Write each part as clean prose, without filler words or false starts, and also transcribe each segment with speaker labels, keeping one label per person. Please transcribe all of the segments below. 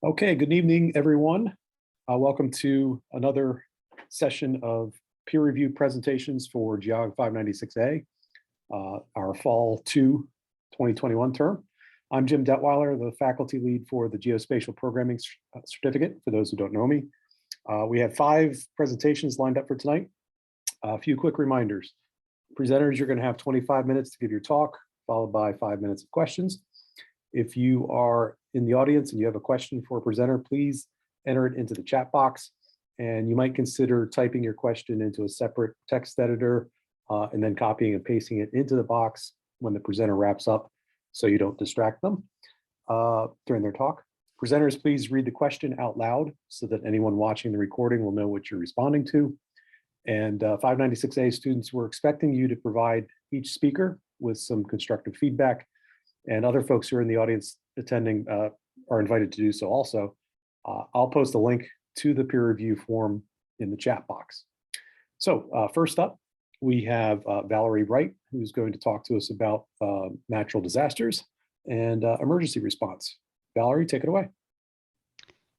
Speaker 1: Okay, good evening, everyone. Welcome to another session of peer review presentations for Geog 596A, our Fall 2 2021 term. I'm Jim Detweiler, the faculty lead for the Geospatial Programming Certificate, for those who don't know me. We have 5 presentations lined up for tonight. A few quick reminders. Presenters, you're going to have 25 minutes to give your talk, followed by 5 minutes of questions. If you are in the audience and you have a question for a presenter, please enter it into the chat box, and you might consider typing your question into a separate text editor and then copying and pasting it into the box when the presenter wraps up so you don't distract them during their talk. Presenters, please read the question out loud so that anyone watching the recording will know what you're responding to. And 596A students, we're expecting you to provide each speaker with some constructive feedback, and other folks who are in the audience attending are invited to do so also. I'll post a link to the peer review form in the chat box. So first up, we have Valerie Wright, who's going to talk to us about natural disasters and emergency response. Valerie, take it away.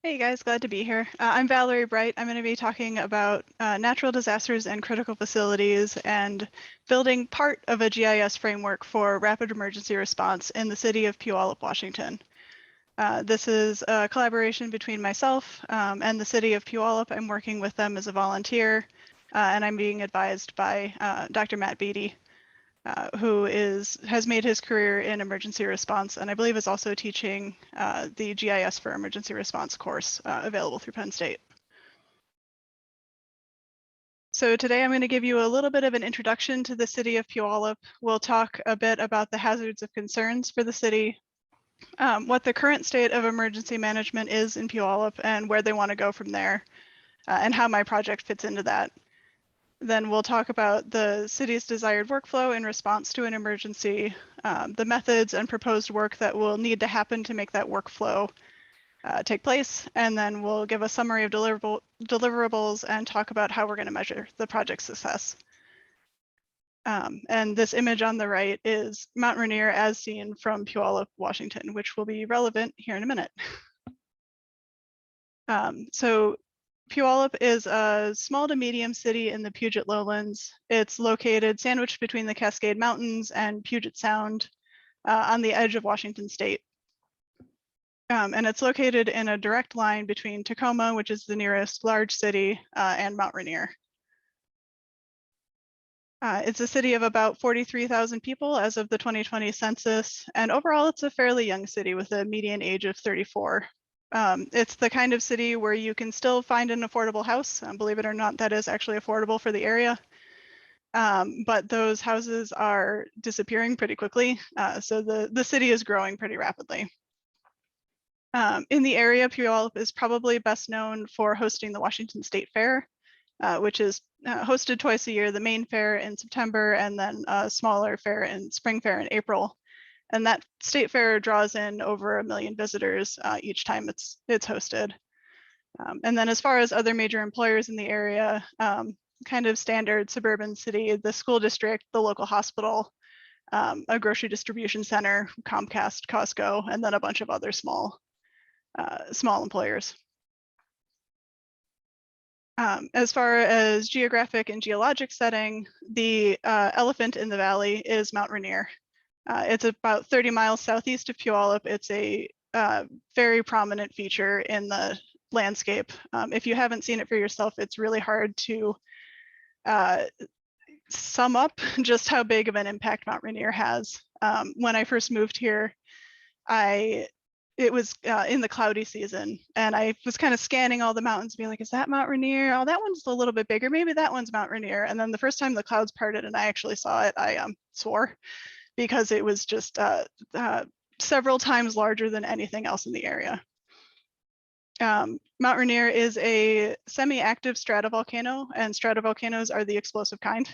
Speaker 2: Hey guys, glad to be here. I'm Valerie Bright. I'm going to be talking about natural disasters and critical facilities and building part of a GIS framework for rapid emergency response in the city of Puyallup, Washington. This is a collaboration between myself and the city of Puyallup. I'm working with them as a volunteer, and I'm being advised by Dr. Matt Beatty, who has made his career in emergency response, and I believe is also teaching the GIS for emergency response course available through Penn State. So today I'm going to give you a little bit of an introduction to the city of Puyallup. We'll talk a bit about the hazards of concerns for the city, what the current state of emergency management is in Puyallup and where they want to go from there, and how my project fits into that. Then we'll talk about the city's desired workflow in response to an emergency, the methods and proposed work that will need to happen to make that workflow take place, and then we'll give a summary of deliverables and talk about how we're going to measure the project's success. And this image on the right is Mount Rainier as seen from Puyallup, Washington, which will be relevant here in a minute. So Puyallup is a small to medium city in the Puget Lowlands. It's located sandwiched between the Cascade Mountains and Puget Sound on the edge of Washington State. And it's located in a direct line between Tacoma, which is the nearest large city, and Mount Rainier. It's a city of about 43,000 people as of the 2020 census, and overall it's a fairly young city with a median age of 34. It's the kind of city where you can still find an affordable house. Believe it or not, that is actually affordable for the area. But those houses are disappearing pretty quickly. So the city is growing pretty rapidly. In the area, Puyallup is probably best known for hosting the Washington State Fair, which is hosted twice a year, the main fair in September and then a smaller fair in spring fair in April. And that state fair draws in over 1 million visitors each time it's hosted. And then as far as other major employers in the area, kind of standard suburban city, the school district, the local hospital, a grocery distribution center, Comcast, Costco, and then a bunch of other small employers. As far as geographic and geologic setting, the elephant in the valley is Mount Rainier. It's about 30 miles southeast of Puyallup. It's a very prominent feature in the landscape. If you haven't seen it for yourself, it's really hard to sum up just how big of an impact Mount Rainier has. When I first moved here, it was in the cloudy season, and I was kind of scanning all the mountains, being like, is that Mount Rainier? Oh, that one's a little bit bigger. Maybe that one's Mount Rainier. And then the first time the clouds parted and I actually saw it, I swore, because it was just several times larger than anything else in the area. Mount Rainier is a semi-active stratovolcano, and stratovolcanoes are the explosive kind.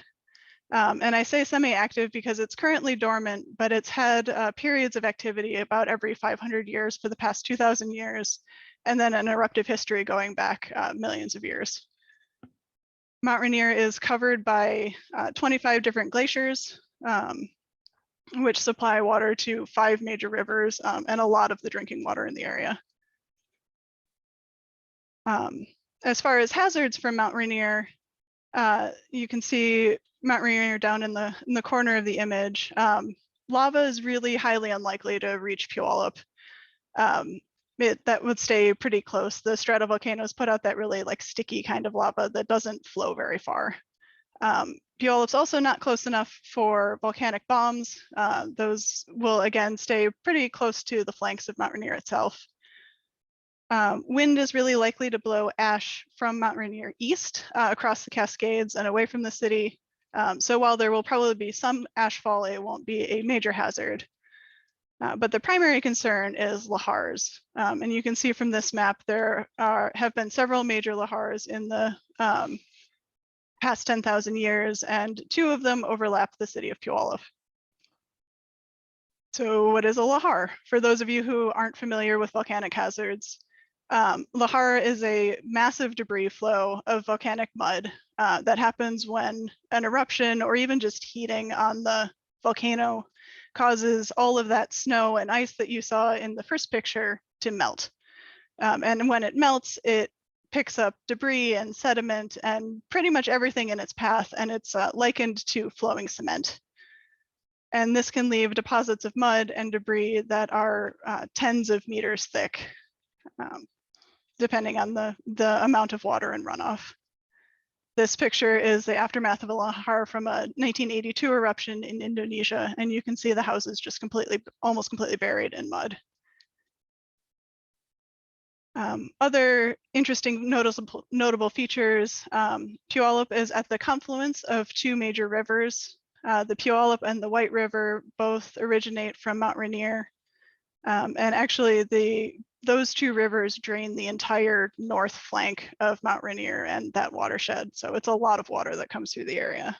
Speaker 2: And I say semi-active because it's currently dormant, but it's had periods of activity about every 500 years for the past 2,000 years, and then an eruptive history going back millions of years. Mount Rainier is covered by 25 different glaciers, which supply water to 5 major rivers and a lot of the drinking water in the area. As far as hazards from Mount Rainier, you can see Mount Rainier down in the corner of the image. Lava is really highly unlikely to reach Puyallup. That would stay pretty close. The stratovolcanoes put out that really like sticky kind of lava that doesn't flow very far. Puyallup's also not close enough for volcanic bombs. Those will again stay pretty close to the flanks of Mount Rainier itself. Wind is really likely to blow ash from Mount Rainier east across the Cascades and away from the city. So while there will probably be some ashfall, it won't be a major hazard. But the primary concern is lahars. And you can see from this map, there have been several major lahars in the past 10,000 years, and 2 of them overlap the city of Puyallup. So what is a lahar? For those of you who aren't familiar with volcanic hazards, lahar is a massive debris flow of volcanic mud that happens when an eruption or even just heating on the volcano causes all of that snow and ice that you saw in the first picture to melt. And when it melts, it picks up debris and sediment and pretty much everything in its path, and it's likened to flowing cement. And this can leave deposits of mud and debris that are tens of meters thick, depending on the amount of water and runoff. This picture is the aftermath of a lahar from a 1982 eruption in Indonesia, and you can see the houses just almost completely buried in mud. Other interesting notable features, Puyallup is at the confluence of 2 major rivers. The Puyallup and the White River both originate from Mount Rainier. And actually those 2 rivers drain the entire north flank of Mount Rainier and that watershed. So it's a lot of water that comes through the area.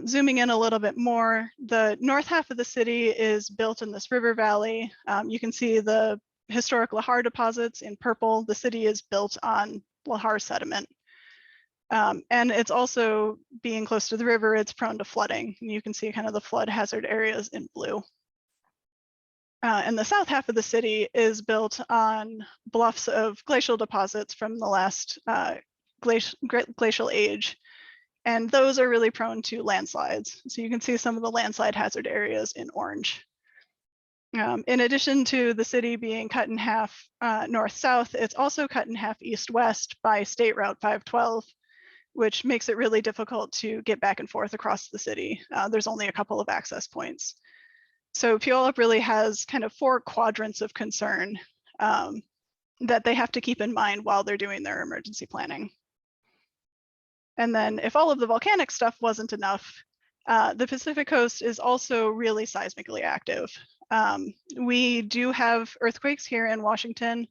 Speaker 2: Zooming in a little bit more, the north half of the city is built in this river valley. You can see the historic lahar deposits in purple. The city is built on lahar sediment. And it's also, being close to the river, it's prone to flooding. And you can see kind of the flood hazard areas in blue. And the south half of the city is built on bluffs of glacial deposits from the last glacial age. And those are really prone to landslides. So you can see some of the landslide hazard areas in orange. In addition to the city being cut in half north-south, it's also cut in half east-west by State Route 512, which makes it really difficult to get back and forth across the city. There's only a couple of access points. So Puyallup really has kind of 4 quadrants of concern that they have to keep in mind while they're doing their emergency planning. And then if all of the volcanic stuff wasn't enough, the Pacific Coast is also really seismically active. We do have earthquakes here in Washington.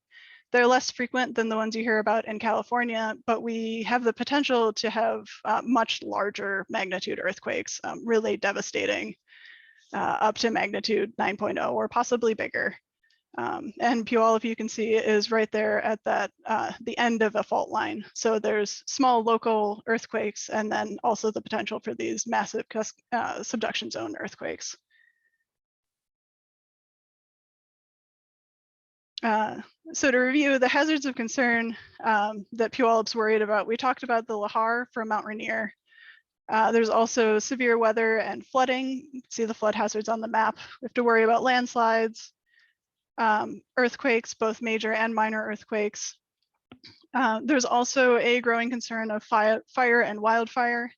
Speaker 2: They're less frequent than the ones you hear about in California, but we have the potential to have much larger magnitude earthquakes, really devastating, up to magnitude 9.0 or possibly bigger. And Puyallup, you can see, is right there at that the end of a fault line. So there's small local earthquakes and then also the potential for these massive subduction zone earthquakes. So to review the hazards of concern that Puyallup's worried about, we talked about the lahar from Mount Rainier. There's also severe weather and flooding. You can see the flood hazards on the map. We have to worry about landslides, earthquakes, both major and minor earthquakes. There's also a growing concern of fire and wildfire.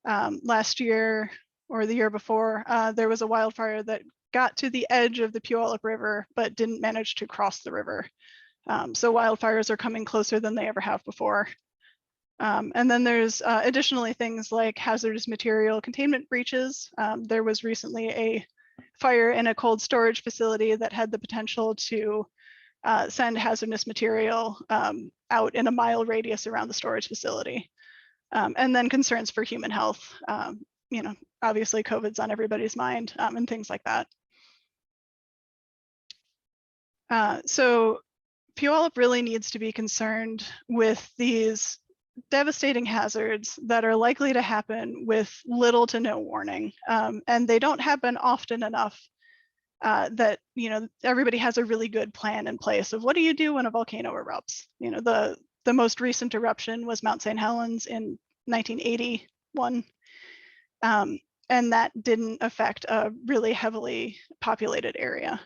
Speaker 2: Last year or the year before, there was a wildfire that got to the edge of the Puyallup River, but didn't manage to cross the river. So wildfires are coming closer than they ever have before. And then there's additionally things like hazardous material containment breaches. There was recently a fire in a cold storage facility that had the potential to send hazardous material out in a mile radius around the storage facility. And then concerns for human health. You know, obviously COVID's on everybody's mind and things like that. So Puyallup really needs to be concerned with these devastating hazards that are likely to happen with little to no warning. And they don't happen often enough that, everybody has a really good plan in place of what do you do when a volcano erupts. The most recent eruption was Mount St. Helens in 1981. And that didn't affect a really heavily populated area.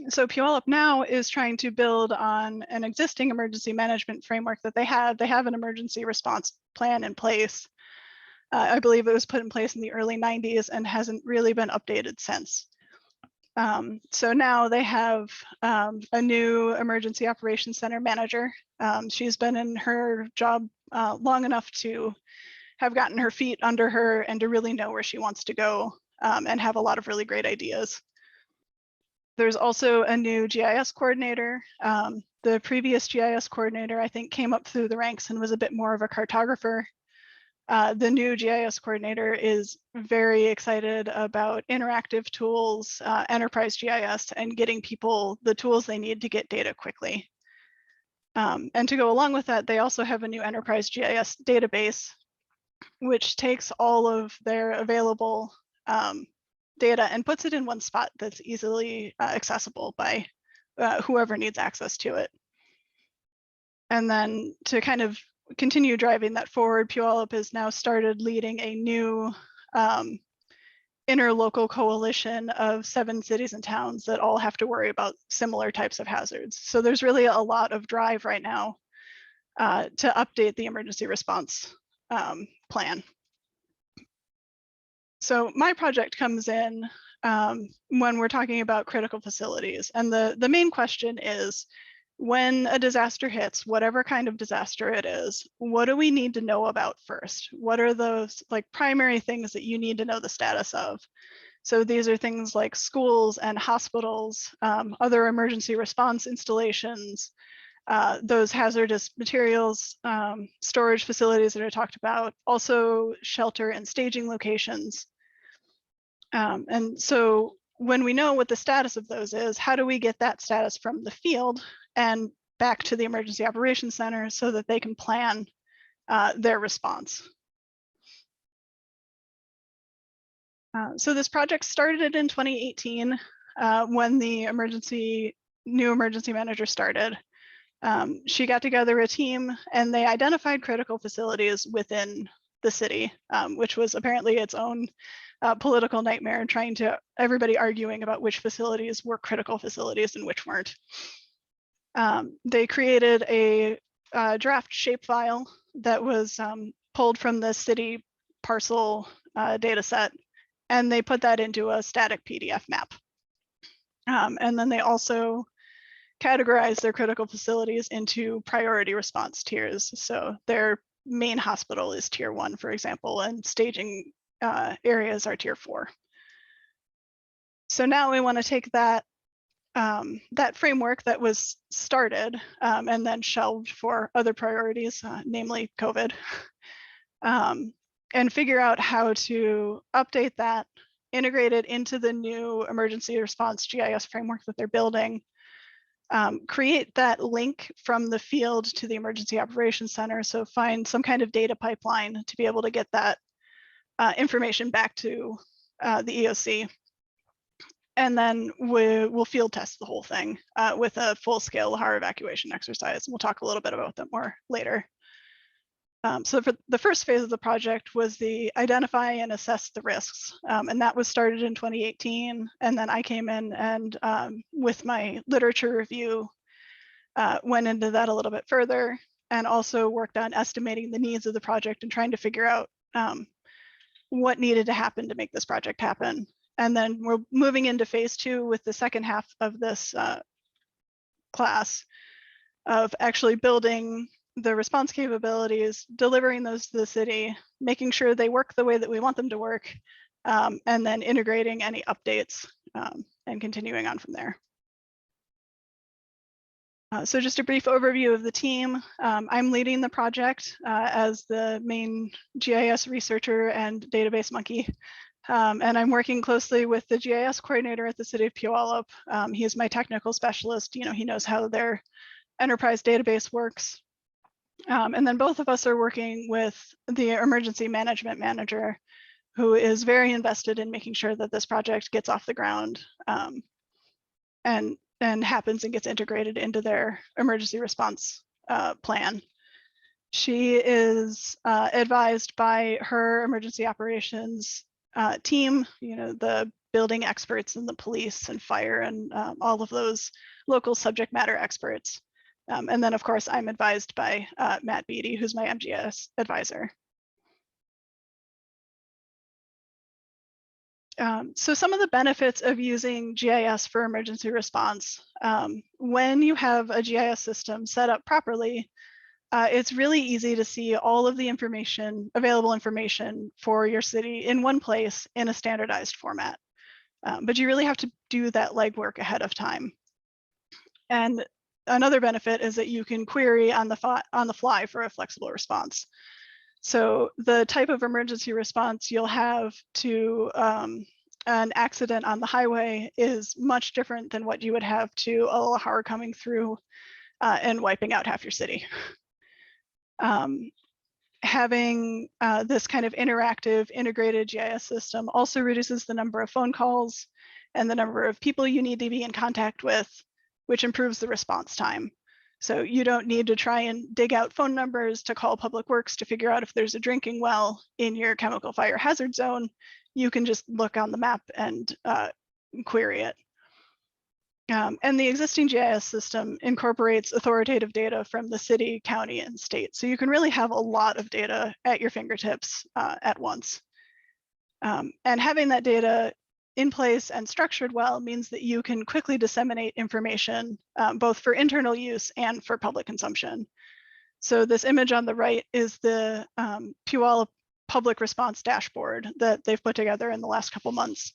Speaker 2: So Puyallup now is trying to build on an existing emergency management framework that they have. They have an emergency response plan in place. I believe it was put in place in the early 90s and hasn't really been updated since. So now they have a new emergency operations center manager. She's been in her job long enough to have gotten her feet under her and to really know where she wants to go and have a lot of really great ideas. There's also a new GIS coordinator. The previous GIS coordinator, I think, came up through the ranks and was a bit more of a cartographer. The new GIS coordinator is very excited about interactive tools, enterprise GIS, and getting people the tools they need to get data quickly. And to go along with that, they also have a new enterprise GIS database, which takes all of their available data and puts it in one spot that's easily accessible by whoever needs access to it. And then to kind of continue driving that forward, Puyallup has now started leading a new interlocal coalition of 7 cities and towns that all have to worry about similar types of hazards. So there's really a lot of drive right now to update the emergency response plan. So my project comes in when we're talking about critical facilities. And the main question is, when a disaster hits, whatever kind of disaster it is, what do we need to know about first? What are those primary things that you need to know the status of? So these are things like schools and hospitals, other emergency response installations, those hazardous materials, storage facilities that are talked about, also shelter and staging locations. And so when we know what the status of those is, how do we get that status from the field and back to the Emergency Operations Center so that they can plan their response? So this project started in 2018 when the new emergency manager started. She got together a team and they identified critical facilities within the city, which was apparently its own political nightmare, trying to everybody arguing about which facilities were critical facilities and which weren't. They created a draft shapefile that was pulled from the city parcel data set, and they put that into a static PDF map. And then they also categorize their critical facilities into priority response tiers. So their main hospital is tier 1, for example, and staging areas are tier 4. So now we want to take that that framework that was started and then shelved for other priorities, namely COVID, and figure out how to update that, integrate it into the new emergency response GIS framework that they're building, create that link from the field to the Emergency Operations Center. So find some kind of data pipeline to be able to get that information back to the EOC. And then we'll field test the whole thing with a full-scale Lahar evacuation exercise. We'll talk a little bit about that more later. So for the first phase of the project was the identify and assess the risks. And that was started in 2018. And then I came in and with my literature review, went into that a little bit further and also worked on estimating the needs of the project and trying to figure out what needed to happen to make this project happen. And then we're moving into phase 2 with the second half of this class of actually building the response capabilities, delivering those to the city, making sure they work the way that we want them to work, and then integrating any updates and continuing on from there. So just a brief overview of the team. I'm leading the project as the main GIS researcher and database monkey. And I'm working closely with the GIS coordinator at the city of Puyallup. He is my technical specialist. He knows how their enterprise database works. And then both of us are working with the emergency management manager, who is very invested in making sure that this project gets off the ground and happens and gets integrated into their emergency response plan. She is advised by her emergency operations team, the building experts and the police and fire and all of those local subject matter experts. And then, of course, I'm advised by Matt Beatty, who's my MGIS advisor. So some of the benefits of using GIS for emergency response, when you have a GIS system set up properly, it's really easy to see all of the information, available information for your city in one place in a standardized format. But you really have to do that legwork ahead of time. And another benefit is that you can query on the fly for a flexible response. So the type of emergency response you'll have to an accident on the highway is much different than what you would have to a lahar coming through and wiping out half your city. Having this kind of interactive integrated GIS system also reduces the number of phone calls and the number of people you need to be in contact with, which improves the response time. So you don't need to try and dig out phone numbers to call Public Works to figure out if there's a drinking well in your chemical fire hazard zone. You can just look on the map and query it. And the existing GIS system incorporates authoritative data from the city, county, and state. So you can really have a lot of data at your fingertips at once. And having that data in place and structured well means that you can quickly disseminate information, both for internal use and for public consumption. So this image on the right is the Puyallup public response dashboard that they've put together in the last couple months.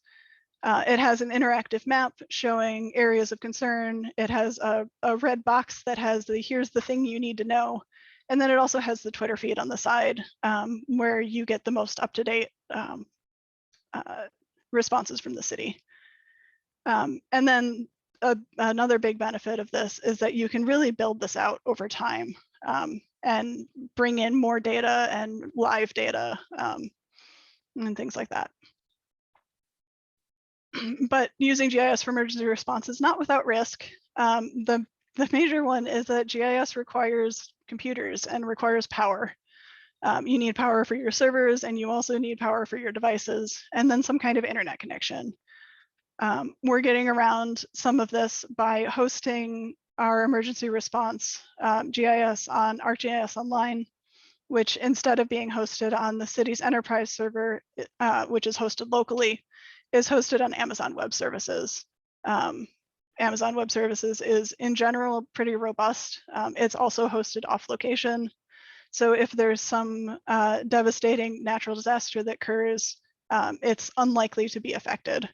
Speaker 2: It has an interactive map showing areas of concern. It has a red box that has the here's the thing you need to know. And then it also has the Twitter feed on the side where you get the most up-to-date responses from the city. And then another big benefit of this is that you can really build this out over time and bring in more data and live data and things like that. But using GIS for emergency response is not without risk. The major one is that GIS requires computers and requires power. You need power for your servers, and you also need power for your devices, and then some kind of internet connection. We're getting around some of this by hosting our emergency response GIS on ArcGIS Online, which instead of being hosted on the city's enterprise server, which is hosted locally, is hosted on Amazon Web Services. Amazon Web Services is in general pretty robust. It's also hosted off location. So if there's some devastating natural disaster that occurs, it's unlikely to be affected.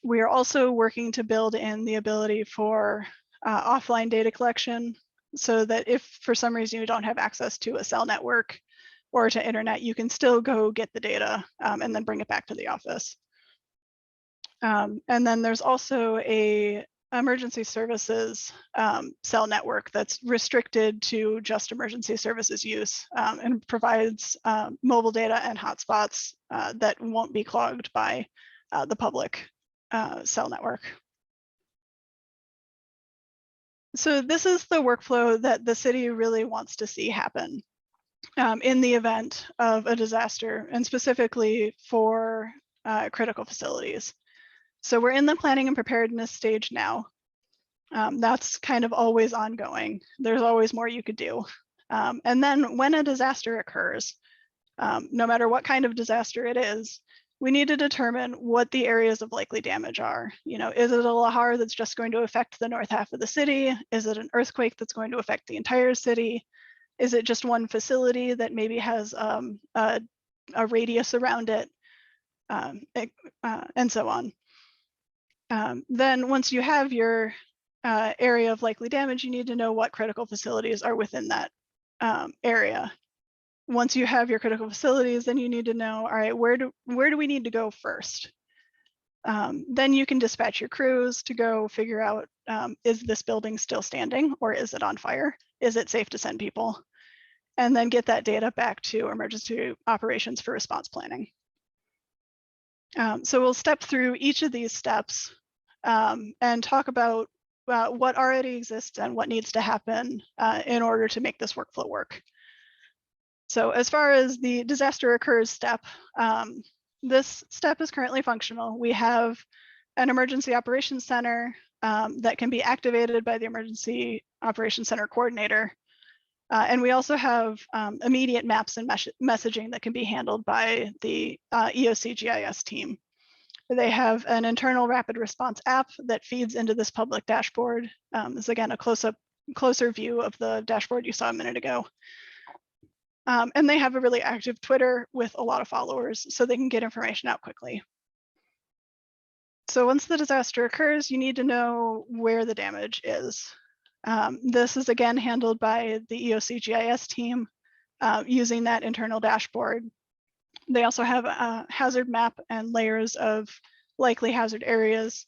Speaker 2: We are also working to build in the ability for offline data collection so that if for some reason you don't have access to a cell network or to internet, you can still go get the data and then bring it back to the office. And then there's also a emergency services cell network that's restricted to just emergency services use and provides mobile data and hotspots that won't be clogged by the public cell network. So this is the workflow that the city really wants to see happen in the event of a disaster, and specifically for critical facilities. So we're in the planning and preparedness stage now. That's kind of always ongoing. There's always more you could do. And then when a disaster occurs, no matter what kind of disaster it is, we need to determine what the areas of likely damage are. Is it a lahar that's just going to affect the north half of the city? Is it an earthquake that's going to affect the entire city? Is it just one facility that maybe has a radius around it, and so on. Then once you have your area of likely damage, you need to know what critical facilities are within that area. Once you have your critical facilities, then you need to know, all right, where do we need to go first? Then you can dispatch your crews to go figure out, is this building still standing or is it on fire? Is it safe to send people? And then get that data back to emergency operations for response planning. So we'll step through each of these steps and talk about what already exists and what needs to happen in order to make this workflow work. So as far as the disaster occurs step, this step is currently functional. We have an emergency operations center that can be activated by the emergency operations center coordinator. And we also have immediate maps and messaging that can be handled by the EOC GIS team. They have an internal rapid response app that feeds into this public dashboard. This is again a closer view of the dashboard you saw a minute ago. And they have a really active Twitter with a lot of followers, so they can get information out quickly. So once the disaster occurs, you need to know where the damage is. This is again handled by the EOC GIS team using that internal dashboard. They also have a hazard map and layers of likely hazard areas.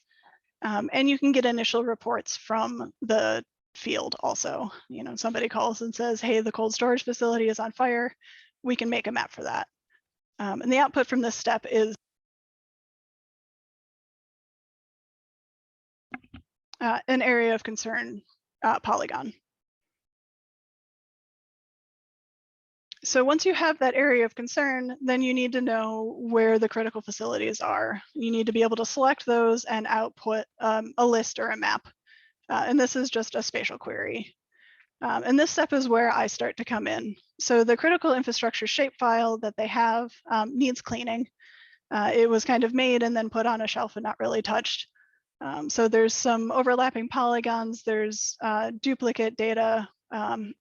Speaker 2: And you can get initial reports from the field also. You know, somebody calls and says, hey, the cold storage facility is on fire. We can make a map for that. And the output from this step is an area of concern polygon. So once you have that area of concern, then you need to know where the critical facilities are. You need to be able to select those and output a list or a map. And this is just a spatial query. And this step is where I start to come in. So the critical infrastructure shapefile that they have needs cleaning. It was kind of made and then put on a shelf and not really touched. So there's some overlapping polygons, there's duplicate data.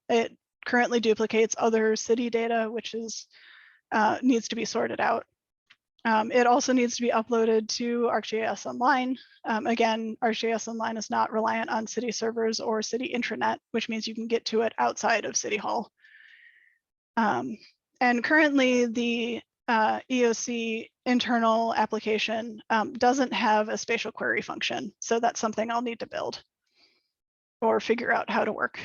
Speaker 2: It currently duplicates other city data, which is needs to be sorted out. It also needs to be uploaded to ArcGIS Online. Again, ArcGIS Online is not reliant on city servers or city intranet, which means you can get to it outside of City Hall. And currently the EOC internal application doesn't have a spatial query function. So that's something I'll need to build or figure out how to work.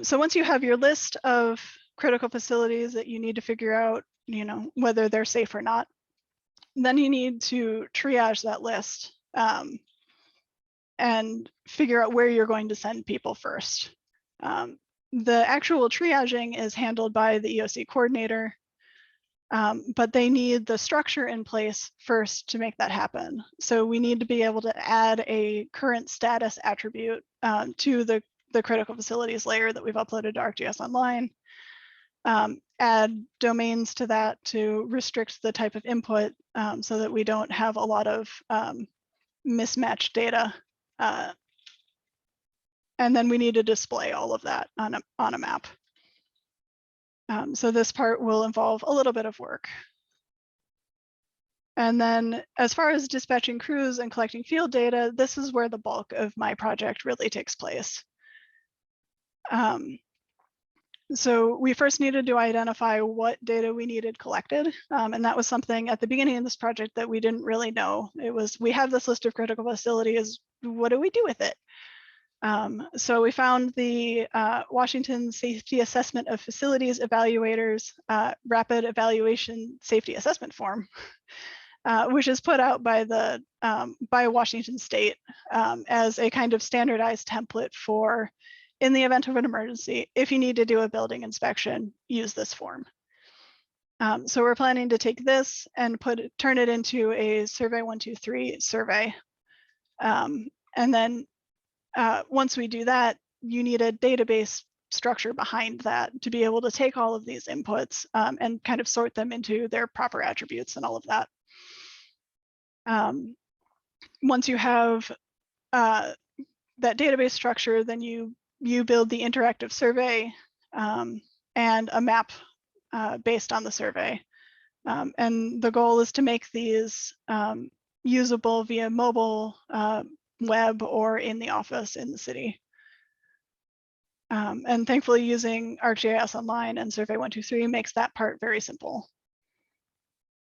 Speaker 2: So once you have your list of critical facilities that you need to figure out, you know, whether they're safe or not, then you need to triage that list and figure out where you're going to send people first. The actual triaging is handled by the EOC coordinator, but they need the structure in place first to make that happen. So we need to be able to add a current status attribute to the critical facilities layer that we've uploaded to ArcGIS Online. Add domains to that to restrict the type of input so that we don't have a lot of mismatched data. And then we need to display all of that on a map. So this part will involve a little bit of work. And then as far as dispatching crews and collecting field data, this is where the bulk of my project really takes place. So we first needed to identify what data we needed collected. And that was something at the beginning of this project that we didn't really know. It was, we have this list of critical facilities, what do we do with it? So we found the Washington Safety Assessment of Facilities Evaluators Rapid Evaluation Safety Assessment Form, which is put out by the by Washington State as a kind of standardized template for, in the event of an emergency, if you need to do a building inspection, use this form. So we're planning to take this and turn it into a Survey 123 survey. And then once we do that, you need a database structure behind that to be able to take all of these inputs and kind of sort them into their proper attributes and all of that. Once you have that database structure, then you build the interactive survey and a map based on the survey. And the goal is to make these usable via mobile, web, or in the office in the city. And thankfully using ArcGIS Online and Survey 123 makes that part very simple.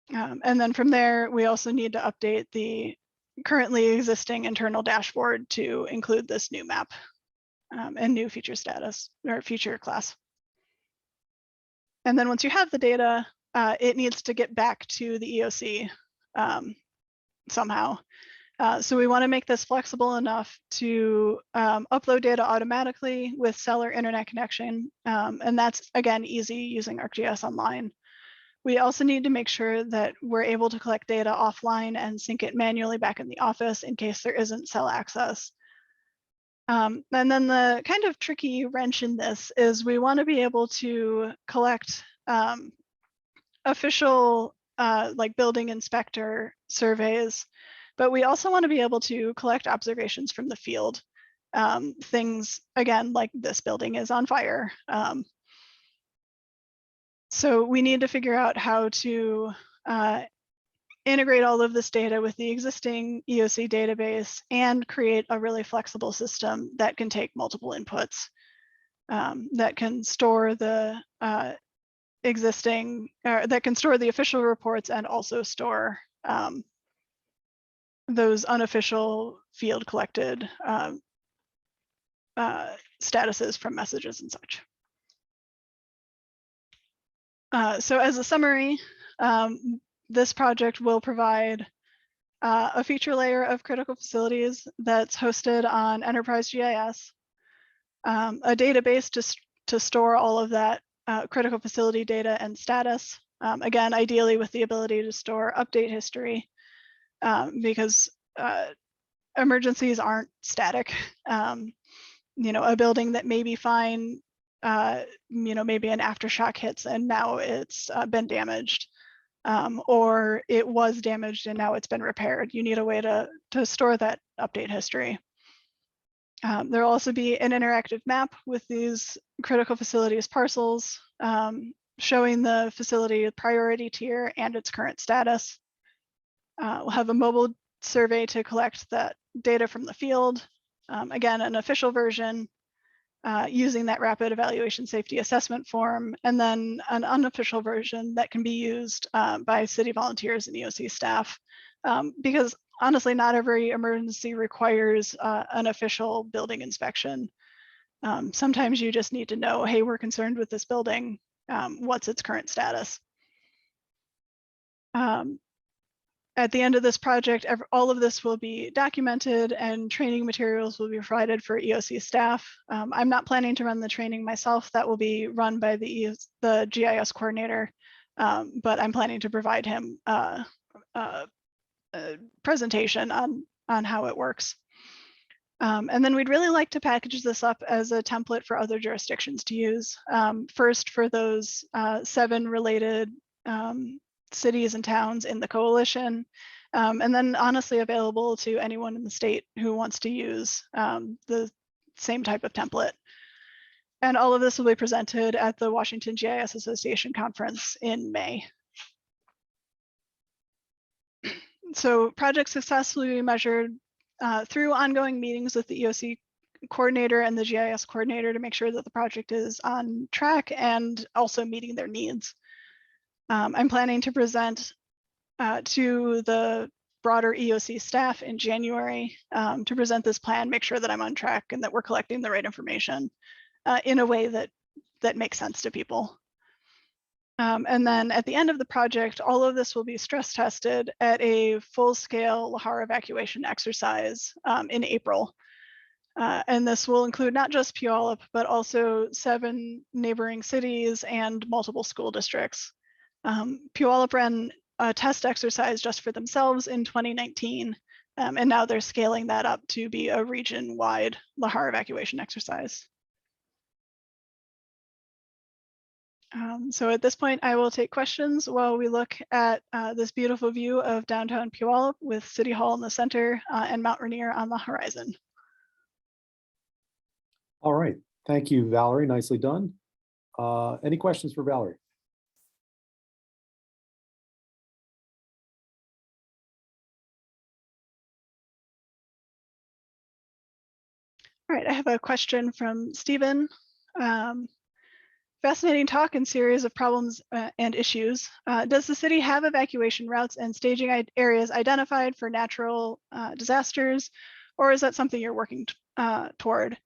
Speaker 2: And then from there, we also need to update the currently existing internal dashboard to include this new map and new feature status or feature class. And then once you have the data, it needs to get back to the EOC somehow. So we want to make this flexible enough to upload data automatically with cellular internet connection. And that's, again, easy using ArcGIS Online. We also need to make sure that we're able to collect data offline and sync it manually back in the office in case there isn't cell access. And then the kind of tricky wrench in this is we want to be able to collect official like building inspector surveys, but we also want to be able to collect observations from the field. Things, again, like this building is on fire. So we need to figure out how to integrate all of this data with the existing EOC database and create a really flexible system that can take multiple inputs, that can store the that can store the official reports and also store those unofficial field collected statuses from messages and such. So as a summary, this project will provide a feature layer of critical facilities that's hosted on Enterprise GIS, a database to store all of that critical facility data and status, again, ideally with the ability to store update history, because emergencies aren't static. You know, a building that may be fine, you know, maybe an aftershock hits and now it's been damaged, or it was damaged and now it's been repaired. You need a way to store that update history. There will also be an interactive map with these critical facilities parcels, showing the facility priority tier and its current status. We'll have a mobile survey to collect that data from the field. Again, an official version using that rapid evaluation safety assessment form, and then an unofficial version that can be used by city volunteers and EOC staff, because honestly, not every emergency requires an official building inspection. Sometimes you just need to know, hey, we're concerned with this building. What's its current status? At the end of this project, all of this will be documented and training materials will be provided for EOC staff. I'm not planning to run the training myself. That will be run by the GIS coordinator, but I'm planning to provide him a presentation on how it works. And then we'd really like to package this up as a template for other jurisdictions to use. First, for those 7 related cities and towns in the coalition, and then honestly available to anyone in the state who wants to use the same type of template. And all of this will be presented at the Washington GIS Association conference in May. So project success will be measured through ongoing meetings with the EOC coordinator and the GIS coordinator to make sure that the project is on track and also meeting their needs. I'm planning to present to the broader EOC staff in January to present this plan, make sure that I'm on track and that we're collecting the right information in a way that makes sense to people. And then at the end of the project, all of this will be stress tested at a full-scale Lahar evacuation exercise in April. And this will include not just Puyallup, but also 7 neighboring cities and multiple school districts. Puyallup ran a test exercise just for themselves in 2019, and now they're scaling that up to be a region-wide Lahar evacuation exercise. So at this point, I will take questions while we look at this beautiful view of downtown Puyallup with City Hall in the center and Mount Rainier on the horizon.
Speaker 1: All right, thank you, Valerie, nicely done. Any questions for Valerie? All right, I have a question from Stephen.
Speaker 2: Fascinating talk and series of problems and issues. Does the city have evacuation routes and staging areas identified for natural disasters, or is that something you're working toward?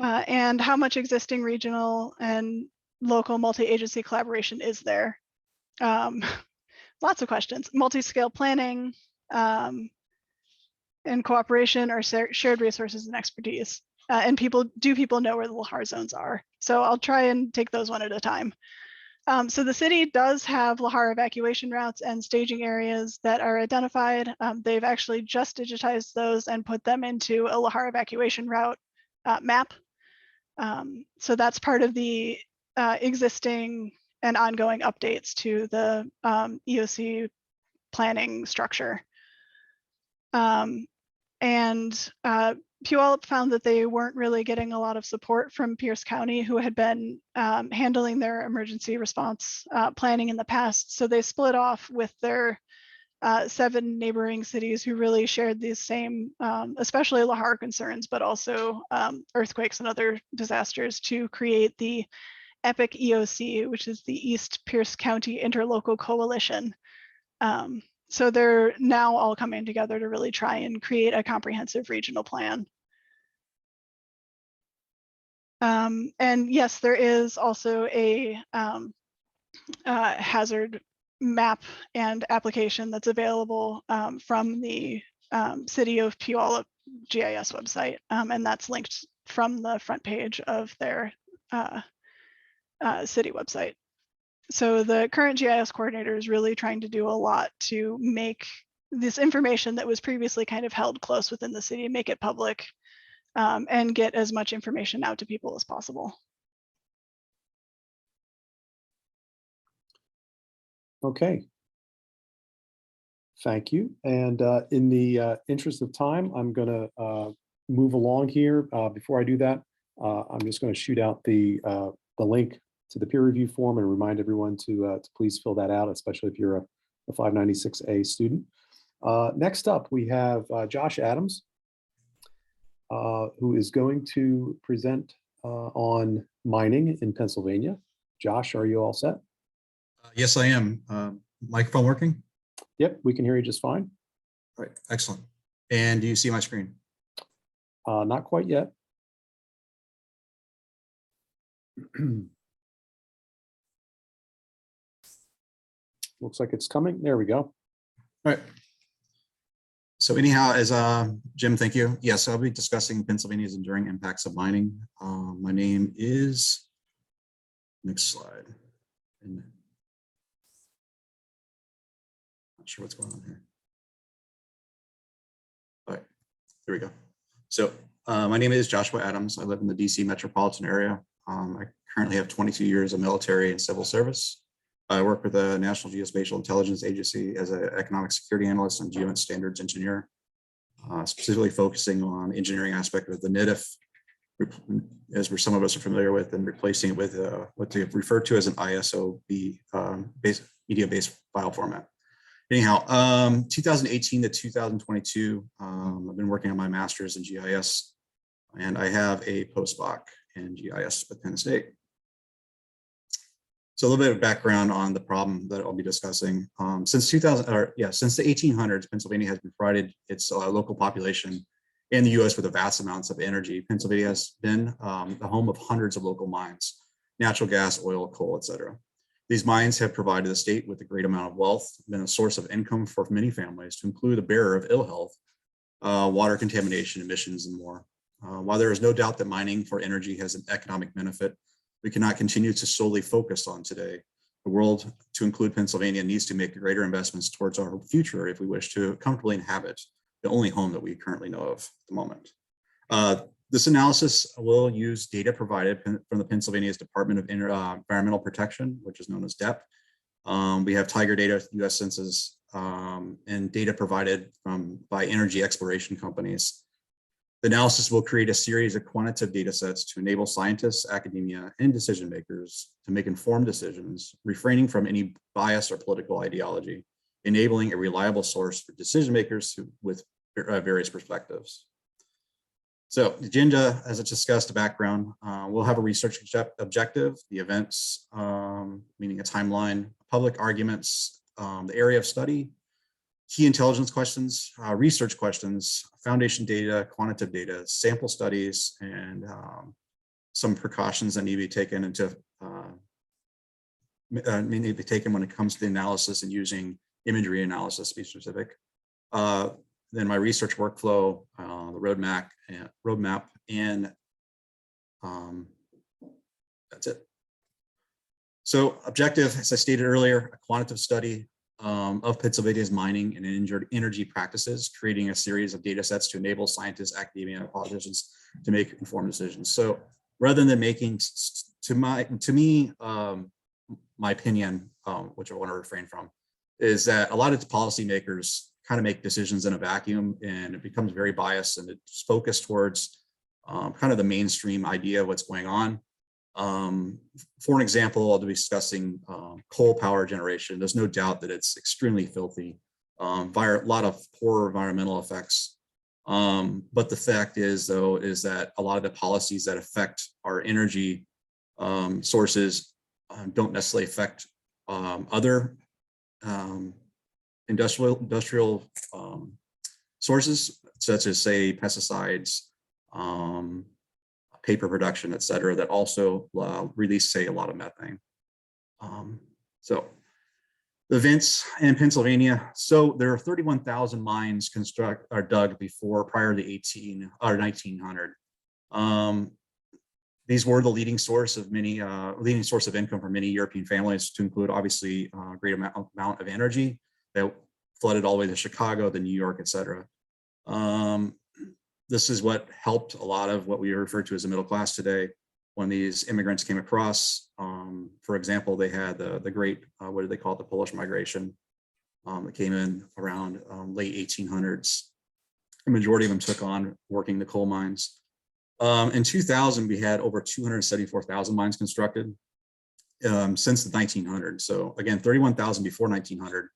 Speaker 2: And how much existing regional and local multi-agency collaboration is there? Lots of questions. Multi-scale planning and cooperation or shared resources and expertise. And do people know where the Lahar zones are? So I'll try and take those one at a time. So the city does have Lahar evacuation routes and staging areas that are identified. They've actually just digitized those and put them into a Lahar evacuation route map. So that's part of the existing and ongoing updates to the EOC planning structure. Puyallup found that they weren't really getting a lot of support from Pierce County, who had been handling their emergency response planning in the past. So they split off with their 7 neighboring cities who really shared these same, especially Lahar concerns, but also earthquakes and other disasters, to create the EPIC EOC, which is the East Pierce County Interlocal Coalition. So they're now all coming together to really try and create a comprehensive regional plan. And yes, there is also a hazard map and application that's available from the City of Puyallup GIS website, and that's linked from the front page of their city website. So the current GIS coordinator is really trying to do a lot to make this information that was previously kind of held close within the city, make it public, and get as much information out to people as possible.
Speaker 1: Okay. Thank you. And in the interest of time, I'm going to move along here. Before I do that, I'm just going to shoot out the link to the peer review form and remind everyone to please fill that out, especially if you're a 596A student. Next up, we have Josh Adams, who is going to present on mining in Pennsylvania. Josh, are you all set?
Speaker 3: Yes, I am. Microphone working?
Speaker 1: Yep, we can hear you just fine.
Speaker 3: All right, excellent. And do you see my screen?
Speaker 1: Not quite yet. Looks like it's coming. There we go.
Speaker 3: All right. So anyhow, as Jim, thank you. Yes, I'll be discussing Pennsylvania's enduring impacts of mining. My name is, next slide. Not sure what's going on here. All right, here we go. So my name is Joshua Adams. I live in the DC metropolitan area. I currently have 22 years of military and civil service. I work with the National Geospatial Intelligence Agency as an economic security analyst and geoint standards engineer, specifically focusing on engineering aspect of the NIDIF, as some of us are familiar with, and replacing it with what they refer to as an ISO-B media-based file format. Anyhow, 2018 to 2022, I've been working on my master's in GIS, and I have a postdoc in GIS at Penn State. So a little bit of background on the problem that I'll be discussing. Since the 1800s, Pennsylvania has provided its local population in the U.S. with vast amounts of energy. Pennsylvania has been the home of hundreds of local mines, natural gas, oil, coal, etc. These mines have provided the state with a great amount of wealth, been a source of income for many families, to include the bearer of ill health, water contamination, emissions, and more. While there is no doubt that mining for energy has an economic benefit, we cannot continue to solely focus on today. The world, to include Pennsylvania, needs to make greater investments towards our future if we wish to comfortably inhabit the only home that we currently know of at the moment. This analysis will use data provided from the Pennsylvania's Department of Environmental Protection, which is known as DEP. We have Tiger data, US Census, and data provided by energy exploration companies. The analysis will create a series of quantitative data sets to enable scientists, academia, and decision makers to make informed decisions, refraining from any bias or political ideology, enabling a reliable source for decision makers with various perspectives. So the agenda, as it's discussed, the background, we'll have a research objective, the events, meaning a timeline, public arguments, the area of study, key intelligence questions, research questions, foundation data, quantitative data, sample studies, and some precautions that need to be taken when it comes to the analysis and using imagery analysis to be specific. Then my research workflow, the roadmap, and that's it. So objective, as I stated earlier, a quantitative study of Pennsylvania's mining and energy practices, creating a series of data sets to enable scientists, academia, and politicians to make informed decisions. So rather than making, to me, my opinion, which I want to refrain from, is that a lot of policymakers kind of make decisions in a vacuum, and it becomes very biased, and it's focused towards kind of the mainstream idea of what's going on. For an example, I'll be discussing coal power generation. There's no doubt that it's extremely filthy, a lot of poor environmental effects. But the fact is, though, is that a lot of the policies that affect our energy sources don't necessarily affect other industrial sources, such as, say, pesticides, paper production, et cetera, that also release, say, a lot of methane. So the events in Pennsylvania. So there are 31,000 mines dug prior to 1900. These were the leading source of income for many European families, to include obviously a great amount of energy that flooded all the way to Chicago, to New York, et cetera. This is what helped a lot of what we refer to as the middle class today. When these immigrants came across, for example, they had the great, what do they call it, the Polish migration that came in around late 1800s. The majority of them took on working the coal mines. In 2000, we had over 274,000 mines constructed since the 1900s. So again, 31,000 before 1900.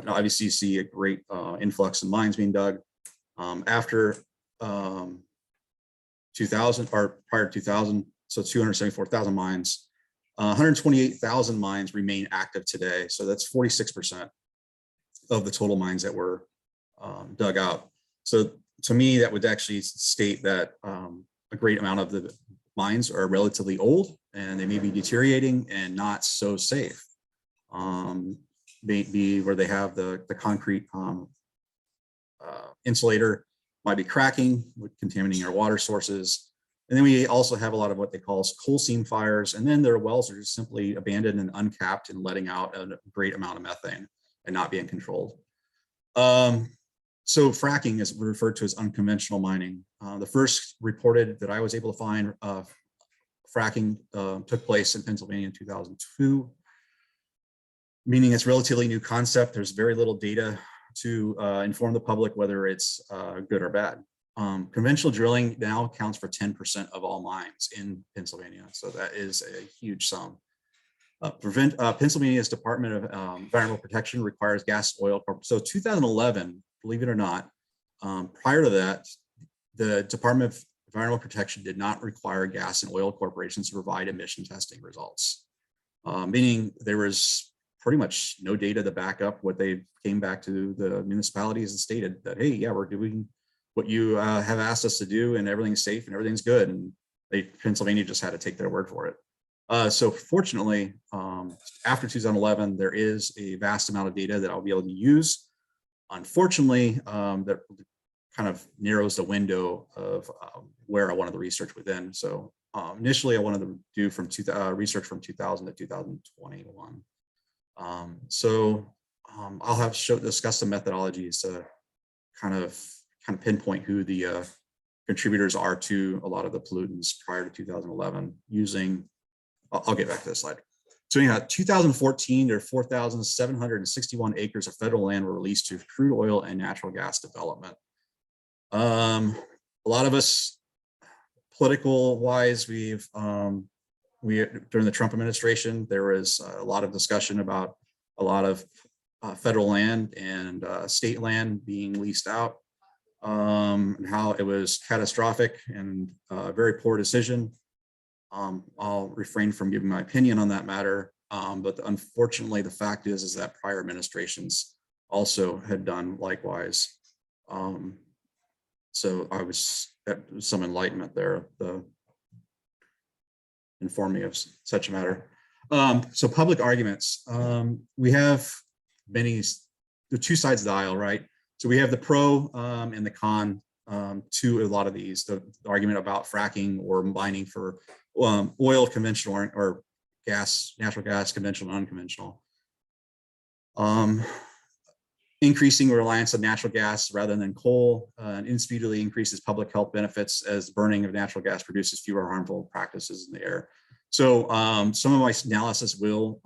Speaker 3: Obviously, you see a great influx in mines being dug. After 2000, or prior to 2000, so 274,000 mines, 128,000 mines remain active today. So that's 46% of the total mines that were dug out. So to me, that would actually state that a great amount of the mines are relatively old, and they may be deteriorating and not so safe. Maybe where they have the concrete insulator might be cracking, contaminating our water sources. And then we also have a lot of what they call coal seam fires. And then their wells are just simply abandoned and uncapped and letting out a great amount of methane and not being controlled. So fracking is referred to as unconventional mining. The first reported that I was able to find fracking took place in Pennsylvania in 2002, meaning it's a relatively new concept. There's very little data to inform the public whether it's good or bad. Conventional drilling now accounts for 10% of all mines in Pennsylvania. So that is a huge sum. Pennsylvania's Department of Environmental Protection requires gas, oil. So 2011, believe it or not, prior to that, the Department of Environmental Protection did not require gas and oil corporations to provide emission testing results, meaning there was pretty much no data to back up what they came back to the municipalities and stated that, hey, yeah, we're doing what you have asked us to do, and everything's safe and everything's good. And Pennsylvania just had to take their word for it. So fortunately, after 2011, there is a vast amount of data that I'll be able to use. Unfortunately, that kind of narrows the window of where I wanted the research within. So initially, I wanted to do research from 2000 to 2021. I'll discuss the methodologies to kind of pinpoint who the contributors are to a lot of the pollutants prior to 2011 using, I'll get back to this slide. So anyhow, 2014, there are 4,761 acres of federal land were released to crude oil and natural gas development. A lot of us, political wise, during the Trump administration, there was a lot of discussion about a lot of federal land and state land being leased out. and how it was catastrophic and a very poor decision. I'll refrain from giving my opinion on that matter, but unfortunately, the fact is that prior administrations also had done likewise. So I was at some enlightenment there, inform me of such a matter. So public arguments. We have the two sides of the aisle, right? So we have the pro and the con to a lot of these. The argument about fracking or mining for oil, conventional or gas, natural gas, conventional and unconventional. Increasing reliance on natural gas rather than coal indisputably increases public health benefits as burning of natural gas produces fewer harmful practices in the air. So some of my analysis will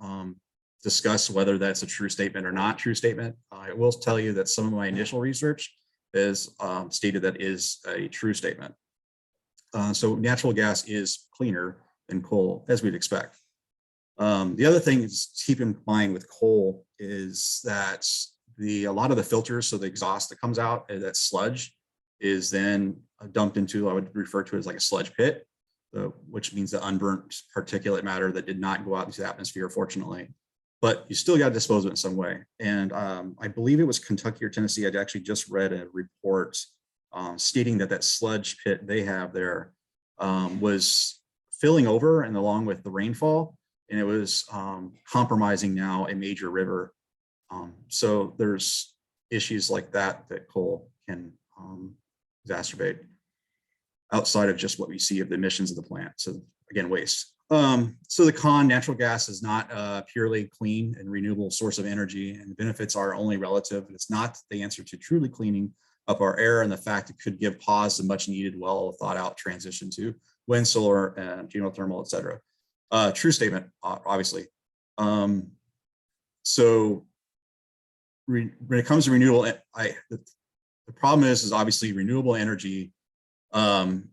Speaker 3: discuss whether that's a true statement or not true statement. I will tell you that some of my initial research is stated that is a true statement. So natural gas is cleaner than coal, as we'd expect. The other thing is to keep in mind with coal is that a lot of the filters, so the exhaust that comes out, that sludge, is then dumped into, I would refer to it as like a sludge pit, which means the unburnt particulate matter that did not go out into the atmosphere, fortunately. But you still got to dispose of it in some way. And I believe it was Kentucky or Tennessee. I'd actually just read a report stating that sludge pit they have there was filling over, and along with the rainfall, and it was compromising now a major river. So there's issues like that coal can exacerbate outside of just what we see of the emissions of the plant. So again, waste. So the con, natural gas is not a purely clean and renewable source of energy, and the benefits are only relative. It's not the answer to truly cleaning up our air, and the fact it could give pause to much needed, well thought out transition to wind, solar, and geothermal, et cetera. True statement, obviously. So when it comes to renewable, the problem is obviously renewable energy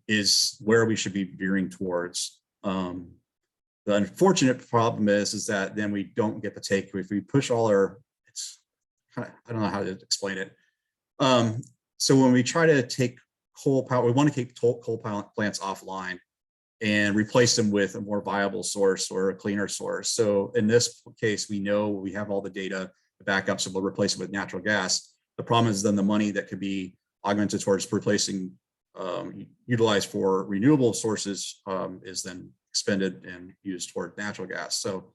Speaker 3: is where we should be veering towards. The unfortunate problem is that then we don't get the take. If we push all our, it's kind of, I don't know how to explain it. So when we try to take coal power, we want to keep coal plants offline and replace them with a more viable source or a cleaner source. So in this case, we know we have all the data to back up, so we'll replace it with natural gas. The problem is then the money that could be augmented towards replacing, utilized for renewable sources is then expended and used toward natural gas. So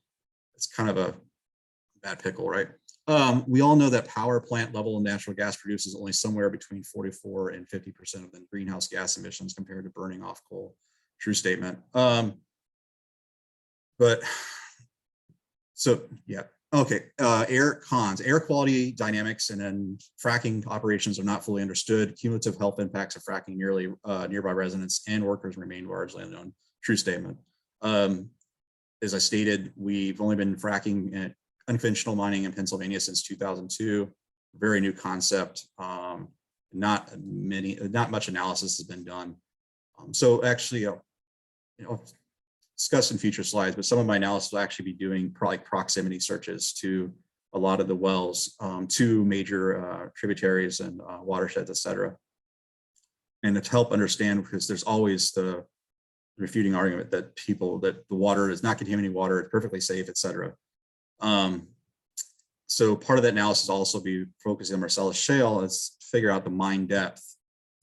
Speaker 3: it's kind of a bad pickle, right? We all know that power plant level natural gas produces only somewhere between 44 and 50% of the greenhouse gas emissions compared to burning off coal. True statement. But so yeah, okay. Air cons, air quality dynamics, and then fracking operations are not fully understood. Cumulative health impacts of fracking nearby residents and workers remain largely unknown. True statement. As I stated, we've only been fracking at unconventional mining in Pennsylvania since 2002. Very new concept. Not much analysis has been done. So actually, I'll discuss in future slides, but some of my analysis will actually be doing proximity searches to a lot of the wells, to major tributaries and watersheds, et cetera. And to help understand, because there's always the refuting argument that the water is not contaminated water, it's perfectly safe, et cetera. So part of that analysis will also be focusing on Marcellus Shale is to figure out the mine depth,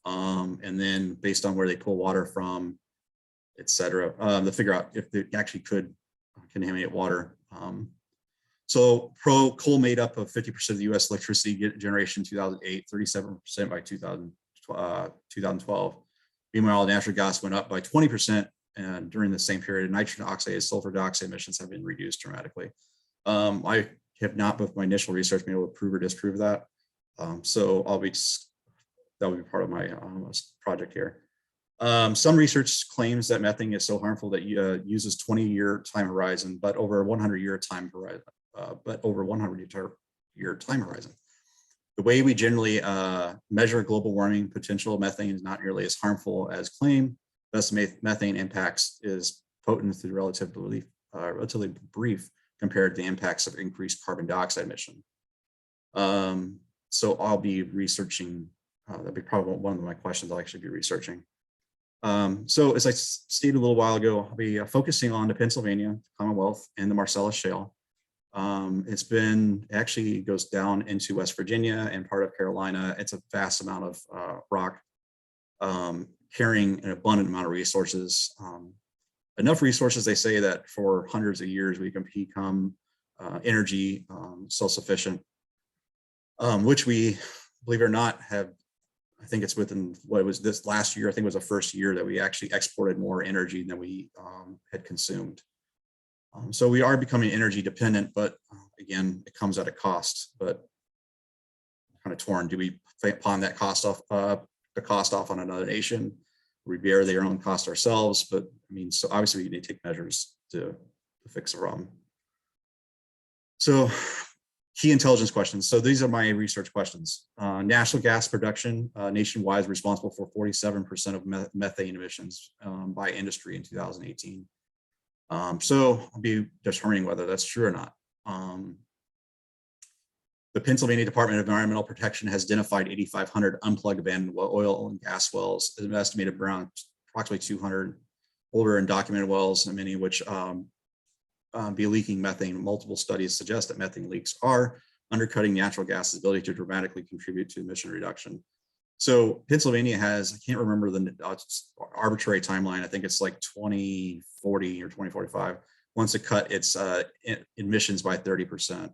Speaker 3: and then based on where they pull water from, et cetera, to figure out if they actually could contaminate water. So coal made up of 50% of the US electricity generation in 2008, 37% by 2012. Meanwhile, natural gas went up by 20%, and during the same period, nitrogen oxide and sulfur dioxide emissions have been reduced dramatically. I have not, with my initial research, been able to prove or disprove that. So that will be part of my project here. Some research claims that methane is so harmful that uses 20-year time horizon, but over a 100-year time horizon. The way we generally measure global warming potential, methane is not nearly as harmful as claimed. Thus, methane impacts is potent through relatively brief compared to the impacts of increased carbon dioxide emission. So I'll be researching that'd be probably one of my questions I'll actually be researching. So as I stated a little while ago, I'll be focusing on the Pennsylvania Commonwealth and the Marcellus Shale. It actually goes down into West Virginia and part of Carolina. It's a vast amount of rock, carrying an abundant amount of resources. Enough resources, they say, that for hundreds of years we can become energy self-sufficient, which we, believe it or not, have. I think it's within what was this last year. I think it was the first year that we actually exported more energy than we had consumed. So we are becoming energy dependent, but again, it comes at a cost. But kind of torn. Do we pawn that cost off on another nation? We bear their own cost ourselves. But I mean, so obviously we need to take measures to fix the problem. So key intelligence questions. So these are my research questions. Natural gas production nationwide is responsible for 47% of methane emissions by industry in 2018. So I'll be determining whether that's true or not. The Pennsylvania Department of Environmental Protection has identified 8,500 unplugged abandoned oil and gas wells, an estimated around approximately 200 older and documented wells, and many of which be leaking methane. Multiple studies suggest that methane leaks are undercutting natural gas's ability to dramatically contribute to emission reduction. So Pennsylvania has, I can't remember the arbitrary timeline. I think it's like 2040 or 2045, wants to cut its emissions by 30%.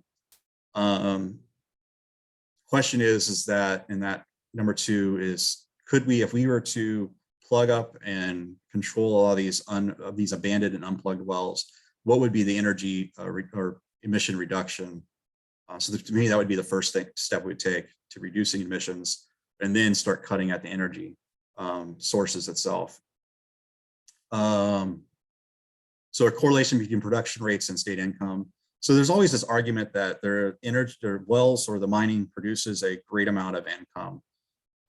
Speaker 3: Question is that, and that number two is, could we, if we were to plug up and control all these abandoned and unplugged wells, what would be the energy or emission reduction? So to me, that would be the first step we would take to reducing emissions, and then start cutting at the energy sources itself. So a correlation between production rates and state income. So there's always this argument that their wells or the mining produces a great amount of income.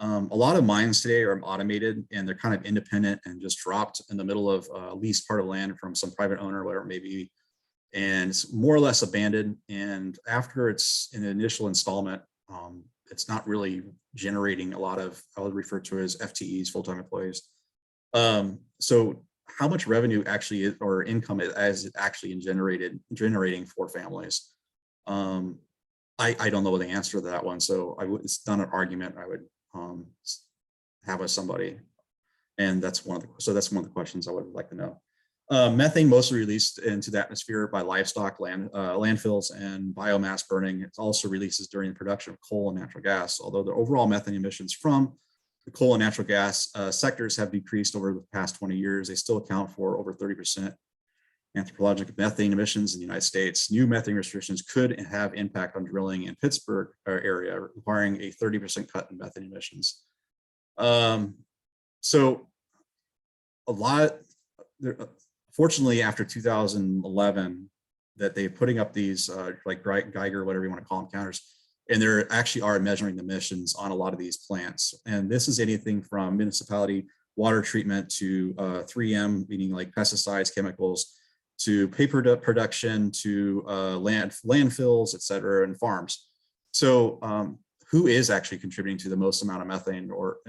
Speaker 3: A lot of mines today are automated and they're kind of independent and just dropped in the middle of a leased part of land from some private owner, whatever it may be, and it's more or less abandoned. And after it's in the initial installment, it's not really generating a lot of, I would refer to as FTEs, full-time employees. So how much revenue actually is, or income is it actually generating for families? I don't know the answer to that one. So it's not an argument I would have with somebody. And that's one of the questions I would like to know. Methane mostly released into the atmosphere by livestock, landfills, and biomass burning. It also releases during the production of coal and natural gas. Although the overall methane emissions from the coal and natural gas sectors have decreased over the past 20 years, they still account for over 30% anthropologic methane emissions in the United States. New methane restrictions could have impact on drilling in Pittsburgh area, requiring a 30% cut in methane emissions. So a lot, fortunately, after 2011, that they're putting up these like Geiger, whatever you want to call them, counters, and there actually are measuring the emissions on a lot of these plants. And this is anything from municipality water treatment to 3M, meaning like pesticides, chemicals, to paper production, to landfills, et cetera, and farms. So who is actually contributing to the most amount of methane or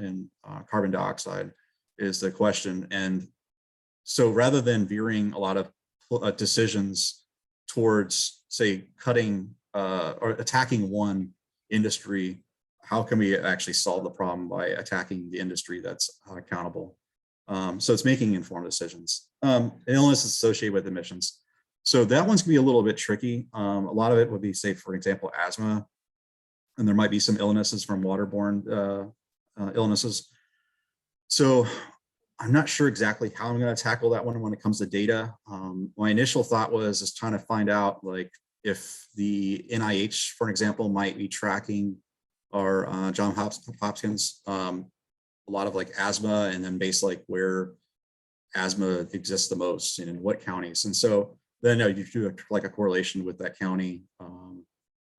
Speaker 3: carbon dioxide is the question. And so rather than veering a lot of decisions towards, say, cutting or attacking one industry, how can we actually solve the problem by attacking the industry that's accountable? So it's making informed decisions. Illness is associated with emissions. So that one's gonna be a little bit tricky. A lot of it would be, say, for example, asthma, and there might be some illnesses from waterborne illnesses. So I'm not sure exactly how I'm going to tackle that one when it comes to data. My initial thought was just trying to find out, like, if the NIH, for example, might be tracking, or Johns Hopkins, a lot of like asthma, and then based like where asthma exists the most and in what counties. And so then you do like a correlation with that county,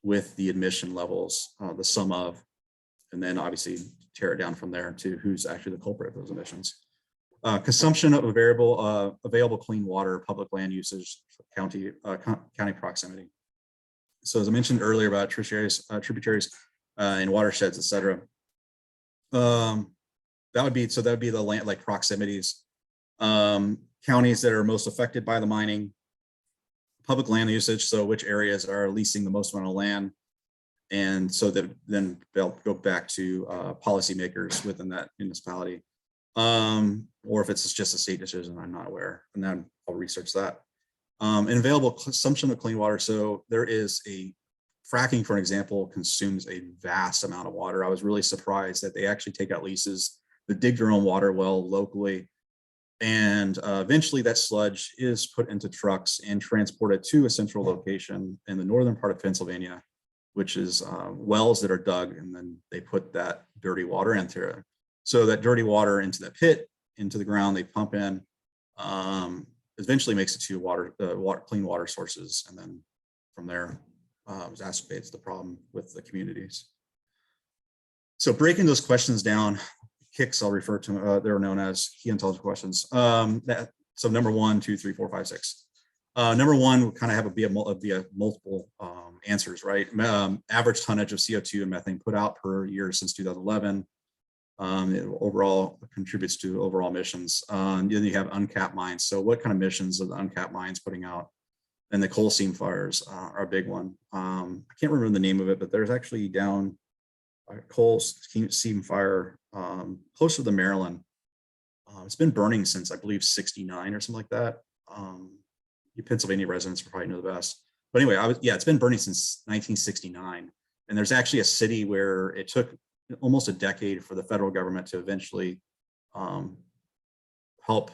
Speaker 3: with the admission levels, the sum of, and then obviously tear it down from there to who's actually the culprit of those emissions. Consumption of available clean water, public land usage, county proximity. So as I mentioned earlier about tributaries and watersheds, et cetera. That would be the land, like proximities. Counties that are most affected by the mining, public land usage, so which areas are leasing the most amount of land. And so that then they'll go back to policymakers within that municipality. Or if it's just a state decision, I'm not aware, and then I'll research that. And available consumption of clean water. So there is fracking, for example, consumes a vast amount of water. I was really surprised that they actually take out leases that dig their own water well locally. And eventually that sludge is put into trucks and transported to a central location in the northern part of Pennsylvania, which is wells that are dug, and then they put that dirty water into it. So that dirty water into the pit, into the ground, they pump in, eventually makes it to clean water sources. And then from there, exacerbates the problem with the communities. So breaking those questions down, KICS, I'll refer to them, they're known as key intelligence questions. So number 1, 2, 3, 4, 5, 6. Number 1 would kind of have a multiple answers, right? Average tonnage of CO2 and methane put out per year since 2011. It overall contributes to overall emissions. Then you have uncapped mines. So what kind of emissions are the uncapped mines putting out? And the coal seam fires are a big one. I can't remember the name of it, but there's actually down a coal seam fire closer to Maryland. It's been burning since, I believe, 69 or something like that. You Pennsylvania residents will probably know the best. But anyway, it's been burning since 1969. And there's actually a city where it took almost a decade for the federal government to eventually help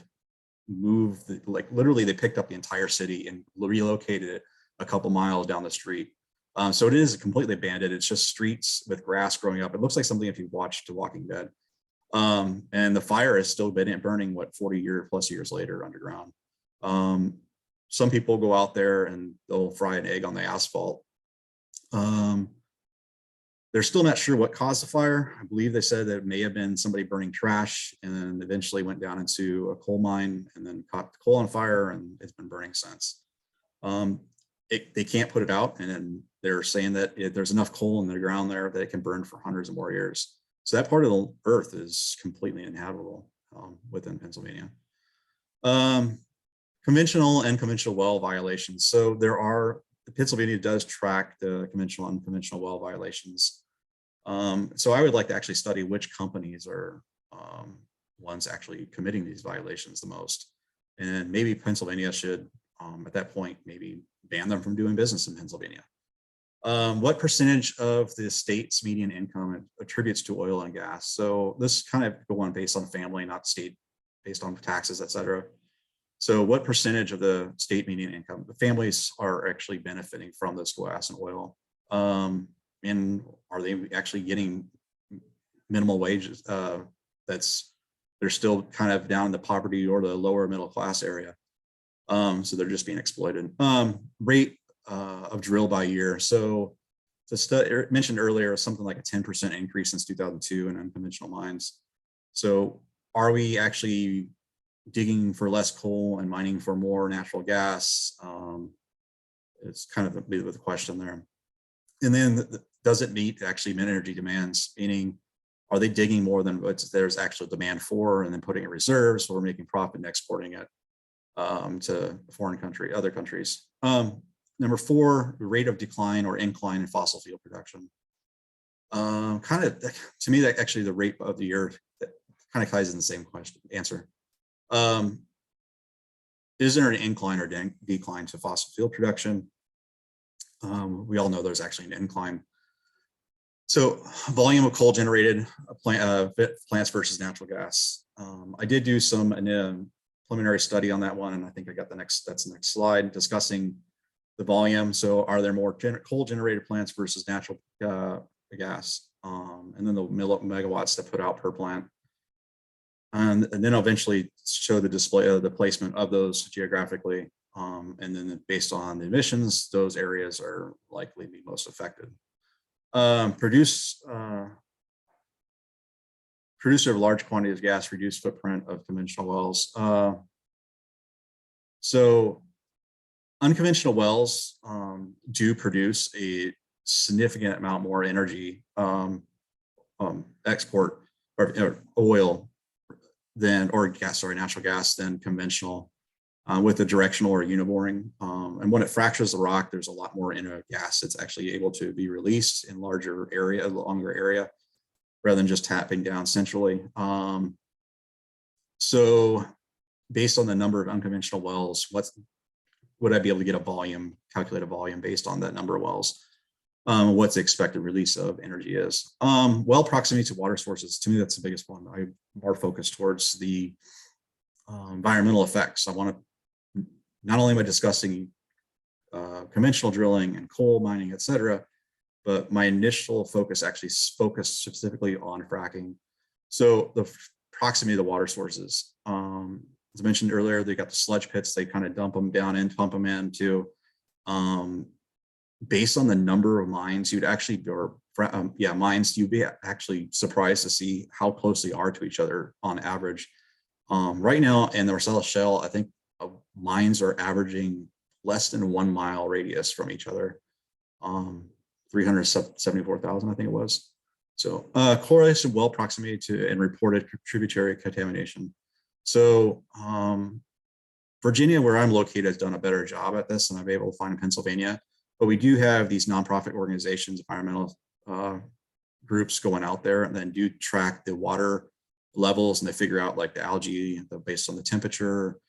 Speaker 3: move literally they picked up the entire city and relocated it a couple miles down the street. So it is completely abandoned. It's just streets with grass growing up. It looks like something if you watched The Walking Dead. And the fire has still been burning 40 plus years later underground. Some people go out there and they'll fry an egg on the asphalt. They're still not sure what caused the fire. I believe they said that it may have been somebody burning trash and then eventually went down into a coal mine and then caught the coal on fire, and it's been burning since. They can't put it out, and then they're saying that there's enough coal in the ground there that it can burn for hundreds of more years. So that part of the earth is completely inhabitable within Pennsylvania. Conventional and conventional well violations. So Pennsylvania does track the conventional and unconventional well violations. So I would like to actually study which companies are ones actually committing these violations the most. And maybe Pennsylvania should, at that point, maybe ban them from doing business in Pennsylvania. What percentage of the state's median income attributes to oil and gas? So this kind of go on based on family, not state, based on taxes, et cetera. So what percentage of the state median income, the families are actually benefiting from this gas and oil? And are they actually getting minimal wages? They're still kind of down in the poverty or the lower middle class area. So they're just being exploited. Rate of drill by year. So the study mentioned earlier, something like a 10% increase since 2002 in unconventional mines. So are we actually digging for less coal and mining for more natural gas? It's kind of a bit of a question there. And then does it meet actually energy demands? Meaning, are they digging more than what there's actual demand for, and then putting in reserves, or making profit and exporting it to other countries? Number 4, the rate of decline or incline in fossil fuel production. Kind of, to me, that actually the rate of the year that kind of ties in the same answer. Is there an incline or decline to fossil fuel production? We all know there's actually an incline. So volume of coal generated plants versus natural gas. I did do some preliminary study on that one, and I think I got that's the next slide, discussing the volume. So are there more coal generated plants versus natural gas? And then the megawatts that put out per plant. And then I'll eventually show the display of the placement of those geographically. And then based on the emissions, those areas are likely to be most affected. Producer of large quantities of gas, reduced footprint of conventional wells. So unconventional wells do produce a significant amount more energy export or oil than, or gas, sorry, natural gas than conventional with the directional or uniboring. And when it fractures the rock, there's a lot more in a gas that's actually able to be released in larger area, longer area, rather than just tapping down centrally. So based on the number of unconventional wells, would I be able to get a volume, calculate a volume based on that number of wells? What's the expected release of energy is. Well proximity to water sources, to me, that's the biggest one. I'm more focused towards the environmental effects. I want to, not only am I discussing conventional drilling and coal mining, et cetera, but my initial focus actually focused specifically on fracking. So the proximity to the water sources. As I mentioned earlier, they got the sludge pits, they kind of dump them down and pump them into. Based on the number of mines, you'd actually, mines, you'd be actually surprised to see how close they are to each other on average. Right now in the Marcellus Shale, I think mines are averaging less than 1 mile radius from each other. 374,000, I think it was. So correlation well proximity to and reported tributary contamination. So Virginia, where I'm located, has done a better job at this than I've been able to find in Pennsylvania. But we do have these nonprofit organizations, environmental groups going out there and then do track the water levels, and they figure out like the algae based on the temperature.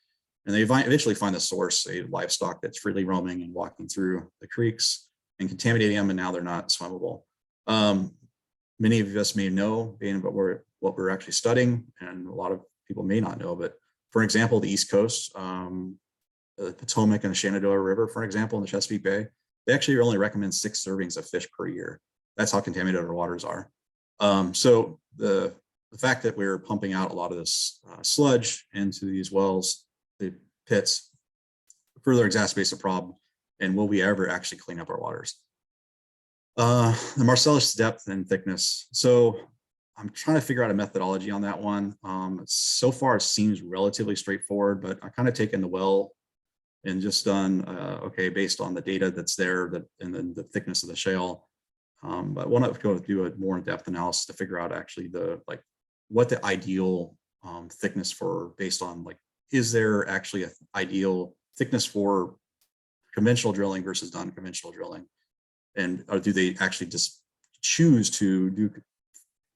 Speaker 3: And they eventually find the source, a livestock that's freely roaming and walking through the creeks and contaminating them, and now they're not swimmable. Many of us may know, being what we're actually studying, and a lot of people may not know, but for example, the East Coast, the Potomac and the Shenandoah River, for example, in the Chesapeake Bay, they actually only recommend 6 servings of fish per year. That's how contaminated our waters are. So the fact that we're pumping out a lot of this sludge into these wells, the pits, further exacerbates the problem. And will we ever actually clean up our waters? The Marcellus depth and thickness. So I'm trying to figure out a methodology on that one. So far, it seems relatively straightforward, but I kind of taken the well and just done, okay, based on the data that's there and then the thickness of the shale. But I want to go do a more in-depth analysis to figure out actually what the ideal thickness for, based on like, is there actually an ideal thickness for conventional drilling versus non-conventional drilling? And or do they actually just choose to do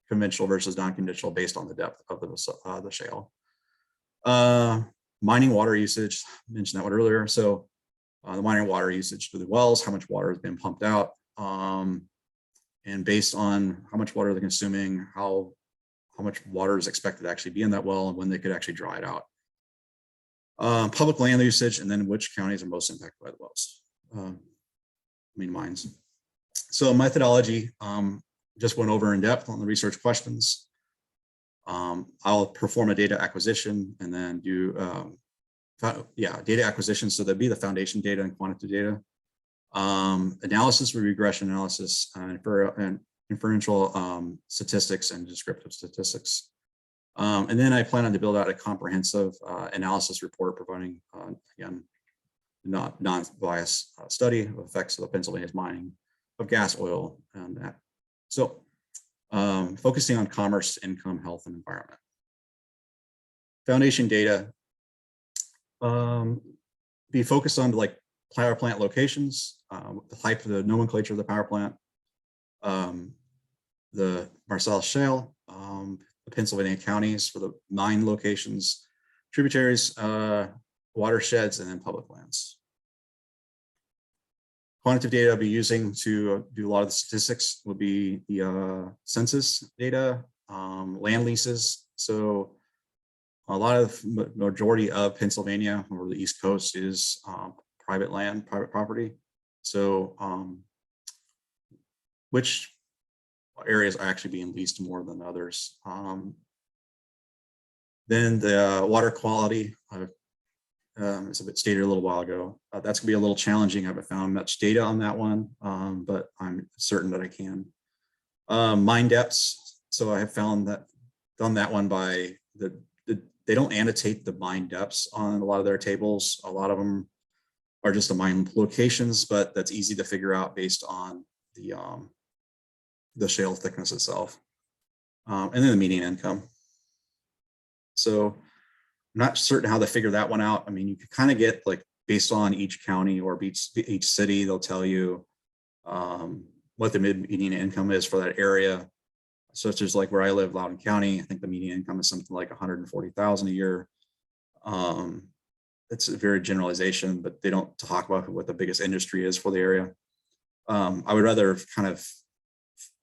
Speaker 3: conventional versus non-conventional based on the depth of the shale? Mining water usage, I mentioned that one earlier. So the mining water usage for the wells, how much water has been pumped out, and based on how much water they're consuming, how much water is expected to actually be in that well, and when they could actually dry it out. Public land usage, and then which counties are most impacted by the wells, mines. So methodology, just went over in depth on the research questions. I'll perform a data acquisition and then do, data acquisition. So that'd be the foundation data and quantitative data. Analysis with regression analysis, and inferential statistics and descriptive statistics. And then I plan on to build out a comprehensive analysis report providing, again, non-biased study of effects of the Pennsylvania's mining of gas, oil, and that. So focusing on commerce, income, health, and environment. Foundation data, be focused on like power plant locations, the type of the nomenclature of the power plant, the Marcellus Shale, the Pennsylvania counties for the 9 locations, tributaries, watersheds, and then public lands. Quantitative data I'll be using to do a lot of the statistics would be the census data, land leases. So a lot of majority of Pennsylvania or the East Coast is private land, private property. So which areas are actually being leased more than others. Then the water quality, as I stated a little while ago, that's gonna be a little challenging. I haven't found much data on that one, but I'm certain that I can. Mine depths. So I have found that, done that one by they don't annotate the mine depths on a lot of their tables. A lot of them are just the mine locations, but that's easy to figure out based on the shale thickness itself. and then the median income. So I'm not certain how to figure that one out. I mean, you could kind of get like based on each county or each city, they'll tell you what the median income is for that area. Such as like where I live, Loudoun County, I think the median income is something like 140,000 a year. It's a very generalization, but they don't talk about what the biggest industry is for the area. I would rather kind of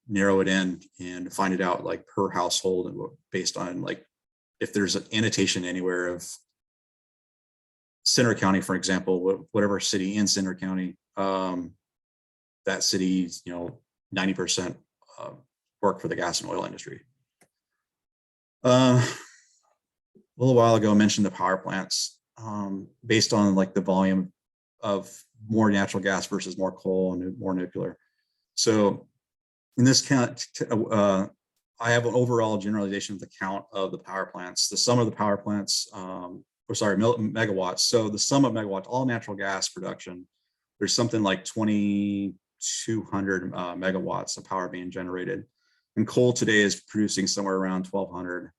Speaker 3: narrow it in and find it out like per household and based on like if there's an annotation anywhere of Center County, for example, whatever city in Center County, that city's 90% work for the gas and oil industry. A little while ago, I mentioned the power plants based on like the volume of more natural gas versus more coal and more nuclear. So in this count, I have an overall generalization of the count of the power plants. The sum of the power plants, megawatts. So the sum of megawatts, all natural gas production, there's something like 2,200 megawatts of power being generated. And coal today is producing somewhere around 1,200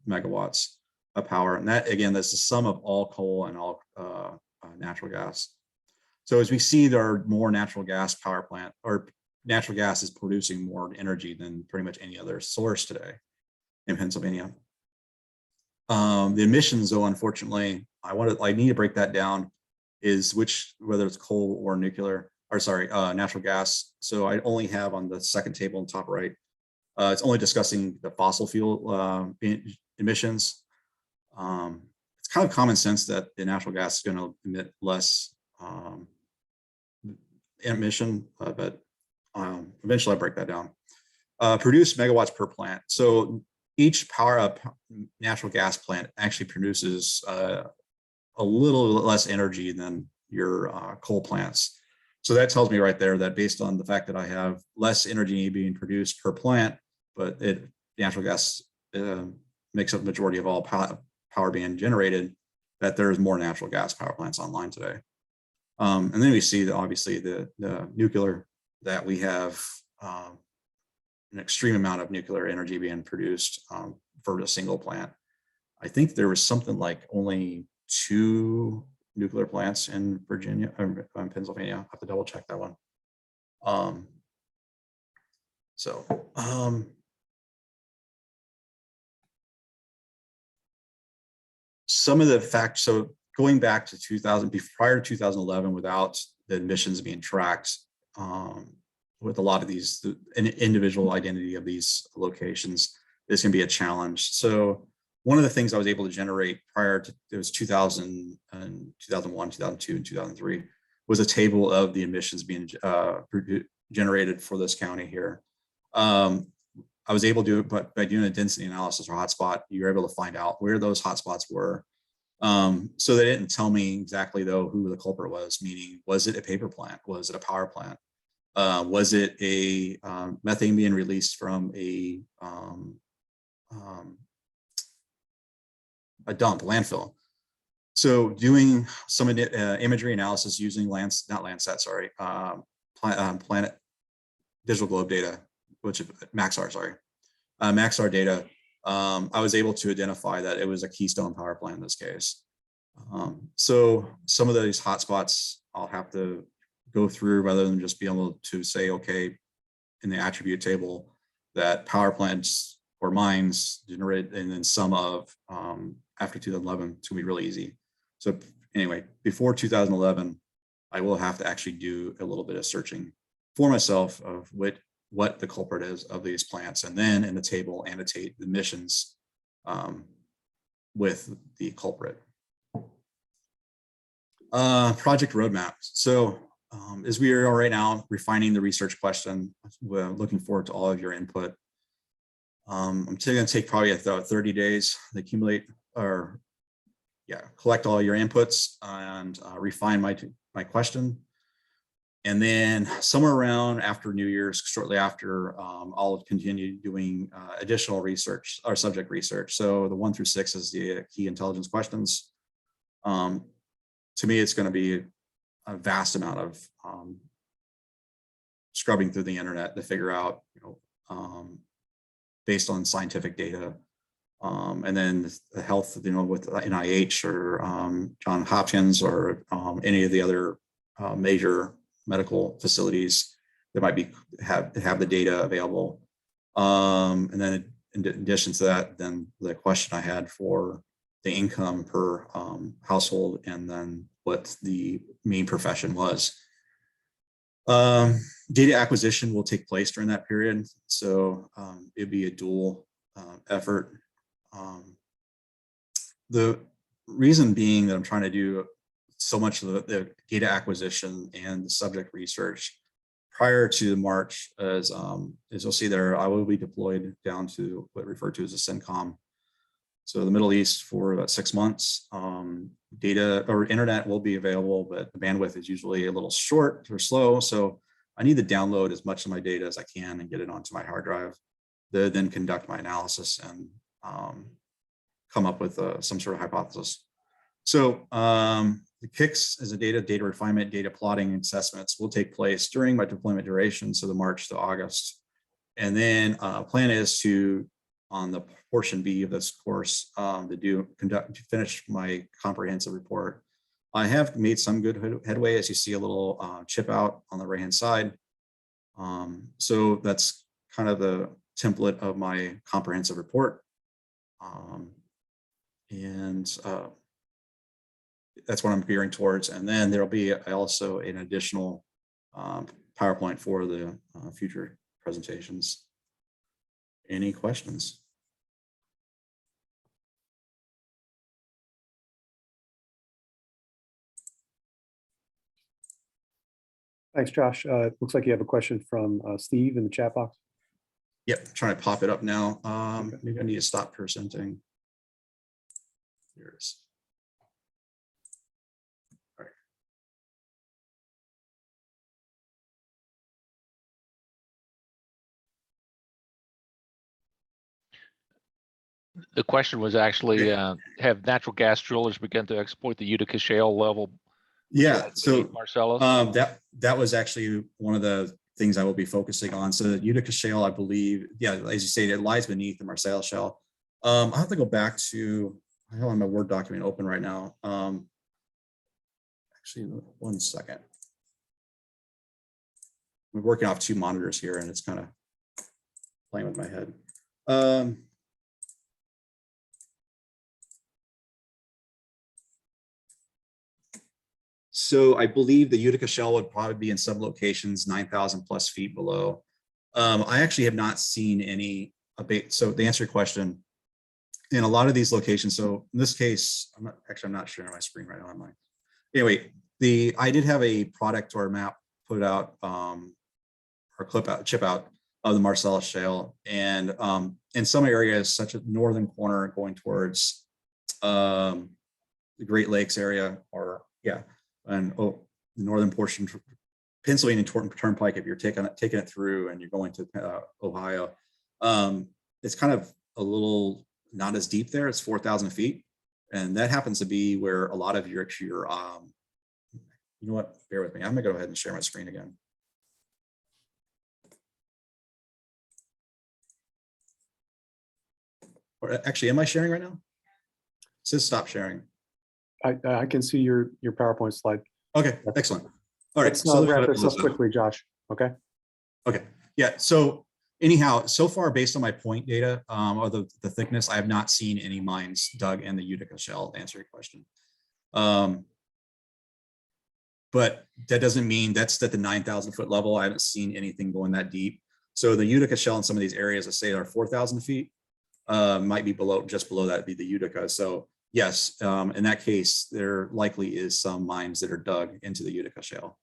Speaker 3: megawatts of power. And that, again, that's the sum of all coal and all natural gas. So as we see, there are more natural gas power plant, or natural gas is producing more energy than pretty much any other source today in Pennsylvania. The emissions, though, unfortunately, I need to break that down, is whether it's coal or nuclear, or sorry, natural gas. So I only have on the second table on the top right, it's only discussing the fossil fuel emissions. It's kind of common sense that the natural gas is going to emit less emission, but eventually I break that down. Produced megawatts per plant. So each natural gas plant actually produces a little less energy than your coal plants. So that tells me right there that based on the fact that I have less energy being produced per plant, but natural gas makes up the majority of all power being generated, that there's more natural gas power plants online today. And then we see that obviously the nuclear, that we have an extreme amount of nuclear energy being produced for a single plant. I think there was something like only 2 nuclear plants in Virginia or Pennsylvania. I have to double check that one. Some of the facts, so going back to prior to 2011, without the emissions being tracked, with a lot of these, the individual identity of these locations is going to be a challenge. So one of the things I was able to generate prior to, it was 2000 and 2001, 2002, and 2003, was a table of the emissions being generated for this county here. I was able to do it, but by doing a density analysis or hotspot, you're able to find out where those hotspots were. So they didn't tell me exactly though who the culprit was, meaning, was it a paper plant? Was it a power plant? Was it a methane being released from a landfill? So doing some imagery analysis using planet digital globe data, which Maxar data, I was able to identify that it was a Keystone power plant in this case. So some of these hotspots I'll have to go through rather than just be able to say, okay, in the attribute table that power plants or mines generate, and then some of after 2011, it's gonna be really easy. So anyway, before 2011, I will have to actually do a little bit of searching for myself of what the culprit is of these plants, and then in the table annotate the emissions with the culprit. Project roadmap. So as we are right now refining the research question, we're looking forward to all of your input. I'm going to take probably about 30 days to accumulate or collect all your inputs and refine my question. And then somewhere around after New Year's, shortly after, I'll continue doing additional research or subject research. So the 1 through 6 is the key intelligence questions. To me, it's going to be a vast amount of scrubbing through the internet to figure out, based on scientific data. And then the health, with NIH or Johns Hopkins or any of the other major medical facilities that might have the data available. And then in addition to that, then the question I had for the income per household, and then what the main profession was. Data acquisition will take place during that period. So it'd be a dual effort. The reason being that I'm trying to do so much of the data acquisition and the subject research prior to March, as you'll see there, I will be deployed down to what referred to as a CENTCOM. So the Middle East for about 6 months. Data or internet will be available, but the bandwidth is usually a little short or slow. So I need to download as much of my data as I can and get it onto my hard drive, then conduct my analysis and come up with some sort of hypothesis. So the kicks as a data refinement, data plotting, and assessments will take place during my deployment duration, so the March to August. And then plan is to, on the portion B of this course, to finish my comprehensive report. I have made some good headway, as you see a little chip out on the right-hand side. So that's kind of the template of my comprehensive report. That's what I'm gearing towards. And then there'll be also an additional PowerPoint for the future presentations. Any questions?
Speaker 1: Thanks, Josh. It looks like you have a question from Steve in the chat box.
Speaker 3: Yep, trying to pop it up now. Maybe I need to stop presenting. Here it is. All right.
Speaker 4: The question was actually, have natural gas drillers begun to exploit the Utica Shale level?
Speaker 3: Yeah, so
Speaker 4: Marcellus?
Speaker 3: that was actually one of the things I will be focusing on. So the Utica Shale, I believe, yeah, as you say, it lies beneath the Marcellus Shale. I'll have to go back to, I have my Word document open right now. Actually, 1 second. We're working off 2 monitors here and it's kind of playing with my head. So I believe the Utica Shale would probably be in some locations 9,000 plus feet below. I actually have not seen any abate. So to answer your question, in a lot of these locations, so in this case, I'm not sharing my screen right now, am I? Anyway, I did have a product or a map put out or chip out of the Marcellus Shale, and in some areas, such as northern corner going towards the Great Lakes area, or and the northern portion, Pennsylvania Turnpike, if you're taking it through and you're going to Ohio, it's kind of a little not as deep there. It's 4,000 feet, and that happens to be where a lot of your you know what? Bear with me. I'm gonna go ahead and share my screen again. Or actually, am I sharing right now? It says stop sharing.
Speaker 1: I can see your PowerPoint slide.
Speaker 3: Okay, excellent. All right,
Speaker 1: Let's not wrap this up quickly, Josh. Okay.
Speaker 3: Okay. Yeah. So anyhow, so far, based on my point data or the thickness, I have not seen any mines dug in the Utica Shale, to answer your question. But that doesn't mean that's at the 9,000 foot level. I haven't seen anything going that deep. So the Utica Shale in some of these areas, I say, are 4,000 feet, might be just below that, be the Utica. So yes, in that case, there likely is some mines that are dug into the Utica Shale.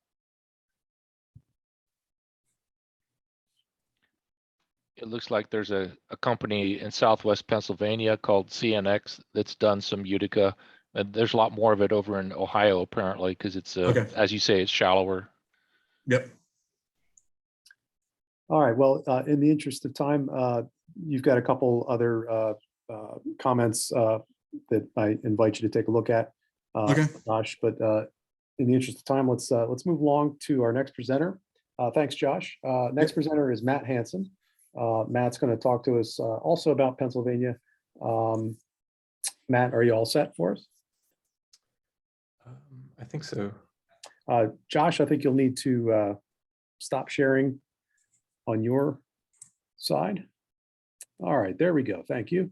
Speaker 4: It looks like there's a company in Southwest Pennsylvania called CNX that's done some Utica. And there's a lot more of it over in Ohio, apparently, because it's, as you say, it's shallower.
Speaker 3: Yep.
Speaker 1: All right. Well, in the interest of time, you've got a couple other comments that I invite you to take a look at, Josh. But in the interest of time, let's move along to our next presenter. Thanks, Josh. Next presenter is Matt Hansen. Matt's going to talk to us also about Pennsylvania. Matt, are you all set for us?
Speaker 5: I think so.
Speaker 1: Josh, I think you'll need to stop sharing on your side. All right, there we go. Thank you.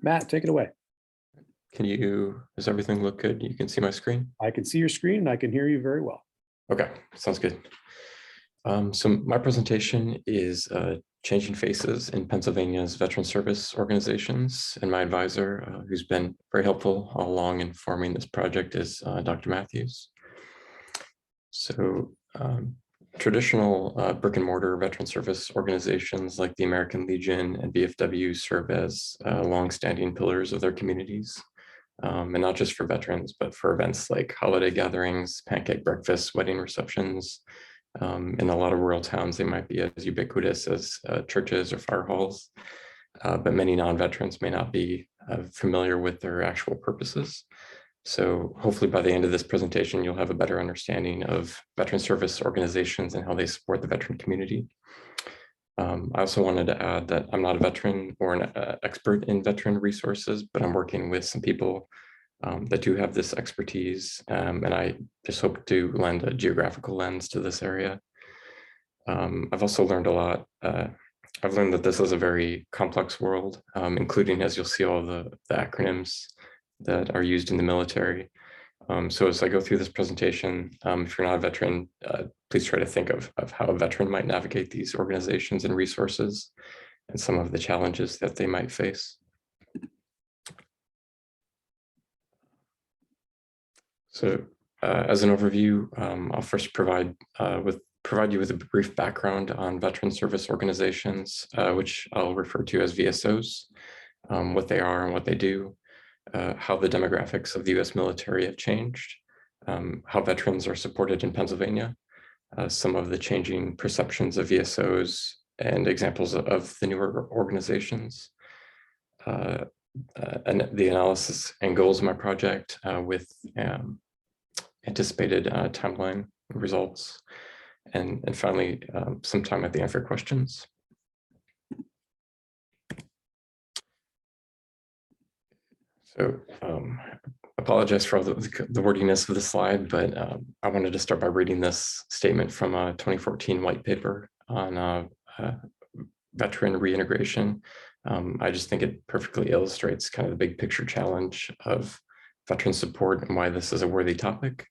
Speaker 1: Matt, take it away.
Speaker 5: Does everything look good? You can see my screen?
Speaker 1: I can see your screen and I can hear you very well.
Speaker 5: Okay, sounds good. So my presentation is Changing Faces in Pennsylvania's Veteran Service Organizations, and my advisor, who's been very helpful all along in forming this project, is Dr. Matthews. So traditional brick and mortar veteran service organizations like the American Legion and VFW serve as longstanding pillars of their communities. And not just for veterans, but for events like holiday gatherings, pancake breakfasts, wedding receptions. In a lot of rural towns, they might be as ubiquitous as churches or fire halls, but many non-veterans may not be familiar with their actual purposes. So hopefully by the end of this presentation, you'll have a better understanding of veteran service organizations and how they support the veteran community. I also wanted to add that I'm not a veteran or an expert in veteran resources, but I'm working with some people that do have this expertise, and I just hope to lend a geographical lens to this area. I've also learned a lot. I've learned that this is a very complex world, including, as you'll see, all the acronyms that are used in the military. So as I go through this presentation, if you're not a veteran, please try to think of how a veteran might navigate these organizations and resources and some of the challenges that they might face. So as an overview, I'll first provide you with a brief background on veteran service organizations, which I'll refer to as VSOs, what they are and what they do, how the demographics of the US military have changed, how veterans are supported in Pennsylvania, some of the changing perceptions of VSOs and examples of the newer organizations, and the analysis and goals of my project with anticipated timeline results, and finally some time at the end for questions. So apologize for all the wordiness of the slide, but I wanted to start by reading this statement from a 2014 white paper on veteran reintegration. I just think it perfectly illustrates kind of the big picture challenge of veteran support and why this is a worthy topic.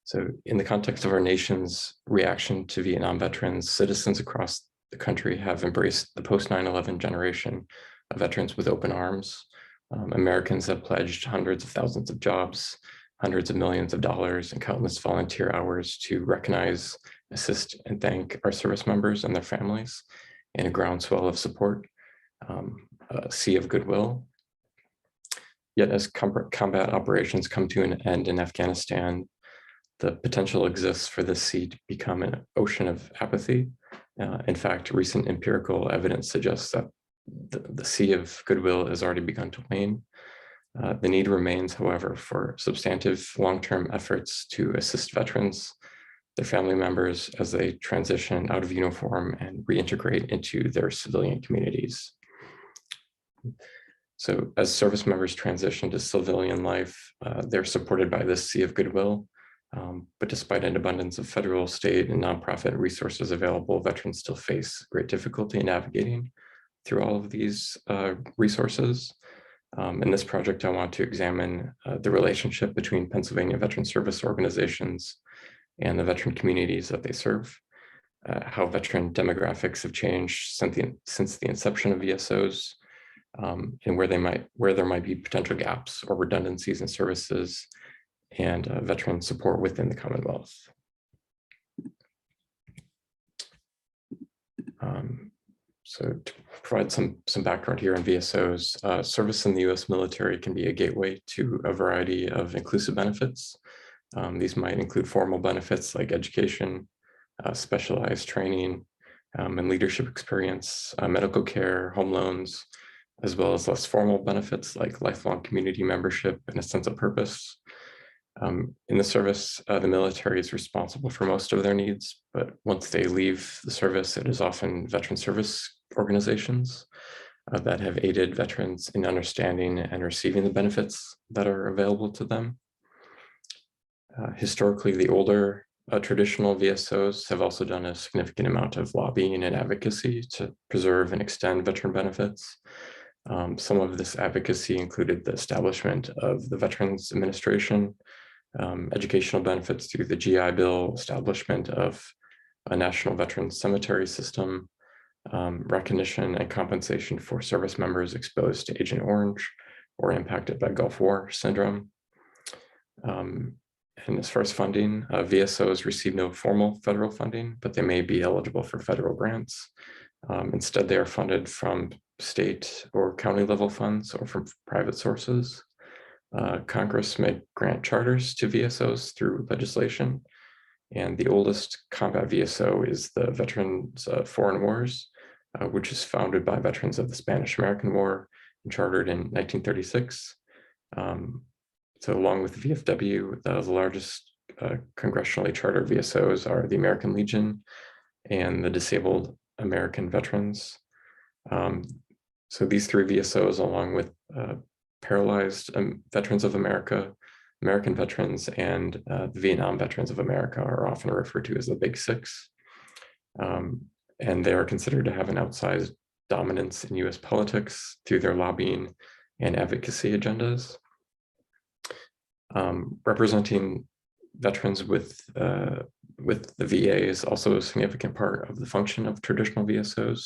Speaker 5: So in the context of our nation's reaction to Vietnam veterans, citizens across the country have embraced the post 9/11 generation of veterans with open arms. Americans have pledged hundreds of thousands of jobs, hundreds of millions of dollars, and countless volunteer hours to recognize, assist, and thank our service members and their families in a groundswell of support, a sea of goodwill. Yet as combat operations come to an end in Afghanistan, the potential exists for this sea to become an ocean of apathy. In fact, recent empirical evidence suggests that the sea of goodwill has already begun to wane. The need remains, however, for substantive long-term efforts to assist veterans, their family members as they transition out of uniform and reintegrate into their civilian communities. So as service members transition to civilian life, they're supported by this sea of goodwill. But despite an abundance of federal, state, and nonprofit resources available, veterans still face great difficulty in navigating through all of these resources. In this project, I want to examine the relationship between Pennsylvania veteran service organizations and the veteran communities that they serve, how veteran demographics have changed since the inception of VSOs, and where there might be potential gaps or redundancies in services and veteran support within the Commonwealth. So to provide some background here on VSOs, service in the US military can be a gateway to a variety of inclusive benefits. These might include formal benefits like education, specialized training, and leadership experience, medical care, home loans, as well as less formal benefits like lifelong community membership and a sense of purpose. In the service, the military is responsible for most of their needs, but once they leave the service, it is often veteran service organizations that have aided veterans in understanding and receiving the benefits that are available to them. Historically, the older traditional VSOs have also done a significant amount of lobbying and advocacy to preserve and extend veteran benefits. Some of this advocacy included the establishment of the Veterans Administration, educational benefits through the GI Bill, establishment of a national veterans cemetery system, recognition and compensation for service members exposed to Agent Orange or impacted by Gulf War syndrome. And as far as funding, VSOs receive no formal federal funding, but they may be eligible for federal grants. Instead, they are funded from state or county level funds or from private sources. Congress may grant charters to VSOs through legislation. And the oldest combat VSO is the Veterans Foreign Wars, which is founded by veterans of the Spanish-American War and chartered in 1936. So along with the VFW, the largest congressionally chartered VSOs are the American Legion and the Disabled American Veterans. So these three VSOs, along with Paralyzed Veterans of America, American Veterans, and the Vietnam Veterans of America, are often referred to as the Big Six. And they are considered to have an outsized dominance in US politics through their lobbying and advocacy agendas. Representing veterans with the VA is also a significant part of the function of traditional VSOs.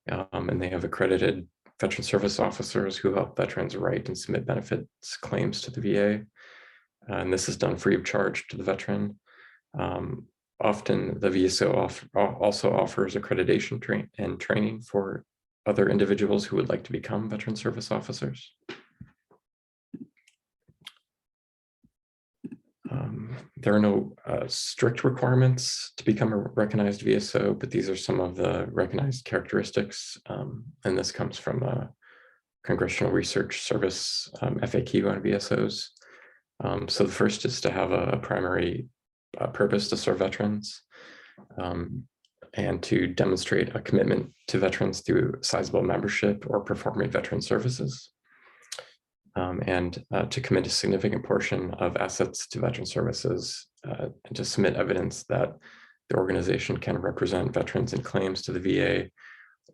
Speaker 5: And they have accredited veteran service officers who help veterans write and submit benefits claims to the VA. And this is done free of charge to the veteran. Often the VSO also offers accreditation training for other individuals who would like to become veteran service officers. There are no strict requirements to become a recognized VSO, but these are some of the recognized characteristics. And this comes from a Congressional Research Service FAQ on VSOs. So the first is to have a primary purpose to serve veterans and to demonstrate a commitment to veterans through sizable membership or performing veteran services. And to commit a significant portion of assets to veteran services and to submit evidence that the organization can represent veterans in claims to the VA,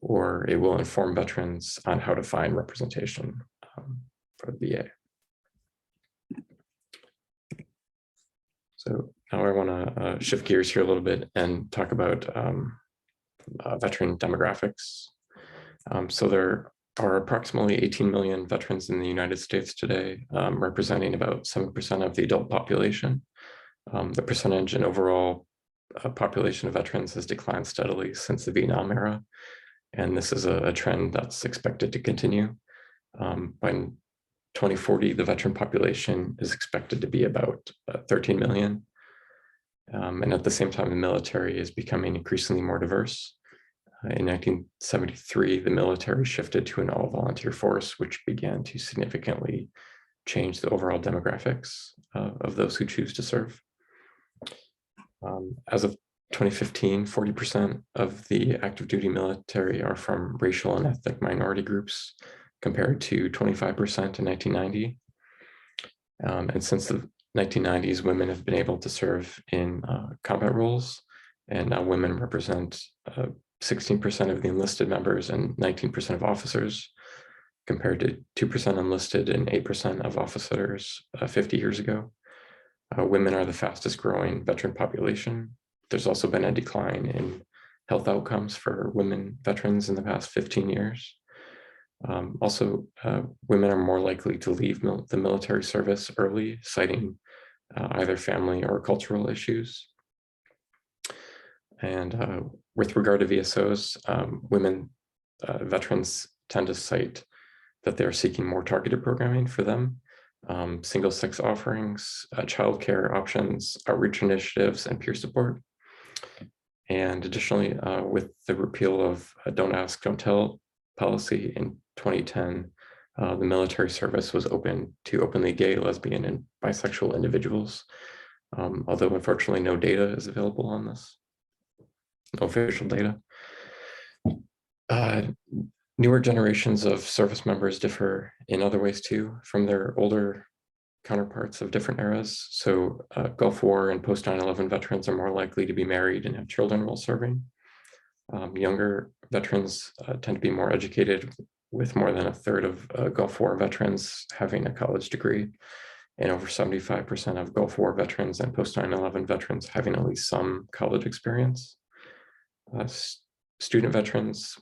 Speaker 5: or it will inform veterans on how to find representation for the VA. So now I want to shift gears here a little bit and talk about veteran demographics. So there are approximately 18 million veterans in the United States today, representing about 7% of the adult population. The percentage in overall population of veterans has declined steadily since the Vietnam era, and this is a trend that's expected to continue. By 2040, the veteran population is expected to be about 13 million. And at the same time, the military is becoming increasingly more diverse. In 1973, the military shifted to an all-volunteer force, which began to significantly change the overall demographics of those who choose to serve. As of 2015, 40% of the active duty military are from racial and ethnic minority groups, compared to 25% in 1990. And since the 1990s, women have been able to serve in combat roles, and now women represent 16% of the enlisted members and 19% of officers, compared to 2% enlisted and 8% of officers 50 years ago. Women are the fastest growing veteran population. There's also been a decline in health outcomes for women veterans in the past 15 years. Also, women are more likely to leave the military service early, citing either family or cultural issues. And with regard to VSOs, women veterans tend to cite that they're seeking more targeted programming for them, single-sex offerings, childcare options, outreach initiatives, and peer support. And additionally, with the repeal of Don't Ask, Don't Tell policy in 2010, the military service was open to openly gay, lesbian, and bisexual individuals, although unfortunately no data is available on this, no official data. Newer generations of service members differ in other ways too from their older counterparts of different eras. So Gulf War and post 9/11 veterans are more likely to be married and have children while serving. Younger veterans tend to be more educated, with more than a third of Gulf War veterans having a college degree, and over 75% of Gulf War veterans and post 9/11 veterans having at least some college experience. Student veterans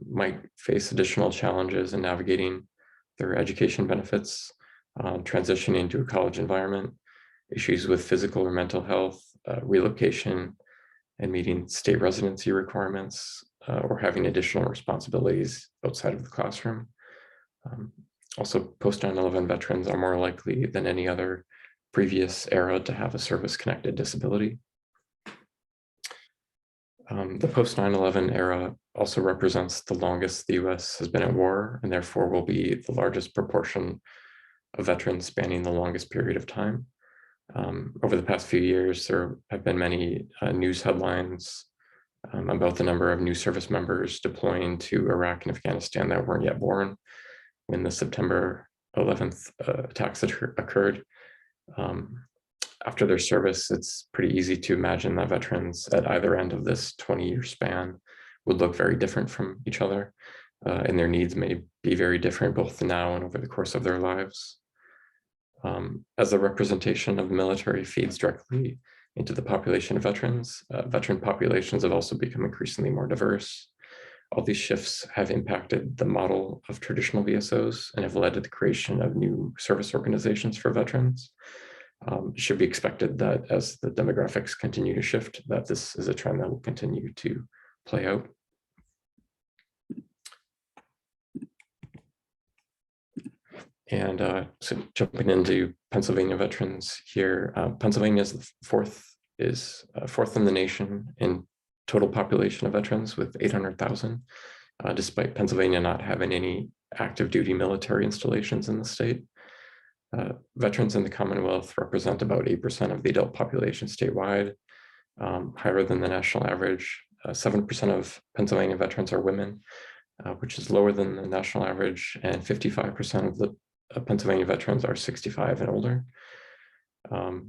Speaker 5: might face additional challenges in navigating their education benefits, transitioning to a college environment, issues with physical or mental health, relocation, and meeting state residency requirements, or having additional responsibilities outside of the classroom. Also, post 9/11 veterans are more likely than any other previous era to have a service-connected disability. The post 9/11 era also represents the longest the US has been at war, and therefore will be the largest proportion of veterans spanning the longest period of time. Over the past few years, there have been many news headlines about the number of new service members deploying to Iraq and Afghanistan that weren't yet born when the September 11th attacks occurred. After their service, it's pretty easy to imagine that veterans at either end of this 20-year span would look very different from each other, and their needs may be very different both now and over the course of their lives. As the representation of the military feeds directly into the population of veterans, veteran populations have also become increasingly more diverse. All these shifts have impacted the model of traditional VSOs and have led to the creation of new service organizations for veterans. It should be expected that as the demographics continue to shift, that this is a trend that will continue to play out. And so jumping into Pennsylvania veterans here, Pennsylvania is fourth in the nation in total population of veterans with 800,000, despite Pennsylvania not having any active duty military installations in the state. Veterans in the Commonwealth represent about 8% of the adult population statewide, higher than the national average. 7% of Pennsylvania veterans are women, which is lower than the national average, and 55% of the Pennsylvania veterans are 65 and older.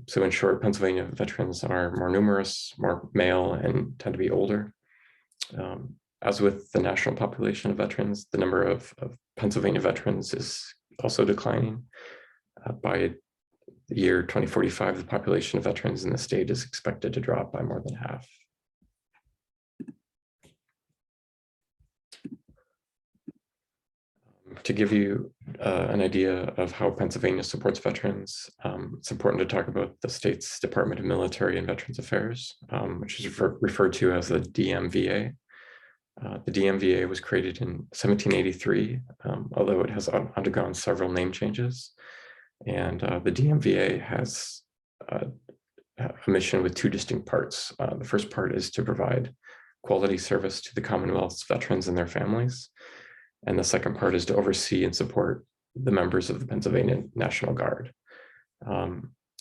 Speaker 5: So in short, Pennsylvania veterans are more numerous, more male, and tend to be older. As with the national population of veterans, the number of Pennsylvania veterans is also declining. By the year 2045, the population of veterans in the state is expected to drop by more than half. To give you an idea of how Pennsylvania supports veterans, it's important to talk about the state's Department of Military and Veterans Affairs, which is referred to as the DMVA. The DMVA was created in 1783, although it has undergone several name changes. And the DMVA has a mission with two distinct parts. The first part is to provide quality service to the Commonwealth's veterans and their families. And the second part is to oversee and support the members of the Pennsylvania National Guard.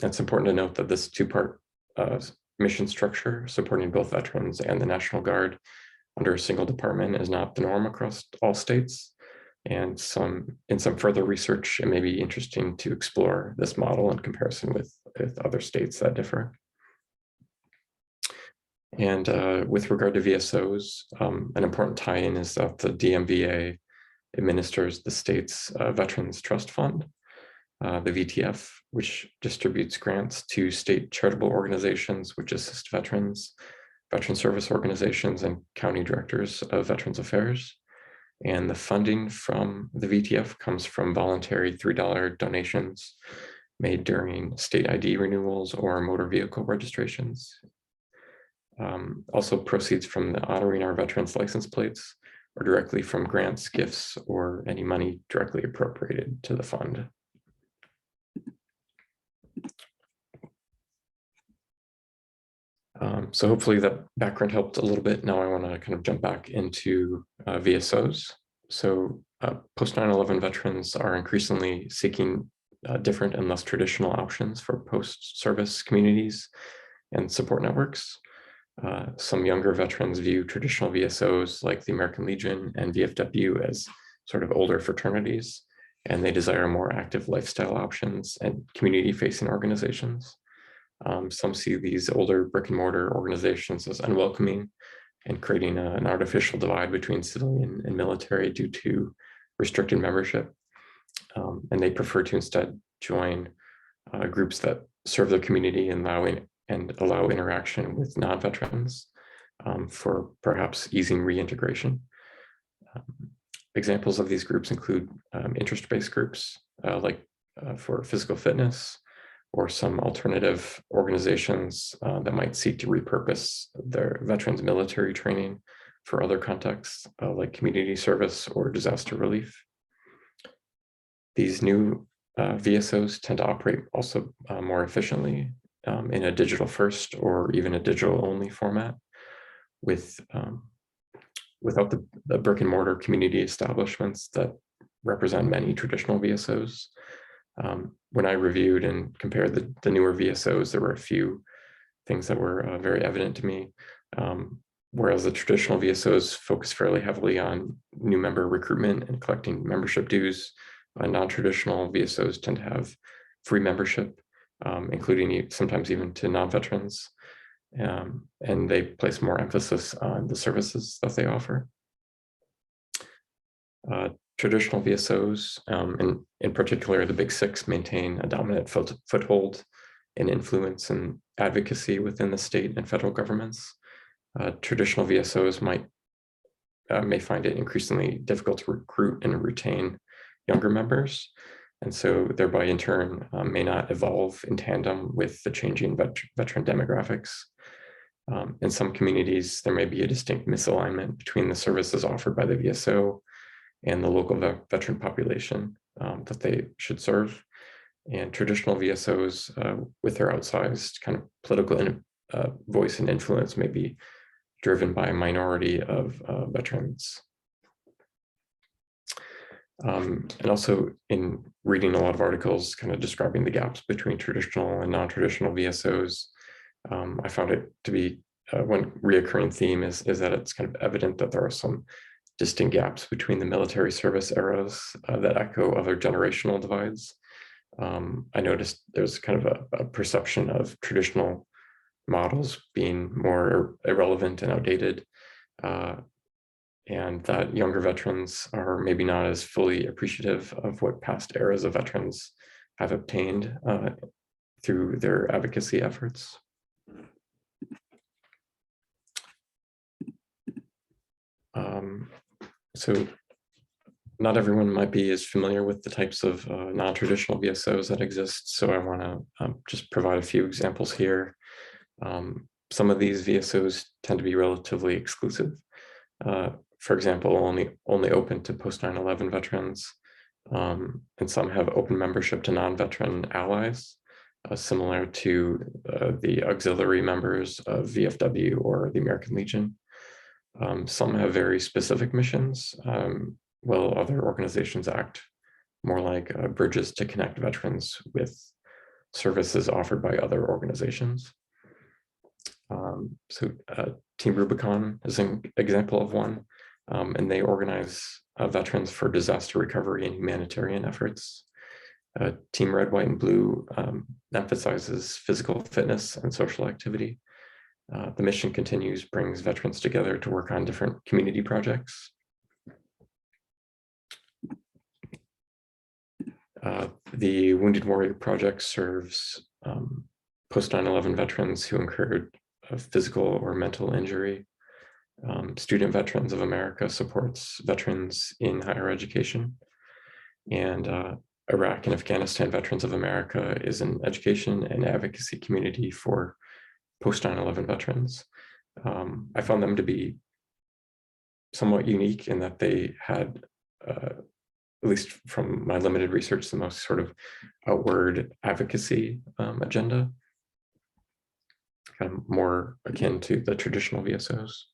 Speaker 5: It's important to note that this two-part mission structure, supporting both veterans and the National Guard under a single department, is not the norm across all states. And in some further research, it may be interesting to explore this model in comparison with other states that differ. And with regard to VSOs, an important tie-in is that the DMVA administers the state's Veterans Trust Fund, the VTF, which distributes grants to state charitable organizations which assist veterans, veteran service organizations, and county directors of Veterans Affairs. And the funding from the VTF comes from voluntary $3 donations made during state ID renewals or motor vehicle registrations. Also, proceeds from the honoring our veterans license plates or directly from grants, gifts, or any money directly appropriated to the fund. So hopefully that background helped a little bit. Now I want to kind of jump back into VSOs. So post 9/11 veterans are increasingly seeking different and less traditional options for post-service communities and support networks. Some younger veterans view traditional VSOs like the American Legion and VFW as sort of older fraternities, and they desire more active lifestyle options and community-facing organizations. Some see these older brick and mortar organizations as unwelcoming and creating an artificial divide between civilian and military due to restricted membership. And they prefer to instead join groups that serve their community and allow interaction with non-veterans for perhaps easing reintegration. Examples of these groups include interest-based groups for physical fitness, or some alternative organizations that might seek to repurpose their veterans' military training for other contexts like community service or disaster relief. These new VSOs tend to operate also more efficiently in a digital first or even a digital only format without the brick and mortar community establishments that represent many traditional VSOs. When I reviewed and compared the newer VSOs, there were a few things that were very evident to me. Whereas the traditional VSOs focus fairly heavily on new member recruitment and collecting membership dues, non-traditional VSOs tend to have free membership, including sometimes even to non-veterans, and they place more emphasis on the services that they offer. Traditional VSOs, and in particular the Big Six, maintain a dominant foothold and influence and advocacy within the state and federal governments. Traditional VSOs may find it increasingly difficult to recruit and retain younger members, and so thereby in turn may not evolve in tandem with the changing veteran demographics. In some communities, there may be a distinct misalignment between the services offered by the VSO and the local veteran population that they should serve. And traditional VSOs with their outsized kind of political voice and influence may be driven by a minority of veterans. And also in reading a lot of articles kind of describing the gaps between traditional and non-traditional VSOs, I found it to be one reoccurring theme is that it's kind of evident that there are some distinct gaps between the military service eras that echo other generational divides. I noticed there's kind of a perception of traditional models being more irrelevant and outdated, and that younger veterans are maybe not as fully appreciative of what past eras of veterans have obtained through their advocacy efforts. So not everyone might be as familiar with the types of non-traditional VSOs that exist, so I want to just provide a few examples here. Some of these VSOs tend to be relatively exclusive. For example, only open to post 9/11 veterans, and some have open membership to non-veteran allies, similar to the auxiliary members of VFW or the American Legion. Some have very specific missions, while other organizations act more like bridges to connect veterans with services offered by other organizations. Team Rubicon is an example of one, and they organize veterans for disaster recovery and humanitarian efforts. Team Red, White, and Blue emphasizes physical fitness and social activity. The mission continues, brings veterans together to work on different community projects. The Wounded Warrior Project serves post 9/11 veterans who incurred a physical or mental injury. Student Veterans of America supports veterans in higher education. And Iraq and Afghanistan Veterans of America is an education and advocacy community for post 9/11 veterans. I found them to be somewhat unique in that they had, at least from my limited research, the most sort of outward advocacy agenda, kind of more akin to the traditional VSOs.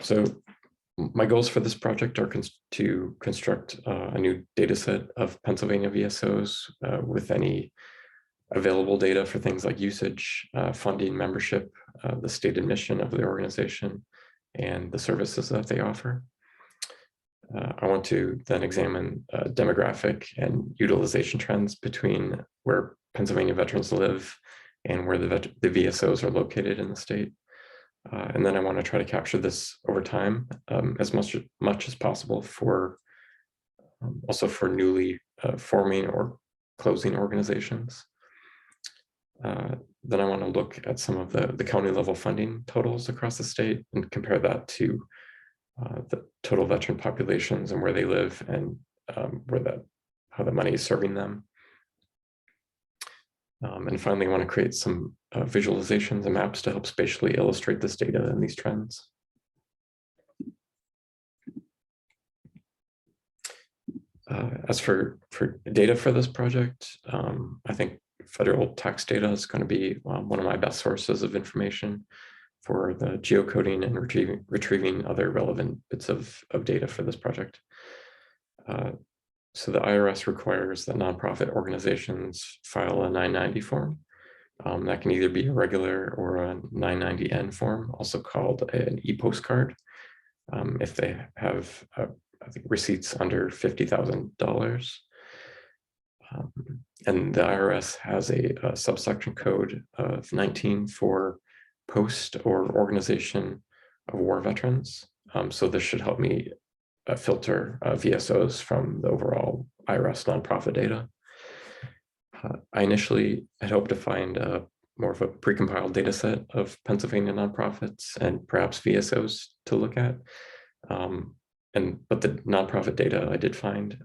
Speaker 5: So my goals for this project are to construct a new data set of Pennsylvania VSOs with any available data for things like usage, funding, membership, the stated mission of the organization, and the services that they offer. I want to then examine demographic and utilization trends between where Pennsylvania veterans live and where the VSOs are located in the state. And then I want to try to capture this over time as much as possible for also for newly forming or closing organizations. Then I want to look at some of the county level funding totals across the state and compare that to the total veteran populations and where they live and how the money is serving them. And finally, I want to create some visualizations and maps to help spatially illustrate this data and these trends. As for data for this project, I think federal tax data is going to be one of my best sources of information for the geocoding and retrieving other relevant bits of data for this project. So the IRS requires that nonprofit organizations file a 990 form. That can either be a regular or a 990N form, also called an e-postcard, if they have, I think, receipts under $50,000. And the IRS has a subsection code of 19 for post or organization of war veterans. So this should help me filter VSOs from the overall IRS nonprofit data. I initially had hoped to find more of a precompiled data set of Pennsylvania nonprofits and perhaps VSOs to look at. But the nonprofit data I did find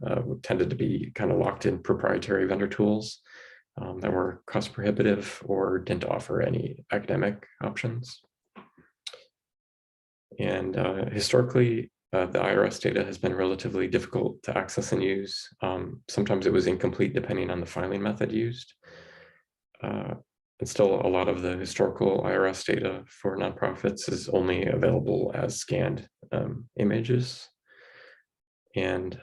Speaker 5: tended to be kind of locked in proprietary vendor tools that were cost prohibitive or didn't offer any academic options. And historically, the IRS data has been relatively difficult to access and use. Sometimes it was incomplete depending on the filing method used. And still, a lot of the historical IRS data for nonprofits is only available as scanned images. And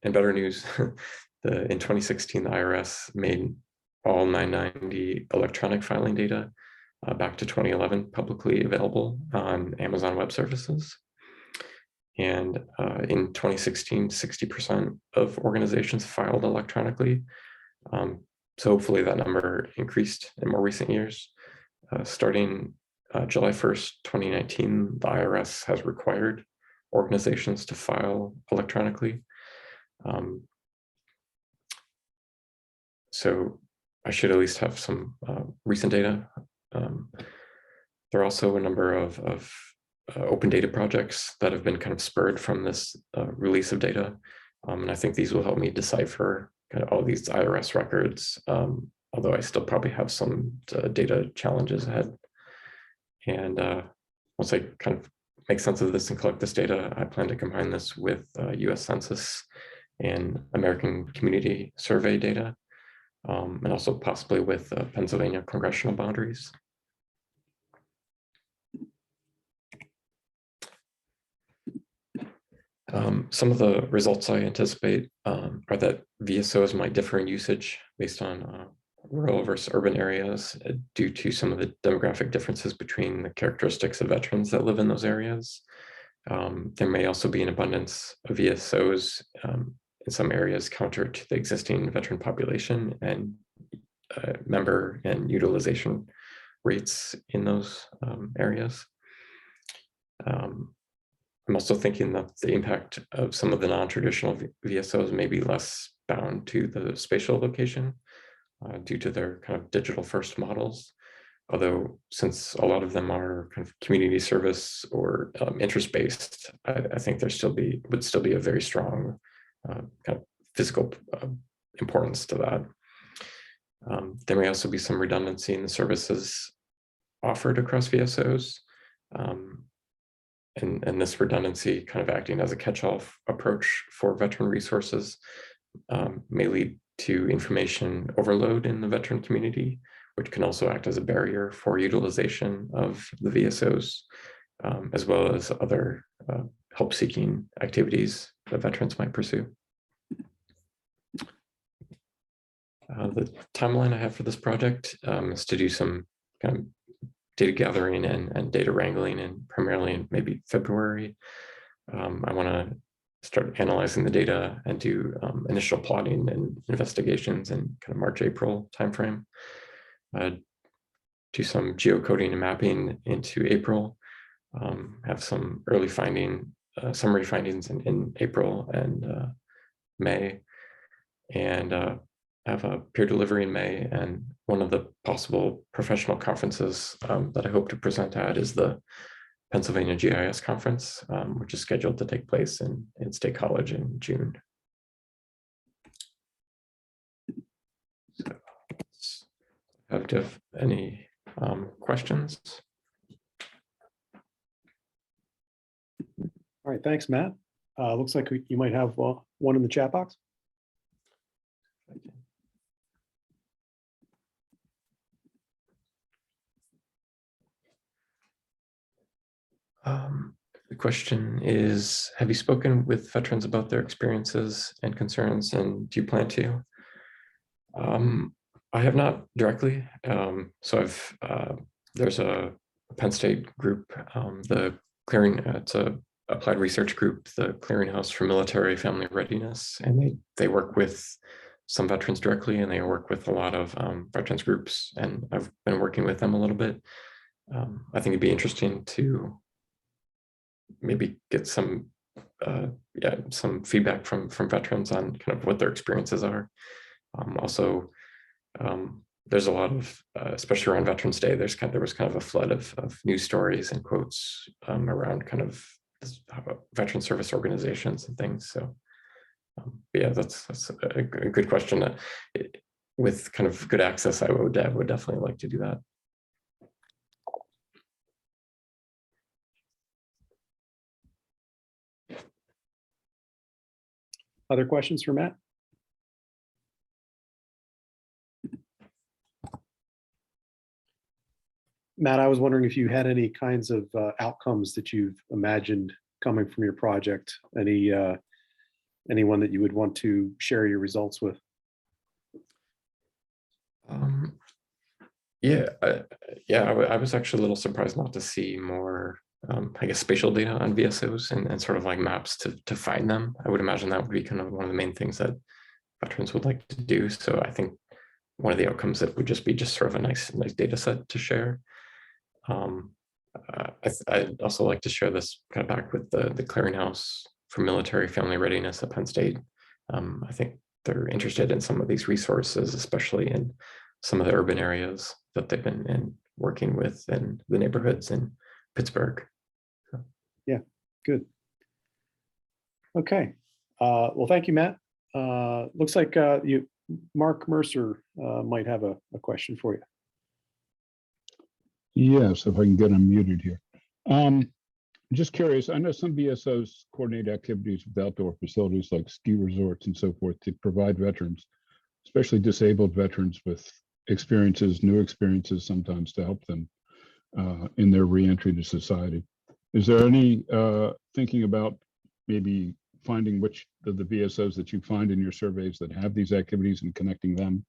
Speaker 5: in better news, in 2016, the IRS made all 990 electronic filing data back to 2011 publicly available on Amazon Web Services. And in 2016, 60% of organizations filed electronically. So hopefully that number increased in more recent years. Starting July 1st, 2019, the IRS has required organizations to file electronically. So I should at least have some recent data. There are also a number of open data projects that have been kind of spurred from this release of data. And I think these will help me decipher kind of all these IRS records, although I still probably have some data challenges ahead. And once I kind of make sense of this and collect this data, I plan to combine this with US Census and American Community Survey data, and also possibly with Pennsylvania congressional boundaries. Some of the results I anticipate are that VSOs might differ in usage based on rural versus urban areas due to some of the demographic differences between the characteristics of veterans that live in those areas. There may also be an abundance of VSOs in some areas counter to the existing veteran population and member and utilization rates in those areas. I'm also thinking that the impact of some of the non-traditional VSOs may be less bound to the spatial location due to their kind of digital first models. Although since a lot of them are kind of community service or interest-based, I think there would still be a very strong kind of physical importance to that. There may also be some redundancy in the services offered across VSOs. And this redundancy kind of acting as a catch-all approach for veteran resources may lead to information overload in the veteran community, which can also act as a barrier for utilization of the VSOs, as well as other help-seeking activities that veterans might pursue. The timeline I have for this project is to do some kind of data gathering and data wrangling, and primarily in maybe February. I want to start analyzing the data and do initial plotting and investigations in kind of March, April timeframe. Do some geocoding and mapping into April. Have some early summary findings in April and May, and have a peer delivery in May. And one of the possible professional conferences that I hope to present at is the Pennsylvania GIS conference, which is scheduled to take place in State College in June. So, do you have any questions?
Speaker 1: All right, thanks, Matt. Looks like you might have one in the chat box.
Speaker 5: The question is, have you spoken with veterans about their experiences and concerns, and do you plan to? I have not directly. So there's a Penn State group, the Clearing, it's a applied research group, the Clearinghouse for Military Family Readiness, and they work with some veterans directly, and they work with a lot of veterans groups, and I've been working with them a little bit. I think it'd be interesting to maybe get some feedback from veterans on kind of what their experiences are. Also, there's a lot of, especially around Veterans Day, there was kind of a flood of news stories and quotes around kind of veteran service organizations and things. So yeah, that's a good question. With kind of good access, I would definitely like to do that.
Speaker 1: Other questions for Matt? Matt, I was wondering if you had any kinds of outcomes that you've imagined coming from your project. Anyone that you would want to share your results with?
Speaker 5: I was actually a little surprised not to see more, I guess, spatial data on VSOs and sort of like maps to find them. I would imagine that would be kind of one of the main things that veterans would like to do. So I think one of the outcomes that would just be sort of a nice data set to share. I'd also like to share this kind of back with the Clearinghouse for Military Family Readiness at Penn State. I think they're interested in some of these resources, especially in some of the urban areas that they've been working with in the neighborhoods in Pittsburgh. So.
Speaker 1: Yeah, good. Okay. Well, thank you, Matt. Looks like Mark Mercer might have a question for you.
Speaker 6: Yes, if I can get unmuted here. Just curious, I know some VSOs coordinate activities with outdoor facilities like ski resorts and so forth to provide veterans, especially disabled veterans with new experiences sometimes to help them in their reentry to society. Is there any thinking about maybe finding which of the VSOs that you find in your surveys that have these activities and connecting them,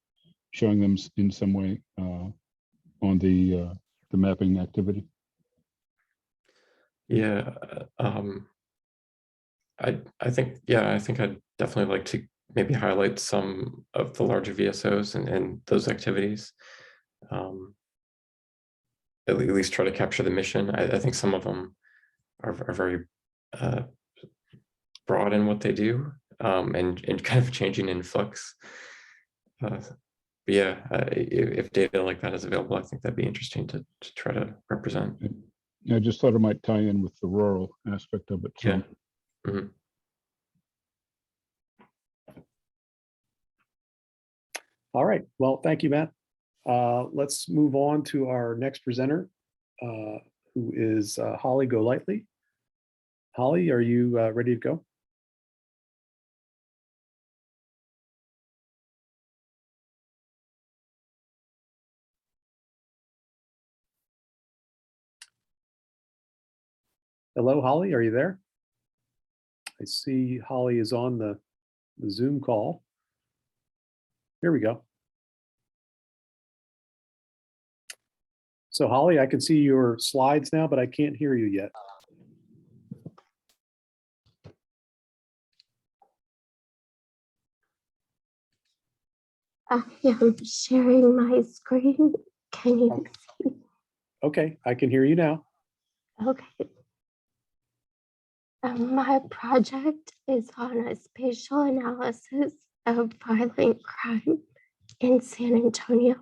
Speaker 6: showing them in some way on the mapping activity?
Speaker 5: Yeah, I think I'd definitely like to maybe highlight some of the larger VSOs and those activities. At least try to capture the mission. I think some of them are very broad in what they do, and kind of changing in flux. But yeah, if data like that is available, I think that'd be interesting to try to represent.
Speaker 6: I just thought it might tie in with the rural aspect of it. So.
Speaker 5: Yeah. Mm-hmm.
Speaker 1: All right. Well, thank you, Matt. Let's move on to our next presenter, who is Holly Golightly. Holly, are you ready to go? Hello, Holly, are you there? I see Holly is on the Zoom call. Here we go. So Holly, I can see your slides now, but I can't hear you yet.
Speaker 7: I am sharing my screen. Can you see?
Speaker 1: Okay, I can hear you now.
Speaker 7: Okay. My project is on a spatial analysis of violent crime in San Antonio,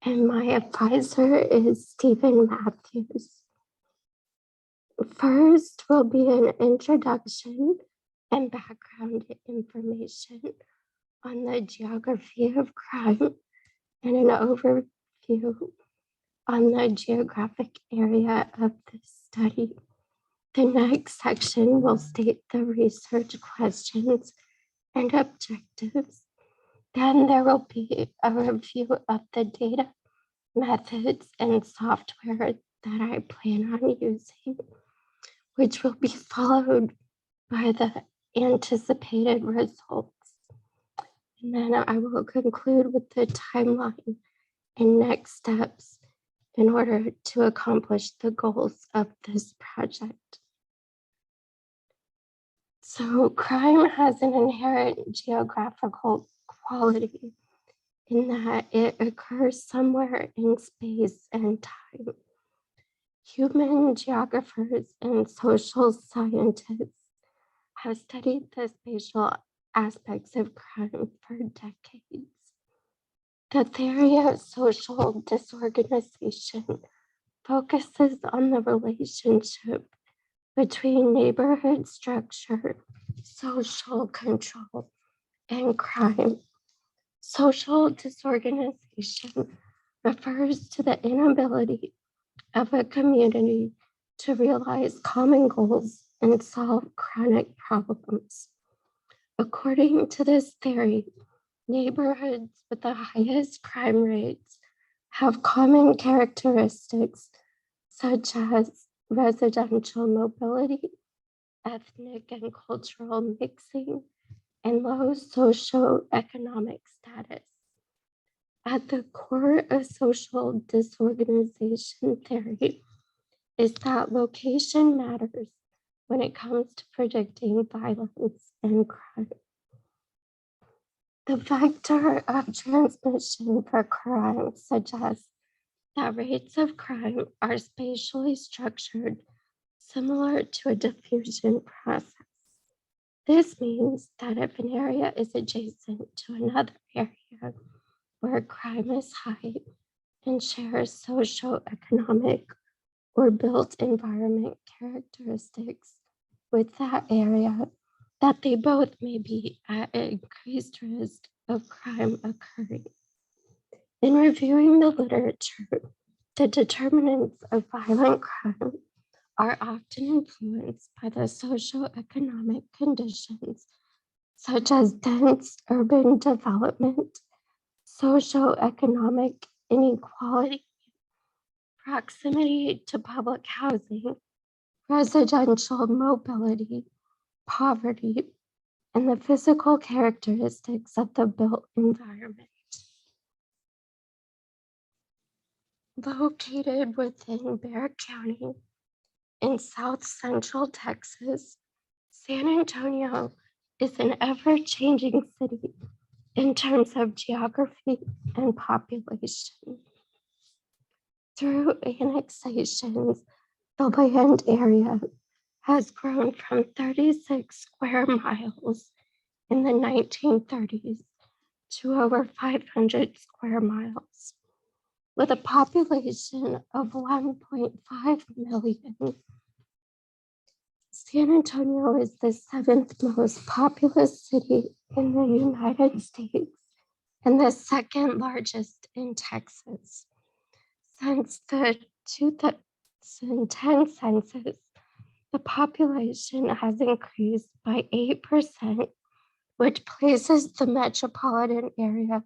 Speaker 7: and my advisor is Stephen Matthews. First will be an introduction and background information on the geography of crime and an overview on the geographic area of the study. The next section will state the research questions and objectives. Then there will be a review of the data, methods, and software that I plan on using, which will be followed by the anticipated results. And then I will conclude with the timeline and next steps in order to accomplish the goals of this project. So crime has an inherent geographical quality in that it occurs somewhere in space and time. Human geographers and social scientists have studied the spatial aspects of crime for decades. The theory of social disorganization focuses on the relationship between neighborhood structure, social control, and crime. Social disorganization refers to the inability of a community to realize common goals and solve chronic problems. According to this theory, neighborhoods with the highest crime rates have common characteristics such as residential mobility, ethnic and cultural mixing, and low socioeconomic status. At the core of social disorganization theory is that location matters when it comes to predicting violence and crime. The vector of transmission for crime suggests that rates of crime are spatially structured similar to a diffusion process. This means that if an area is adjacent to another area where crime is high and shares socioeconomic or built environment characteristics with that area, that they both may be at increased risk of crime occurring. In reviewing the literature, the determinants of violent crime are often influenced by the socioeconomic conditions, such as dense urban development, socioeconomic inequality, proximity to public housing, residential mobility, poverty, and the physical characteristics of the built environment. Located within Bexar County in South Central Texas, San Antonio is an ever-changing city in terms of geography and population. Through annexations, the land area has grown from 36 square miles in the 1930s to over 500 square miles. With a population of 1.5 million, San Antonio is the 7th most populous city in the United States and the 2nd largest in Texas. Since the 2010 census, the population has increased by 8%, which places the metropolitan area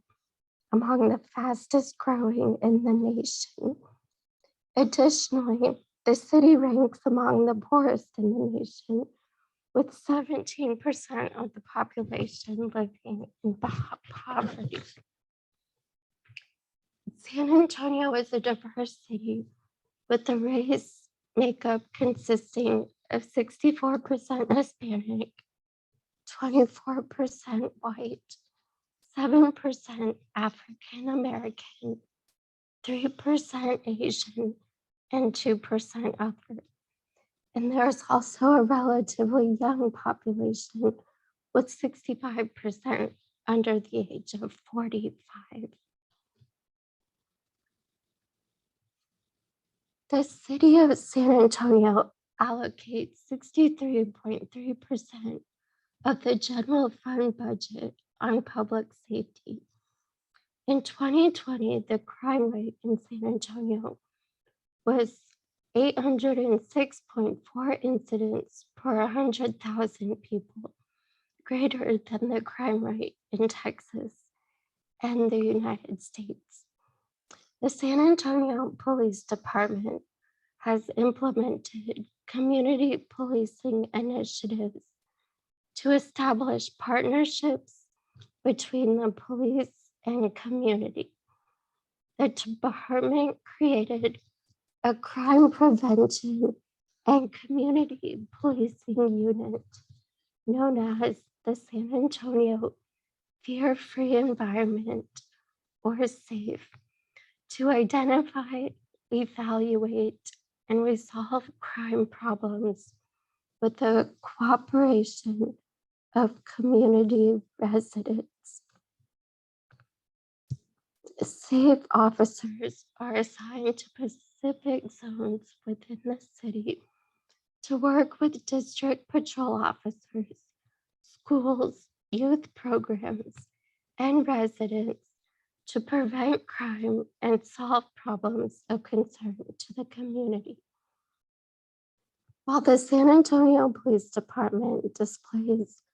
Speaker 7: among the fastest growing in the nation. Additionally, the city ranks among the poorest in the nation, with 17% of the population living in poverty. San Antonio is a diverse city with a race makeup consisting of 64% Hispanic, 24% white, 7% African American, 3% Asian, and 2% other. And there's also a relatively young population with 65% under the age of 45. The city of San Antonio allocates 63.3% of the general fund budget on public safety. In 2020, the crime rate in San Antonio was 806.4 incidents per 100,000 people, greater than the crime rate in Texas and the United States. The San Antonio Police Department has implemented community policing initiatives to establish partnerships between the police and community. The department created a crime prevention and community policing unit known as the San Antonio Fear-Free Environment, or SAFE, to identify, evaluate, and resolve crime problems with the cooperation of community residents. SAFE officers are assigned to specific zones within the city to work with district patrol officers, schools, youth programs, and residents to prevent crime and solve problems of concern to the community. While the San Antonio Police Department displays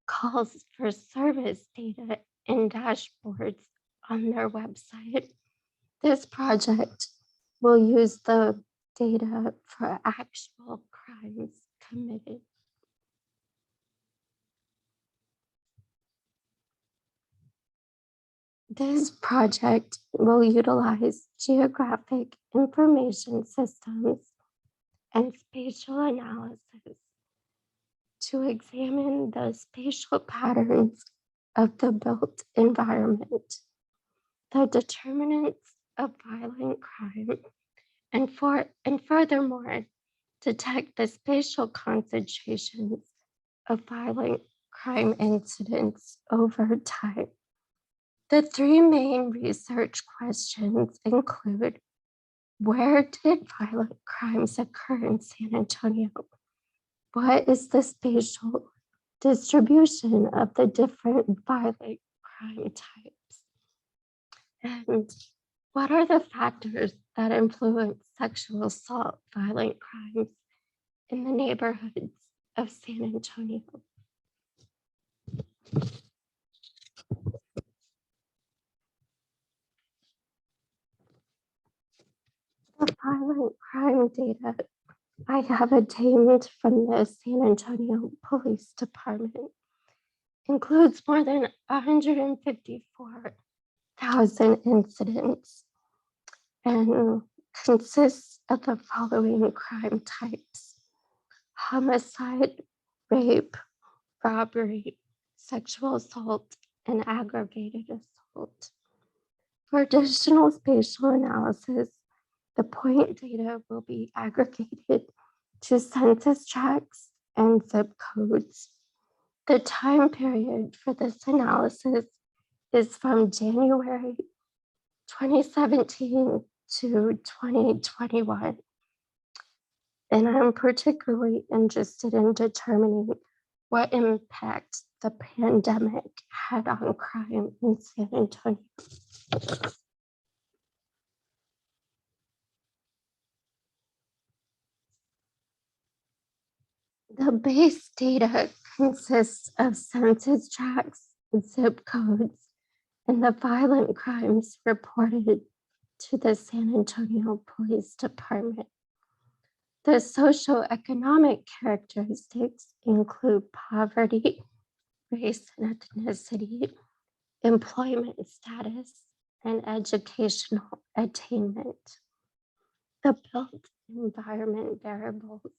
Speaker 7: calls for service data and dashboards on their website, this project will use the data for actual crimes committed. This project will utilize geographic information systems and spatial analysis to examine the spatial patterns of the built environment, the determinants of violent crime, and furthermore, detect the spatial concentrations of violent crime incidents over time. The three main research questions include: where did violent crimes occur in San Antonio? What is the spatial distribution of the different violent crime types? And what are the factors that influence sexual assault violent crimes in the neighborhoods of San Antonio? The violent crime data I have obtained from the San Antonio Police Department includes more than 154,000 incidents and consists of the following crime types: homicide, rape, robbery, sexual assault, and aggravated assault. For additional spatial analysis, the point data will be aggregated to census tracts and zip codes. The time period for this analysis is from January 2017 to 2021. And I'm particularly interested in determining what impact the pandemic had on crime in San Antonio. The base data consists of census tracts, zip codes, and the violent crimes reported to the San Antonio Police Department. The socioeconomic characteristics include poverty, race and ethnicity, employment status, and educational attainment. The built environment variables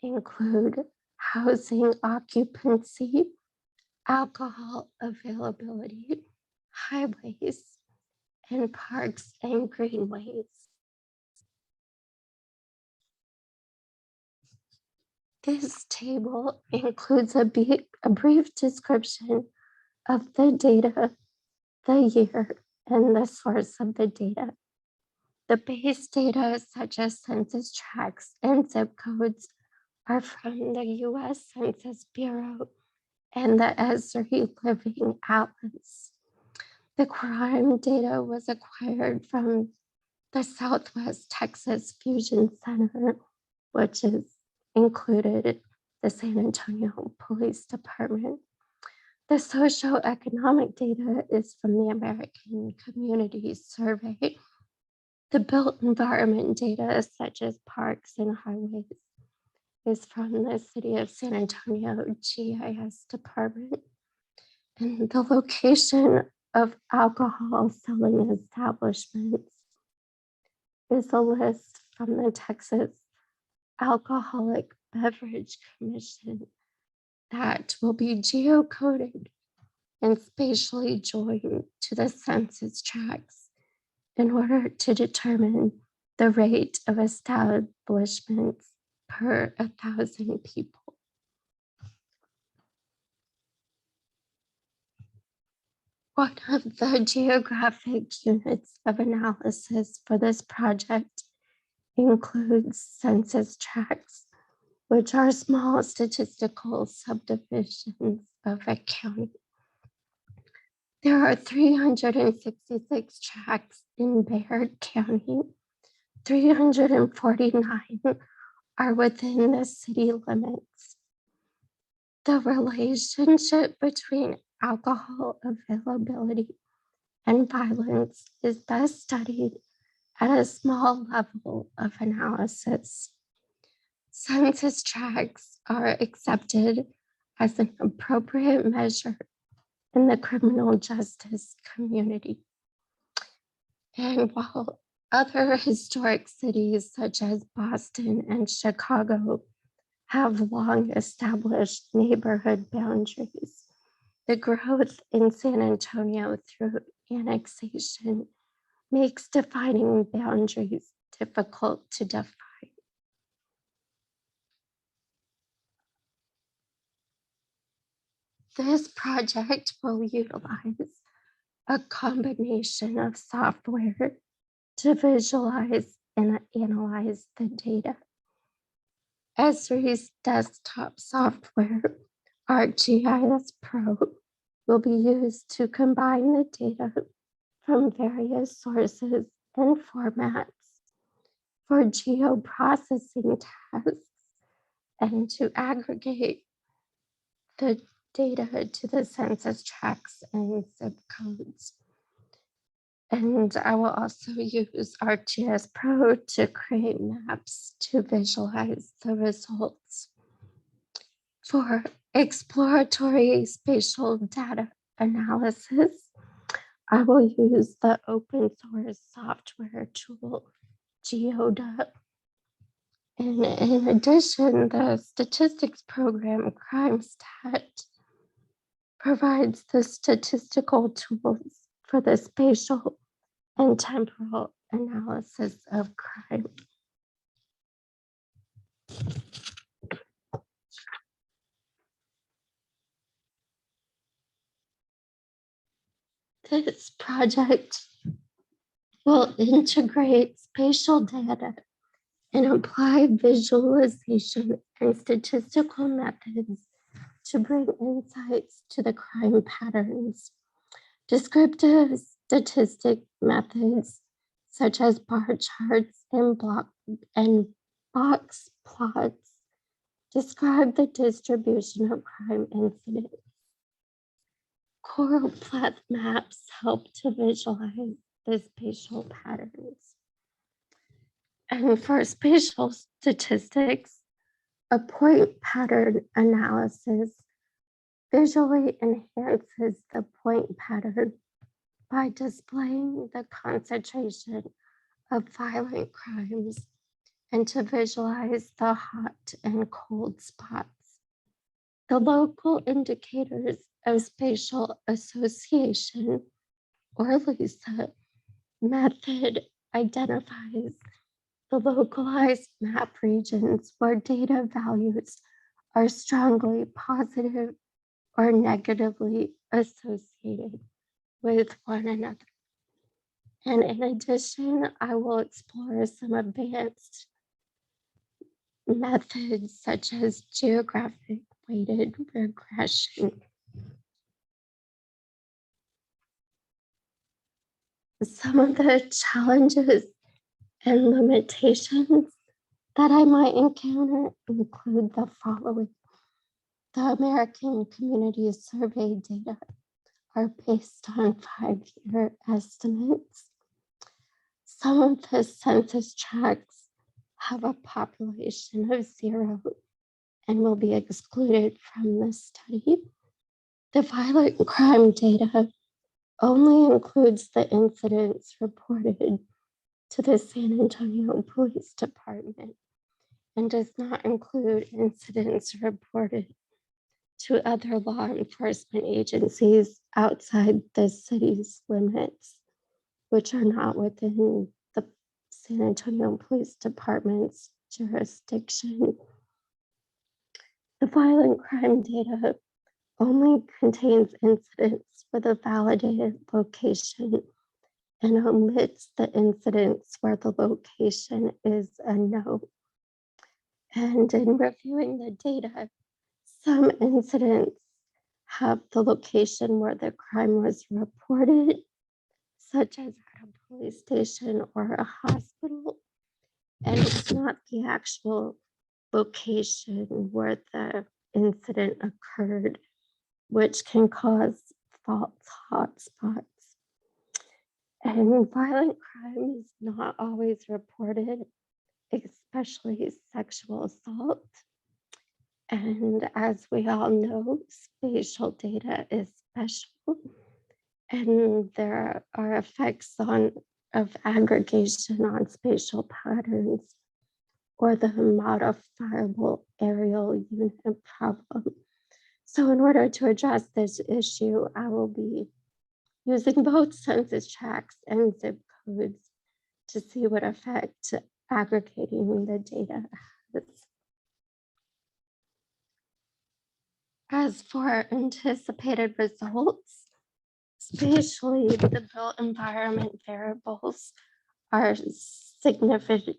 Speaker 7: include housing occupancy, alcohol availability, highways, and parks and greenways. This table includes a brief description of the data, the year, and the source of the data. The base data, such as census tracts and zip codes, are from the U.S. Census Bureau and the Esri Living Atlas. The crime data was acquired from the Southwest Texas Fusion Center, which is included the San Antonio Police Department. The socioeconomic data is from the American Community Survey. The built environment data, such as parks and highways, is from the City of San Antonio GIS Department. And the location of alcohol selling establishments is a list from the Texas Alcoholic Beverage Commission that will be geocoded and spatially joined to the census tracts in order to determine the rate of establishments per 1,000 people. One of the geographic units of analysis for this project includes census tracts, which are small statistical subdivisions of a county. There are 366 tracts in Bayard County. 349 are within the city limits. The relationship between alcohol availability and violence is best studied at a small level of analysis. Census tracts are accepted as an appropriate measure in the criminal justice community. And while other historic cities such as Boston and Chicago have long established neighborhood boundaries, the growth in San Antonio through annexation makes defining boundaries difficult to define. This project will utilize a combination of software to visualize and analyze the data. Esri's desktop software, ArcGIS Pro, will be used to combine the data from various sources and formats for geoprocessing tasks and to aggregate the data to the census tracts and zip codes. And I will also use ArcGIS Pro to create maps to visualize the results. For exploratory spatial data analysis, I will use the open source software tool, Geoda. And in addition, the statistics program CrimeStat provides the statistical tools for the spatial and temporal analysis of crime. This project will integrate spatial data and apply visualization and statistical methods to bring insights to the crime patterns. Descriptive statistic methods such as bar charts and box plots describe the distribution of crime incidents. Coral plot maps help to visualize the spatial patterns. And for spatial statistics, a point pattern analysis visually enhances the point pattern by displaying the concentration of violent crimes and to visualize the hot and cold spots. The local indicators of spatial association, or LISA, method identifies the localized map regions where data values are strongly positive or negatively associated with one another. And in addition, I will explore some advanced methods such as geographic weighted regression. Some of the challenges and limitations that I might encounter include the following. The American Community Survey data are based on 5-year estimates. Some of the census tracts have a population of 0 and will be excluded from the study. The violent crime data only includes the incidents reported to the San Antonio Police Department and does not include incidents reported to other law enforcement agencies outside the city's limits, which are not within the San Antonio Police Department's jurisdiction. The violent crime data only contains incidents with a validated location and omits the incidents where the location is unknown. And in reviewing the data, some incidents have the location where the crime was reported, such as at a police station or a hospital, and it's not the actual location where the incident occurred, which can cause false hotspots. And violent crime is not always reported, especially sexual assault. And as we all know, spatial data is special, and there are effects of aggregation on spatial patterns or the modifiable aerial unit problem. So in order to address this issue, I will be using both census tracts and zip codes to see what effect aggregating the data has. As for anticipated results, spatially, the built environment variables are significant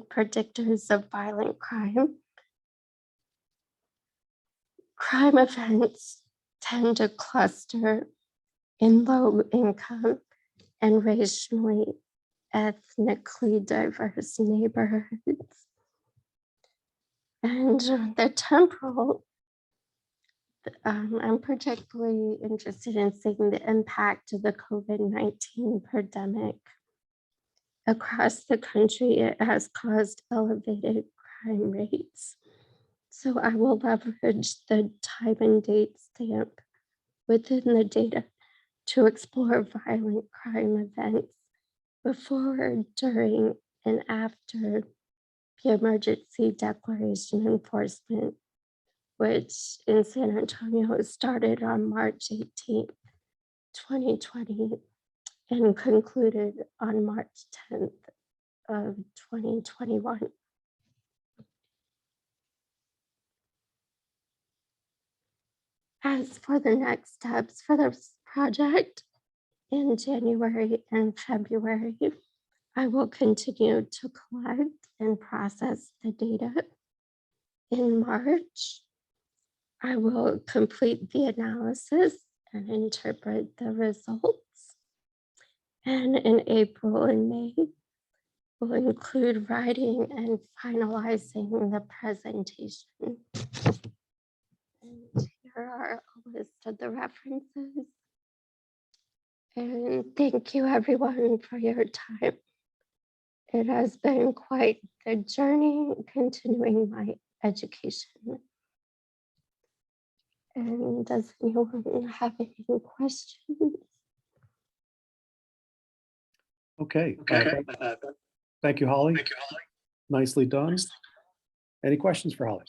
Speaker 7: predictors of violent crime. Crime events tend to cluster in low income and racially, ethnically diverse neighborhoods. And the temporal, I'm particularly interested in seeing the impact of the COVID-19 pandemic. Across the country, it has caused elevated crime rates. So I will leverage the time and date stamp within the data to explore violent crime events before, during, and after the emergency declaration enforcement, which in San Antonio started on March 18th, 2020, and concluded on March 10th of 2021. As for the next steps for this project, in January and February, I will continue to collect and process the data. In March, I will complete the analysis and interpret the results. And in April and May, we'll include writing and finalizing the presentation. And here are a list of the references. And thank you everyone for your time. It has been quite the journey continuing my education. And does anyone have any questions?
Speaker 1: Okay. Thank you, Holly. Nicely done. Any questions for Holly?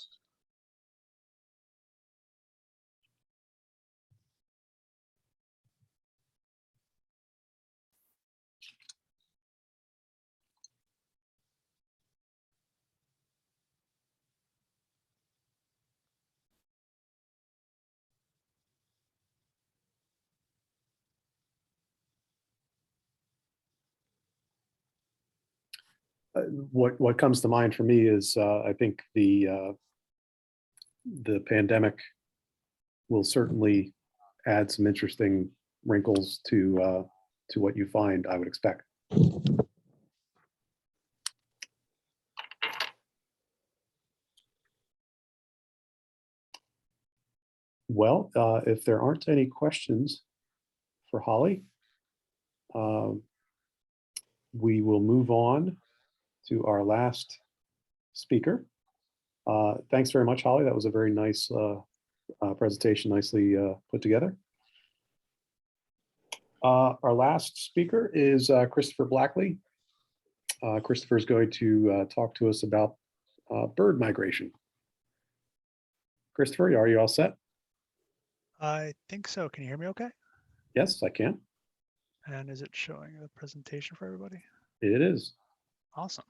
Speaker 1: What comes to mind for me is I think the pandemic will certainly add some interesting wrinkles to what you find, I would expect. Well, if there aren't any questions for Holly, we will move on to our last speaker. Thanks very much, Holly. That was a very nice presentation, nicely put together. Our last speaker is Christopher Blackley. Christopher is going to talk to us about bird migration. Christopher, are you all set?
Speaker 8: I think so. Can you hear me okay?
Speaker 1: Yes, I can.
Speaker 8: And is it showing the presentation for everybody?
Speaker 1: It is.
Speaker 8: Awesome.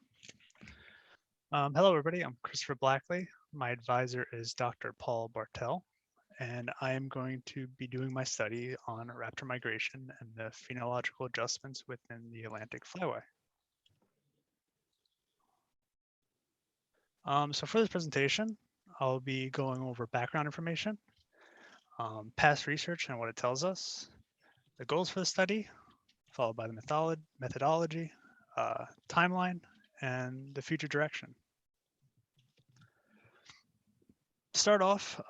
Speaker 8: Hello, everybody. I'm Christopher Blackley. My advisor is Dr. Paul Bartel, and I am going to be doing my study on raptor migration and the phenological adjustments within the Atlantic flyway. So for this presentation, I'll be going over background information, past research and what it tells us, the goals for the study, followed by the methodology, timeline, and the future direction. To start off,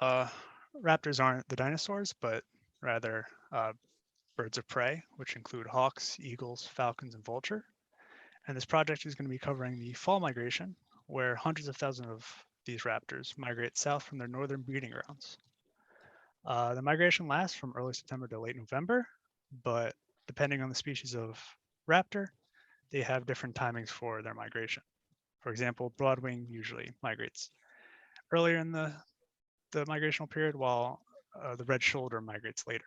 Speaker 8: raptors aren't the dinosaurs, but rather birds of prey, which include hawks, eagles, falcons, and vulture. And this project is going to be covering the fall migration, where hundreds of thousands of these raptors migrate south from their northern breeding grounds. The migration lasts from early September to late November, but depending on the species of raptor, they have different timings for their migration. For example, broadwing usually migrates earlier in the migrational period, while the red shoulder migrates later.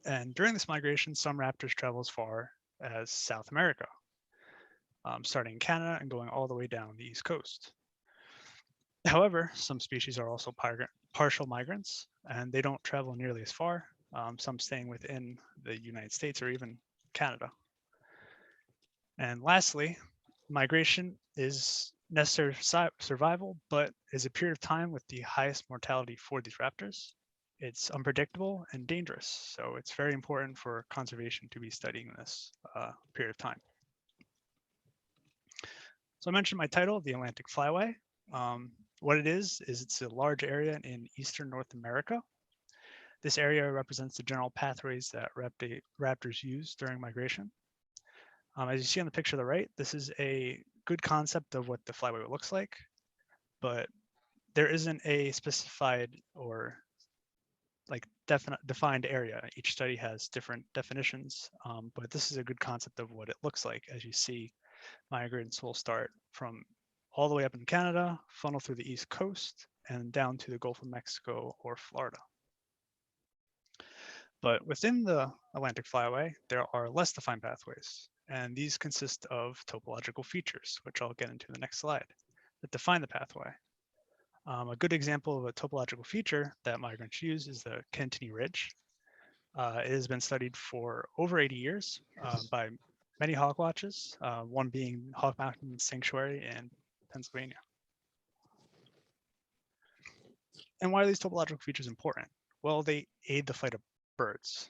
Speaker 8: And during this migration, some raptors travel as far as South America, starting in Canada and going all the way down the East Coast. However, some species are also partial migrants, and they don't travel nearly as far, some staying within the United States or even Canada. And lastly, migration is necessary for survival, but is a period of time with the highest mortality for these raptors. It's unpredictable and dangerous, so it's very important for conservation to be studying this period of time. So I mentioned my title, the Atlantic Flyway. What it is it's a large area in eastern North America. This area represents the general pathways that raptors use during migration. As you see on the picture on the right, this is a good concept of what the flyway looks like, but there isn't a specified or like defined area. Each study has different definitions, but this is a good concept of what it looks like. As you see, migrants will start from all the way up in Canada, funnel through the East Coast, and down to the Gulf of Mexico or Florida. But within the Atlantic Flyway, there are less defined pathways, and these consist of topological features, which I'll get into in the next slide, that define the pathway. A good example of a topological feature that migrants use is the Cantigny Ridge. It has been studied for over 80 years by many hawk watches, one being Hawk Mountain Sanctuary in Pennsylvania. And why are these topological features important? Well, they aid the flight of birds.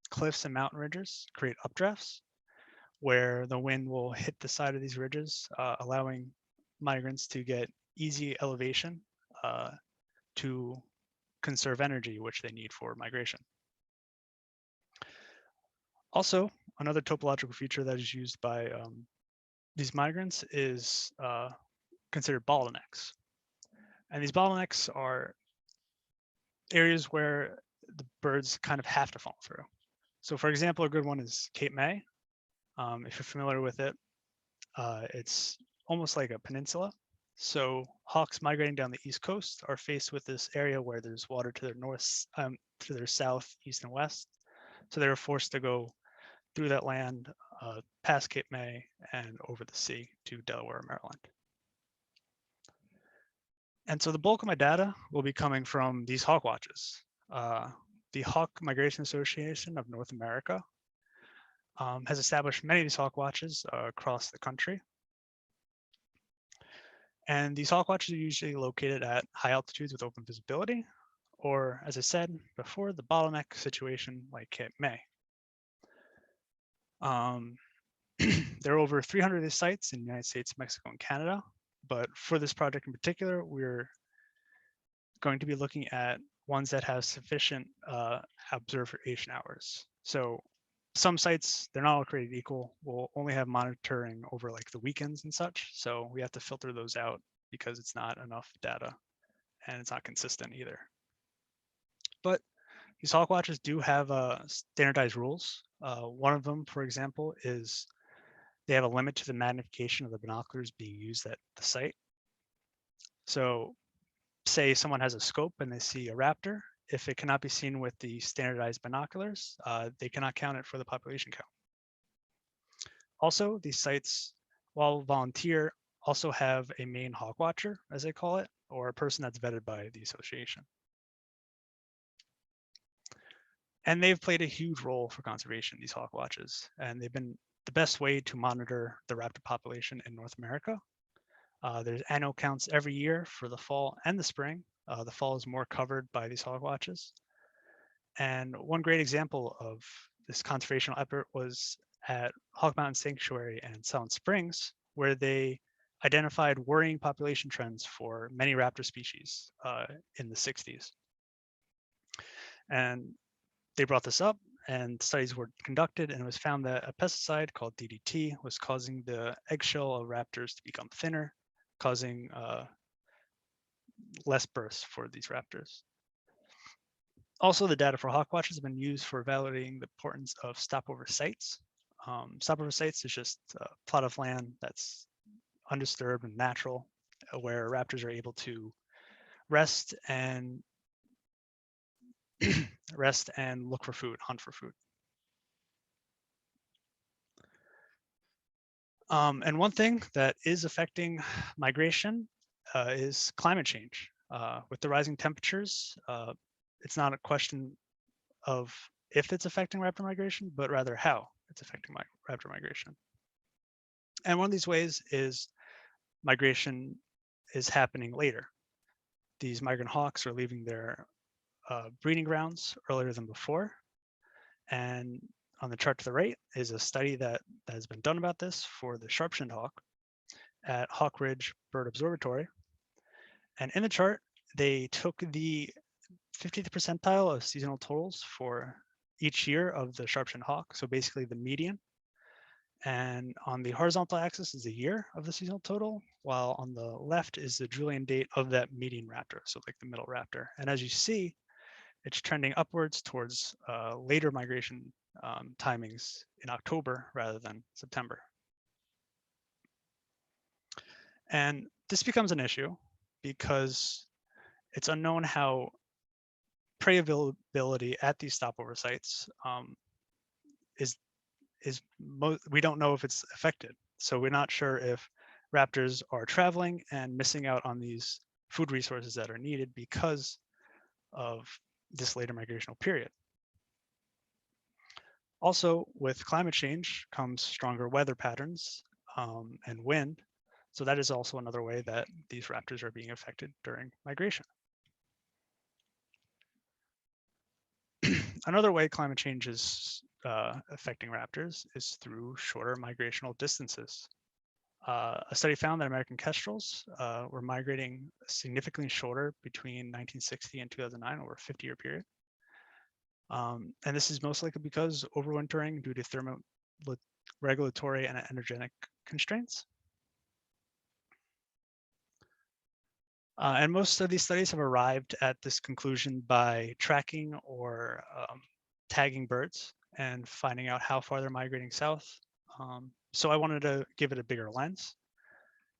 Speaker 8: Cliffs and mountain ridges create updrafts where the wind will hit the side of these ridges, allowing migrants to get easy elevation to conserve energy, which they need for migration. Also, another topological feature that is used by these migrants is considered bottlenecks. And these bottlenecks are areas where the birds kind of have to fall through. So for example, a good one is Cape May. If you're familiar with it, it's almost like a peninsula. So hawks migrating down the east coast are faced with this area where there's water to their north, to their south, east, and west. So they're forced to go through that land, past Cape May, and over the sea to Delaware, Maryland. And so the bulk of my data will be coming from these hawk watches. The Hawk Migration Association of North America has established many of these hawk watches across the country. And these hawk watches are usually located at high altitudes with open visibility, or as I said before, the bottleneck situation like Cape May. There are over 300 of these sites in the United States, Mexico, and Canada. But for this project in particular, we're going to be looking at ones that have sufficient observation hours. So some sites, they're not all created equal. We'll only have monitoring over like the weekends and such. So we have to filter those out because it's not enough data and it's not consistent either. But these hawk watches do have standardized rules. One of them, for example, is they have a limit to the magnification of the binoculars being used at the site. So say someone has a scope and they see a raptor, if it cannot be seen with the standardized binoculars, they cannot count it for the population count. Also, these sites, while volunteer, also have a main hawk watcher, as they call it, or a person that's vetted by the association. And they've played a huge role for conservation, these hawk watches, and they've been the best way to monitor the raptor population in North America. There's annual counts every year for the fall and the spring. The fall is more covered by these hawk watches. And one great example of this conservational effort was at Hawk Mountain Sanctuary and Silent Springs, where they identified worrying population trends for many raptor species in the 60s. And they brought this up and studies were conducted, and it was found that a pesticide called DDT was causing the eggshell of raptors to become thinner, causing less births for these raptors. Also, the data for hawk watches have been used for evaluating the importance of stopover sites. Stopover sites is just a plot of land that's undisturbed and natural, where raptors are able to rest and look for food, hunt for food. And one thing that is affecting migration is climate change. With the rising temperatures, it's not a question of if it's affecting raptor migration, but rather how it's affecting raptor migration. And one of these ways is migration is happening later. These migrant hawks are leaving their breeding grounds earlier than before. And on the chart to the right is a study that has been done about this for the sharp-shinned hawk at Hawk Ridge Bird Observatory. And in the chart, they took the 50th percentile of seasonal totals for each year of the sharp-shinned hawk, so basically the median. And on the horizontal axis is the year of the seasonal total, while on the left is the Julian date of that median raptor, so like the middle raptor. And as you see, it's trending upwards towards later migration timings in October rather than September. And this becomes an issue because it's unknown how prey availability at these stopover sites we don't know if it's affected. So we're not sure if raptors are traveling and missing out on these food resources that are needed because of this later migrational period. Also, with climate change comes stronger weather patterns and wind. So that is also another way that these raptors are being affected during migration. Another way climate change is affecting raptors is through shorter migrational distances. A study found that American kestrels were migrating significantly shorter between 1960 and 2009, over a 50-year period. And this is most likely because overwintering due to thermoregulatory and energetic constraints. And most of these studies have arrived at this conclusion by tracking or tagging birds and finding out how far they're migrating south So I wanted to give it a bigger lens,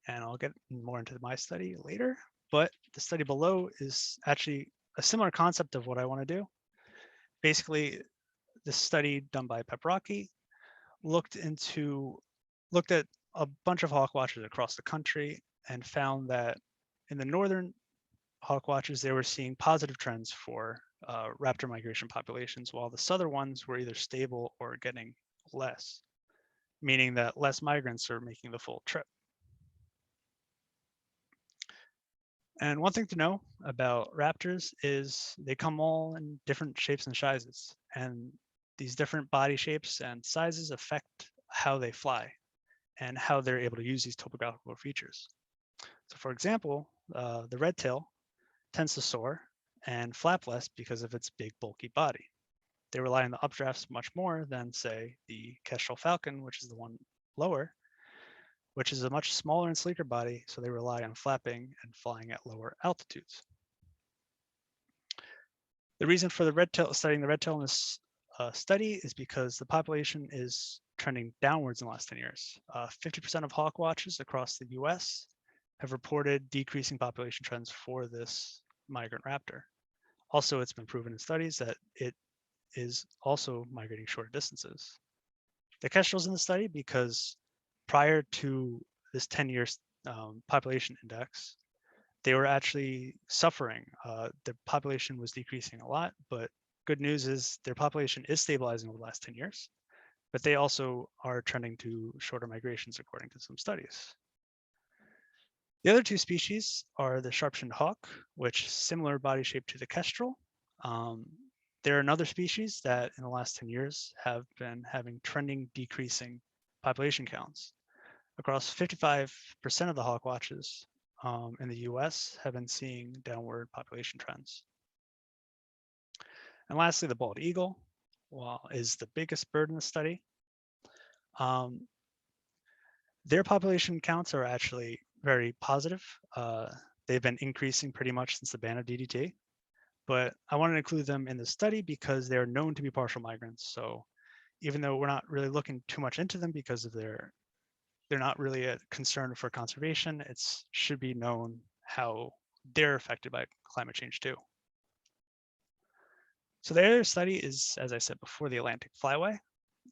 Speaker 8: and I'll get more into my study later. But the study below is actually a similar concept of what I want to do. Basically, this study done by Pepperocki looked at a bunch of hawk watches across the country and found that in the northern hawk watches, they were seeing positive trends for raptor migration populations, while the southern ones were either stable or getting less, meaning that less migrants are making the full trip. And one thing to know about raptors is they come all in different shapes and sizes, and these different body shapes and sizes affect how they fly and how they're able to use these topographical features. So for example, the red tail tends to soar and flap less because of its big bulky body. They rely on the updrafts much more than, say, the kestrel falcon, which is the one lower, which is a much smaller and sleeker body, so they rely on flapping and flying at lower altitudes. The reason for studying the red tail in this study is because the population is trending downwards in the last 10 years. 50% of hawk watches across the US have reported decreasing population trends for this migrant raptor. Also, it's been proven in studies that it is also migrating short distances. The kestrel's in the study because prior to this 10-year population index, they were actually suffering. The population was decreasing a lot, but good news is their population is stabilizing over the last 10 years, but they also are trending to shorter migrations according to some studies. The other two species are the sharp-shinned hawk, which is similar body shape to the kestrel. They're another species that in the last 10 years have been having trending decreasing population counts. Across 55% of the hawk watches in the US have been seeing downward population trends. And lastly, the bald eagle is the biggest bird in the study. Their population counts are actually very positive. They've been increasing pretty much since the ban of DDT, but I wanted to include them in the study because they're known to be partial migrants. So even though we're not really looking too much into them because of they're not really a concern for conservation, it should be known how they're affected by climate change too. So the other study is, as I said before, the Atlantic Flyway.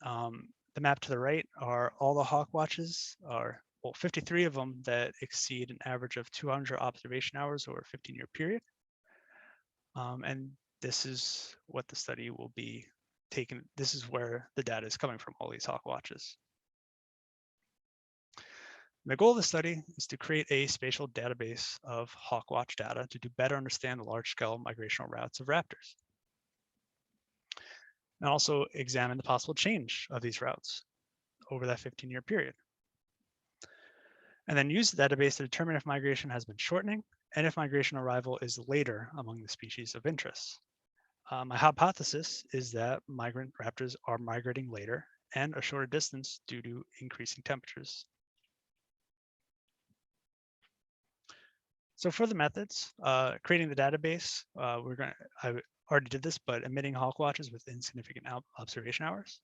Speaker 8: The map to the right are all the hawk watches, 53 of them that exceed an average of 200 observation hours over a 15-year period. And this is what the study will be taken. This is where the data is coming from, all these hawk watches. The goal of the study is to create a spatial database of hawk watch data to better understand the large-scale migrational routes of raptors, and also examine the possible change of these routes over that 15-year period. And then use the database to determine if migration has been shortening and if migration arrival is later among the species of interest. My hypothesis is that migrant raptors are migrating later and a shorter distance due to increasing temperatures. So for the methods, creating the database, I already did this, but emitting hawk watches with insignificant observation hours,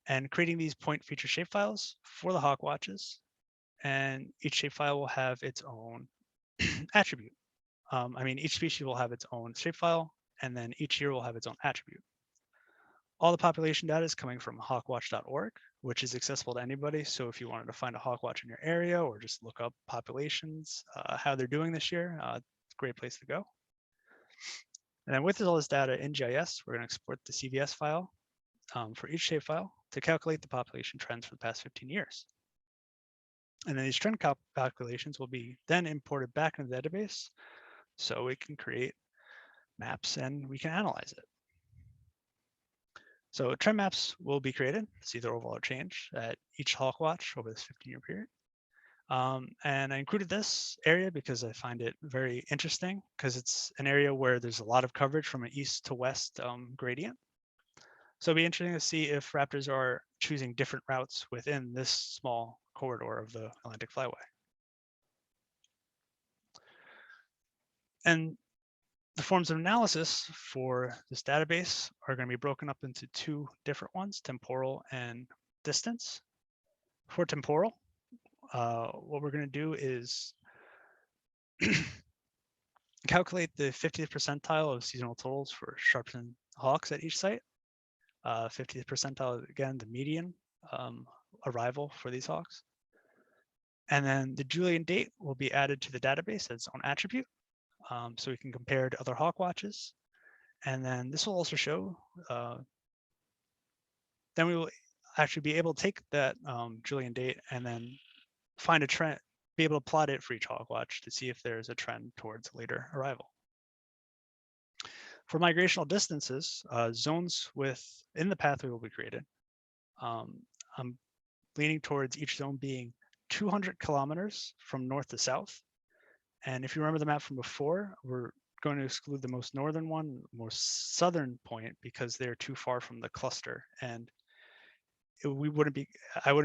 Speaker 8: and creating these point feature shapefiles for the hawk watches. And each shapefile will have its own attribute. Each species will have its own shapefile, and then each year will have its own attribute. All the population data is coming from hawkwatch.org, which is accessible to anybody. So if you wanted to find a hawk watch in your area or just look up populations, how they're doing this year, it's a great place to go. And then with all this data in MGIS, we're going to export the CVS file for each shapefile to calculate the population trends for the past 15 years. And then these trend calculations will be then imported back into the database so we can create maps and we can analyze it. So trend maps will be created to see the overall change at each hawk watch over this 15-year period. And I included this area because I find it very interesting because it's an area where there's a lot of coverage from an east to west gradient. So it'll be interesting to see if raptors are choosing different routes within this small corridor of the Atlantic Flyway. And the forms of analysis for this database are going to be broken up into two different ones, temporal and distance. For temporal, what we're going to do is calculate the 50th percentile of seasonal totals for sharp-shinned hawks at each site. 50th percentile, again, the median arrival for these hawks. And then the Julian date will be added to the database as its own attribute. So we can compare to other hawk watches. And then this will also show, then we will actually be able to take that Julian date and then find a trend, be able to plot it for each hawk watch to see if there's a trend towards later arrival. For migrational distances, zones within the pathway will be created. I'm leaning towards each zone being 200 kilometers from north to south. And if you remember the map from before, we're going to exclude the most northern one, most southern point, because they're too far from the cluster. And I wouldn't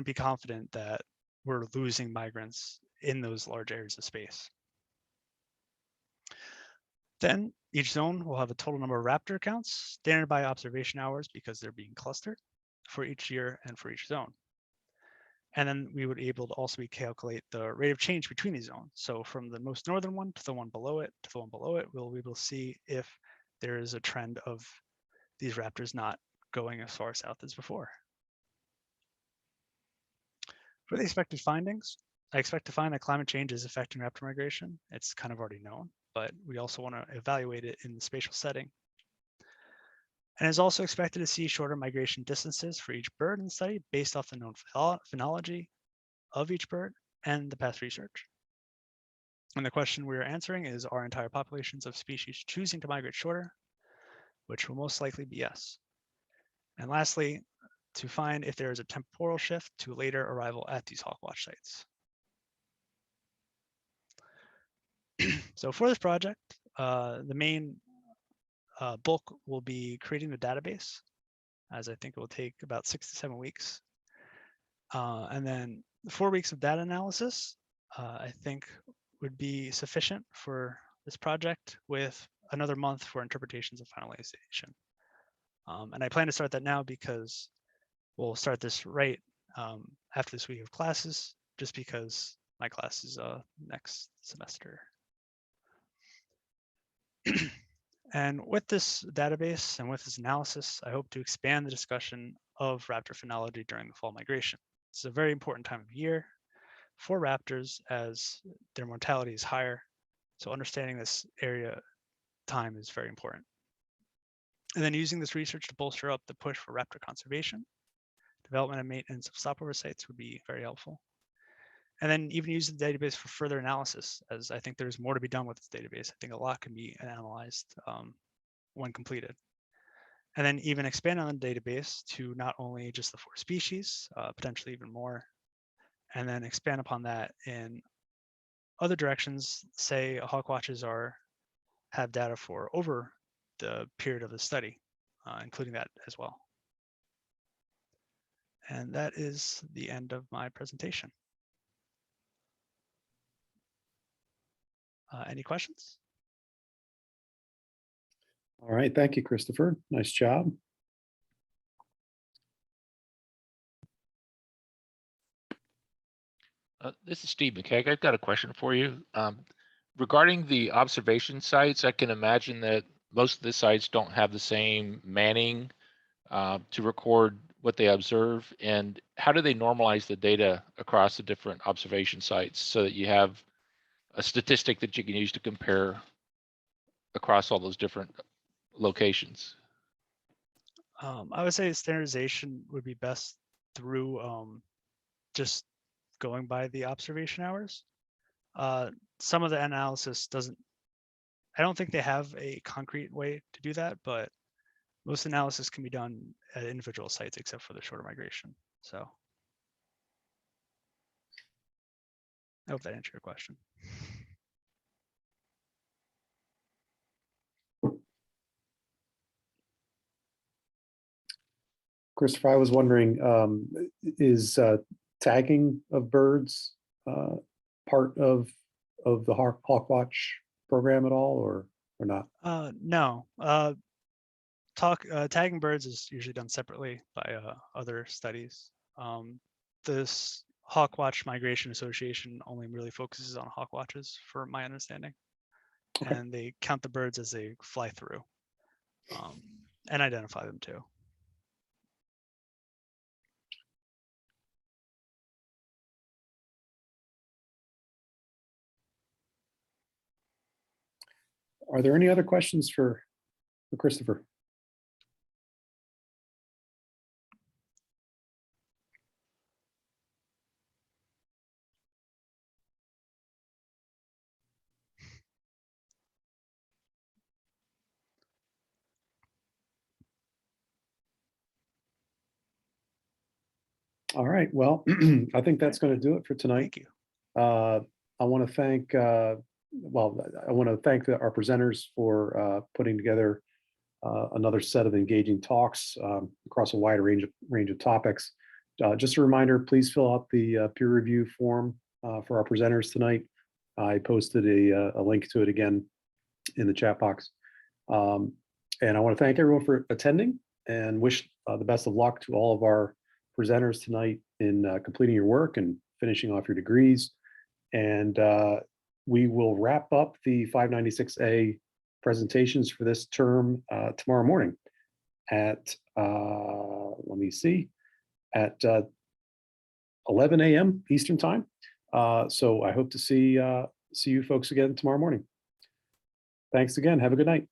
Speaker 8: be confident that we're losing migrants in those large areas of space. Then each zone will have a total number of raptor counts, standard by observation hours because they're being clustered for each year and for each zone. And then we would be able to also calculate the rate of change between these zones. So from the most northern one to the one below it, to the one below it, we'll be able to see if there is a trend of these raptors not going as far south as before. For the expected findings, I expect to find that climate change is affecting raptor migration. It's kind of already known, but we also want to evaluate it in the spatial setting. And is also expected to see shorter migration distances for each bird in the study based off the known phenology of each bird and the past research. And the question we are answering is, are entire populations of species choosing to migrate shorter, which will most likely be yes. And lastly, to find if there is a temporal shift to later arrival at these hawk watch sites. So for this project, the main bulk will be creating the database, as I think it will take about 6 to 7 weeks. And then 4 weeks of data analysis, I think would be sufficient for this project, with another month for interpretations and finalization. And I plan to start that now because we'll start this right after this week of classes, just because my class is next semester. And with this database and with this analysis, I hope to expand the discussion of raptor phenology during the fall migration. It's a very important time of year for raptors as their mortality is higher. So understanding this area time is very important. And then using this research to bolster up the push for raptor conservation, development and maintenance of stopover sites would be very helpful. And then even use the database for further analysis, as I think there's more to be done with this database. I think a lot can be analyzed when completed. And then even expand on the database to not only just the 4 species, potentially even more, and then expand upon that in other directions. Say hawk watches have data for over the period of the study, including that as well. And that is the end of my presentation. Any questions?
Speaker 1: All right, thank you, Christopher. Nice job.
Speaker 4: This is Steve McKeag. I've got a question for you. Regarding the observation sites, I can imagine that most of the sites don't have the same manning to record what they observe. And how do they normalize the data across the different observation sites so that you have a statistic that you can use to compare across all those different locations?
Speaker 8: I would say standardization would be best through just going by the observation hours. Some of the analysis I don't think they have a concrete way to do that, but most analysis can be done at individual sites except for the shorter migration. So I hope that answered your question.
Speaker 1: Christopher, I was wondering, is tagging of birds part of the Hawk Watch program at all, or not?
Speaker 8: No. Tagging birds is usually done separately by other studies. This Hawkwatch Migration Association only really focuses on hawkwatches, for my understanding.
Speaker 1: Okay.
Speaker 8: And they count the birds as they fly through, and identify them too.
Speaker 1: Are there any other questions for Christopher? All right, well, I think that's going to do it for tonight.
Speaker 8: Thank you.
Speaker 1: I want to thank, our presenters for putting together another set of engaging talks across a wide range of topics. Just a reminder, please fill out the peer review form for our presenters tonight. I posted a link to it again in the chat box. And I want to thank everyone for attending and wish the best of luck to all of our presenters tonight in completing your work and finishing off your degrees. And we will wrap up the 596A presentations for this term tomorrow morning at, let me see, at 11 a.m. Eastern time. So I hope to see you folks again tomorrow morning. Thanks again. Have a good night.